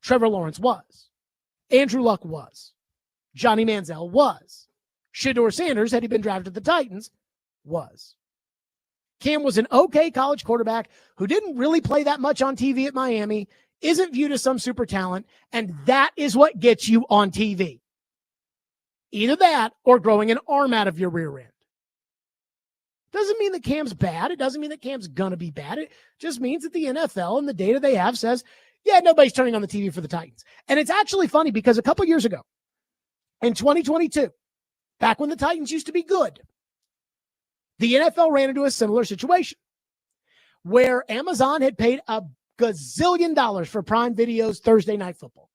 Trevor Lawrence was. Andrew Luck was. Johnny Manziel was. Shedeur Sanders, had he been drafted to the Titans, was. Cam was an okay college quarterback who didn't really play that much on TV at Miami, isn't viewed as some super talent, and that is what gets you on TV. Either that or growing an arm out of your rear end. Doesn't mean that Cam's bad. It doesn't mean that Cam's going to be bad. It just means that the NFL and the data they have says, yeah, nobody's turning on the TV for the Titans. And it's actually funny because a couple years ago, in 2022, back when the Titans used to be good, the NFL ran into a similar situation where Amazon had paid $1 gazillion for Prime Video's Thursday Night Football.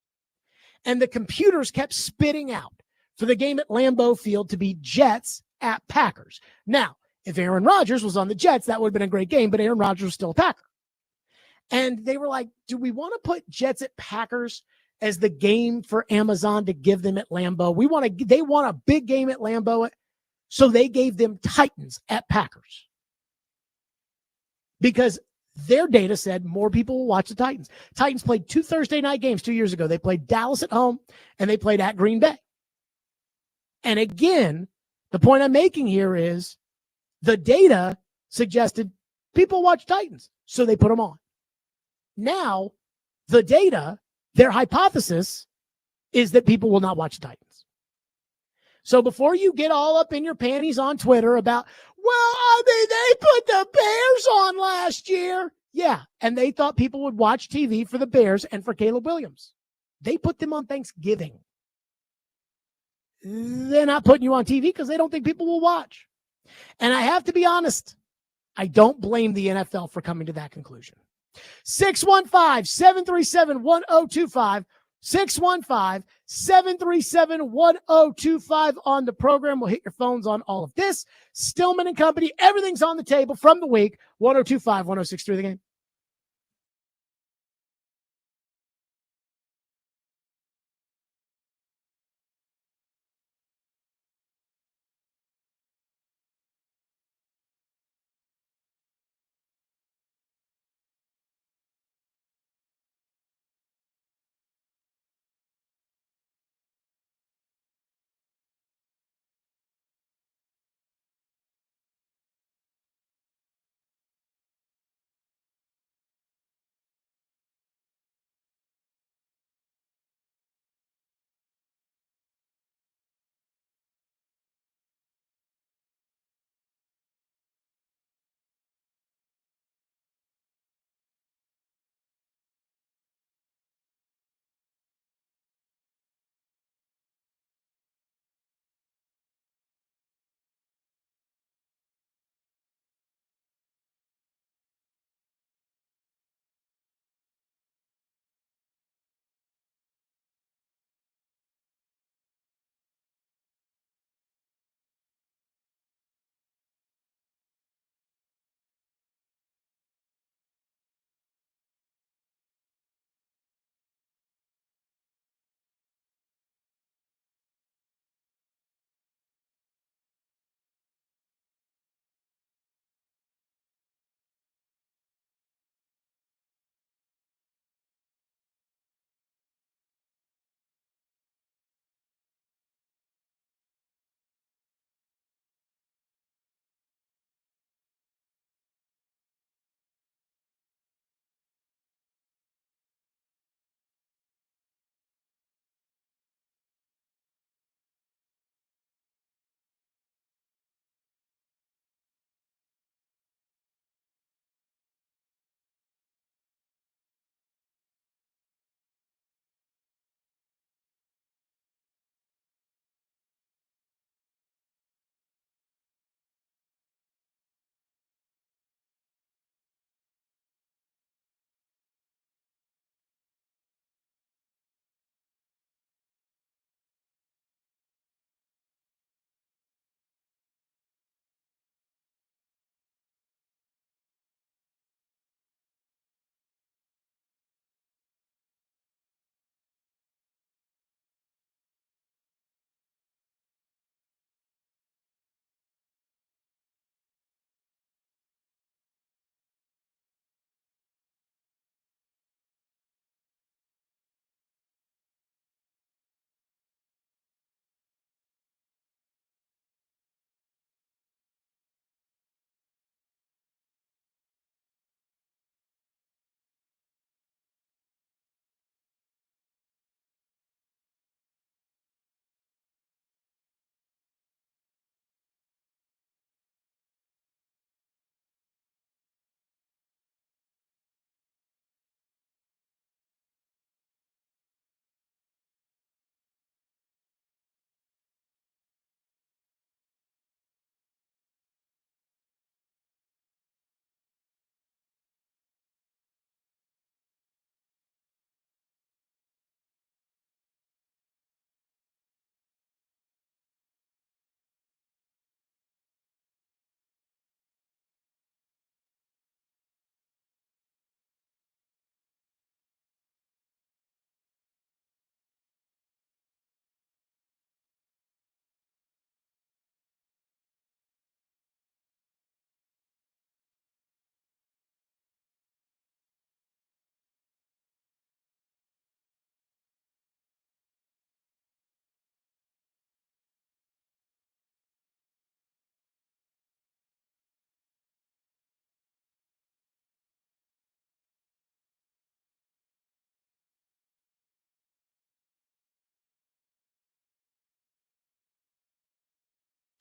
And the computers kept spitting out for the game at Lambeau Field to be Jets at Packers. Now, if Aaron Rodgers was on the Jets, that would have been a great game, but Aaron Rodgers was still a Packer. And they were like, do we want to put Jets at Packers as the game for Amazon to give them at Lambeau? They want a big game at Lambeau, so they gave them Titans at Packers. Because their data said more people will watch the Titans. Titans played 2 Thursday night games 2 years ago. They played Dallas at home, and they played at Green Bay. And again, the point I'm making here is the data suggested people watch Titans, so they put them on. Now, the data, their hypothesis is that people will not watch the Titans. So before you get all up in your panties on Twitter about, well, I mean, they put the Bears on last year. Yeah, and they thought people would watch TV for the Bears and for Caleb Williams. They put them on Thanksgiving. They're not putting you on TV because they don't think people will watch. And I have to be honest, I don't blame the NFL for coming to that conclusion. 615-737-1025, 615-737-1025 on the program. We'll hit your phones on all of this. Stillman and Company, everything's on the table from the week. 1025, 1063 The Game.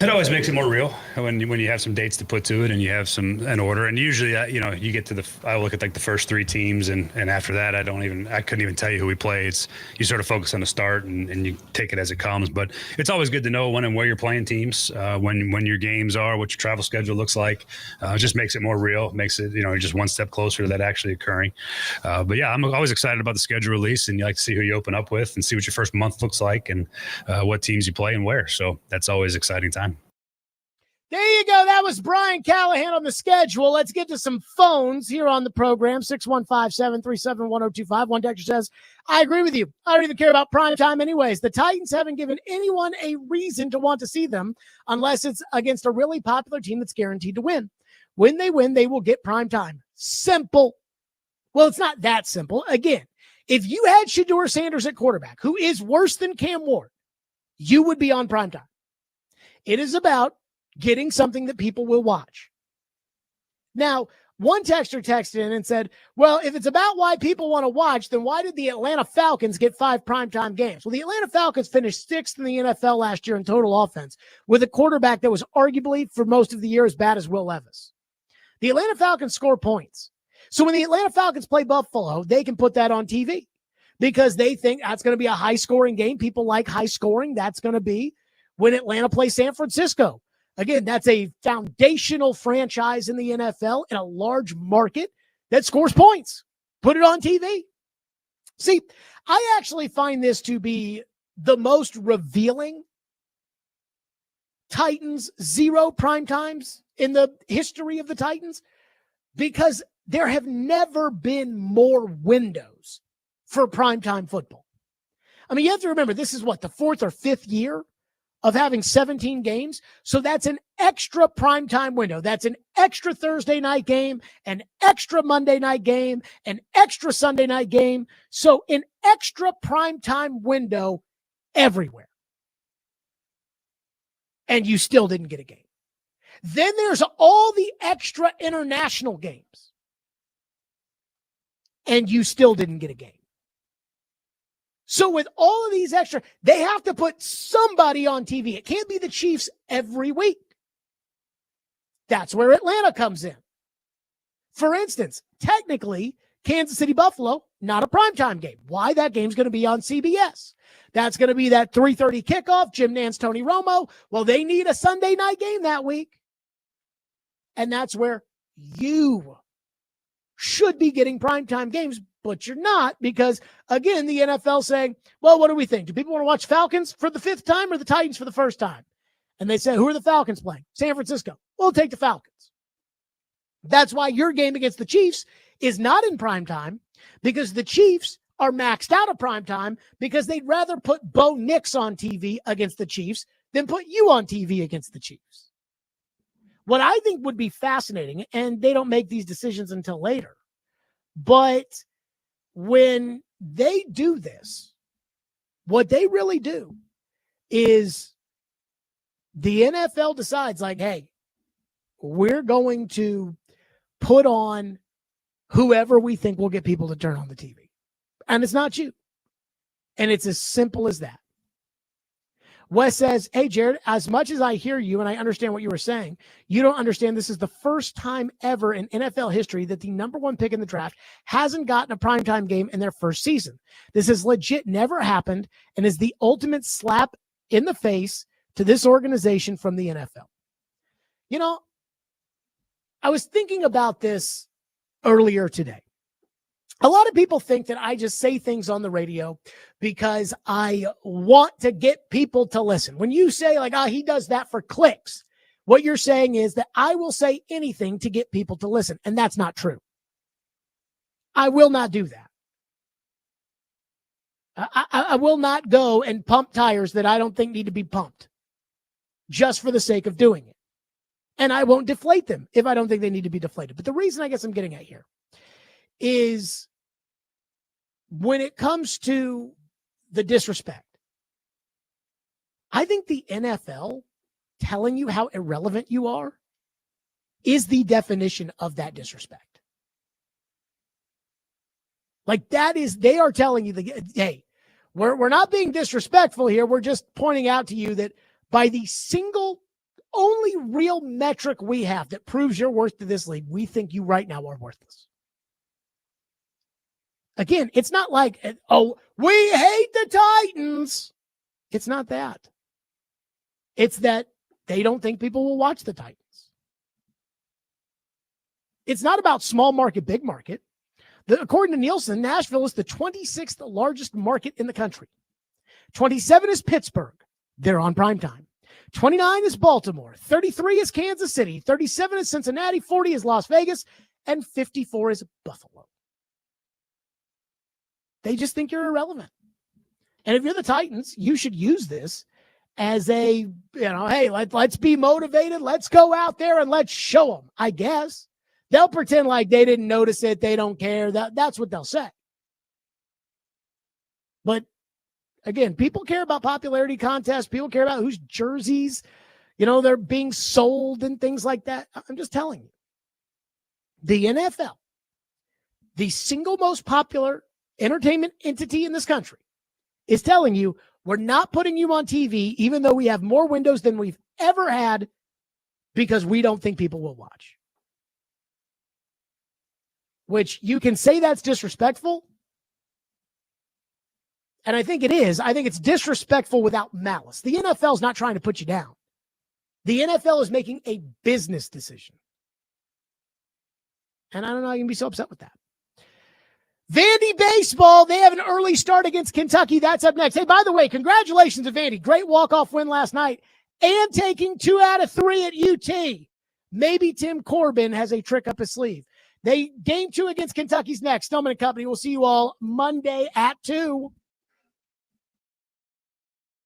It always makes it more real when you have some dates to put to it and you have an order. And usually, you get to I look at like the first 3 teams, and after that, I couldn't even tell you who we play. You sort of focus on the start and you take it as it comes. But it's always good to know when and where you're playing teams, when your games are, what your travel schedule looks like. It just makes it more real. Makes it just one step closer to that actually occurring. But yeah, I'm always excited about the schedule release, and you like to see who you open up with and see what your first month looks like and what teams you play and where. So that's always exciting time. There you go. That was Brian Callahan on the schedule. Let's get to some phones here on the program. 615-737-1025. One texter says, I agree with you. I don't even care about prime time anyways. The Titans haven't given anyone a reason to want to see them unless it's against a really popular team that's guaranteed to win. When they win, they will get prime time. Simple. Well, it's not that simple. Again, if you had Shedeur Sanders at quarterback, who is worse than Cam Ward, you would be on prime time. It is about getting something that people will watch. Now, one texter texted in and said, well, if it's about why people want to watch, then why did the Atlanta Falcons get 5 primetime games? Well, the Atlanta Falcons finished 6th in the NFL last year in total offense with a quarterback that was arguably for most of the year as bad as Will Levis. The Atlanta Falcons score points. So when the Atlanta Falcons play Buffalo, they can put that on TV because they think that's going to be a high-scoring game. People like high scoring. That's going to be when Atlanta plays San Francisco. Again, that's a foundational franchise in the NFL in a large market that scores points. Put it on TV. See, I actually find this to be the most revealing Titans 0 prime times in the history of the Titans because there have never been more windows for primetime football. I mean, you have to remember, this is what, the 4th or 5th year of having 17 games. So that's an extra primetime window. That's an extra Thursday night game, an extra Monday night game, an extra Sunday night game. So an extra primetime window everywhere. And you still didn't get a game. Then there's all the extra international games. And you still didn't get a game. So with all of these extra, they have to put somebody on TV. It can't be the Chiefs every week. That's where Atlanta comes in. For instance, technically, Kansas City Buffalo, not a primetime game. Why? That game's going to be on CBS. That's going to be that 3:30 kickoff, Jim Nantz, Tony Romo. Well, they need a Sunday night game that week. And that's where you should be getting primetime games, but you're not because, again, the NFL saying, well, what do we think? Do people want to watch Falcons for the 5th time or the Titans for the first time? And they say, who are the Falcons playing? San Francisco. We'll take the Falcons. That's why your game against the Chiefs is not in primetime because the Chiefs are maxed out of primetime because they'd rather put Bo Nix on TV against the Chiefs than put you on TV against the Chiefs. What I think would be fascinating, and they don't make these decisions until later, but when they do this, what they really do is the NFL decides like, hey, we're going to put on whoever we think will get people to turn on the TV. And it's not you. And it's as simple as that. Wes says, hey, Jared, as much as I hear you and I understand what you were saying, you don't understand this is the first time ever in NFL history that the number 1 pick in the draft hasn't gotten a primetime game in their first season. This has legit never happened and is the ultimate slap in the face to this organization from the NFL. You know, I was thinking about this earlier today. A lot of people think that I just say things on the radio because I want to get people to listen. When you say like, he does that for clicks, what you're saying is that I will say anything to get people to listen. And that's not true. I will not do that. I will not go and pump tires that I don't think need to be pumped just for the sake of doing it. And I won't deflate them if I don't think they need to be deflated. But the reason I guess I'm getting at here is when it comes to the disrespect, I think the NFL telling you how irrelevant you are is the definition of that disrespect. Like that is, they are telling you, hey, we're not being disrespectful here. We're just pointing out to you that by the single only real metric we have that proves your worth to this league, we think you right now are worthless. Again, it's not like, oh, we hate the Titans. It's not that. It's that they don't think people will watch the Titans. It's not about small market, big market. According to Nielsen, Nashville is the 26th largest market in the country. 27 is Pittsburgh. They're on primetime. 29 is Baltimore. 33 is Kansas City. 37 is Cincinnati. 40 is Las Vegas. And 54 is Buffalo. They just think you're irrelevant. And if you're the Titans, you should use this as a, hey, let's be motivated. Let's go out there and let's show them, I guess. They'll pretend like they didn't notice it. They don't care. That's what they'll say. But again, people care about popularity contests. People care about whose jerseys, they're being sold and things like that. I'm just telling you. The NFL, the single most popular entertainment entity in this country, is telling you we're not putting you on TV, even though we have more windows than we've ever had, because we don't think people will watch. Which you can say that's disrespectful. And I think it is. I think it's disrespectful without malice. The NFL is not trying to put you down. The NFL is making a business decision. And I don't know how you can be so upset with that. Vandy baseball, they have an early start against Kentucky. That's up next. Hey, by the way, congratulations to Vandy. Great walk-off win last night and taking 2 out of 3 at UT. Maybe Tim Corbin has a trick up his sleeve. Game 2 against Kentucky's next. Stillman and Company. We'll see you all Monday at 2.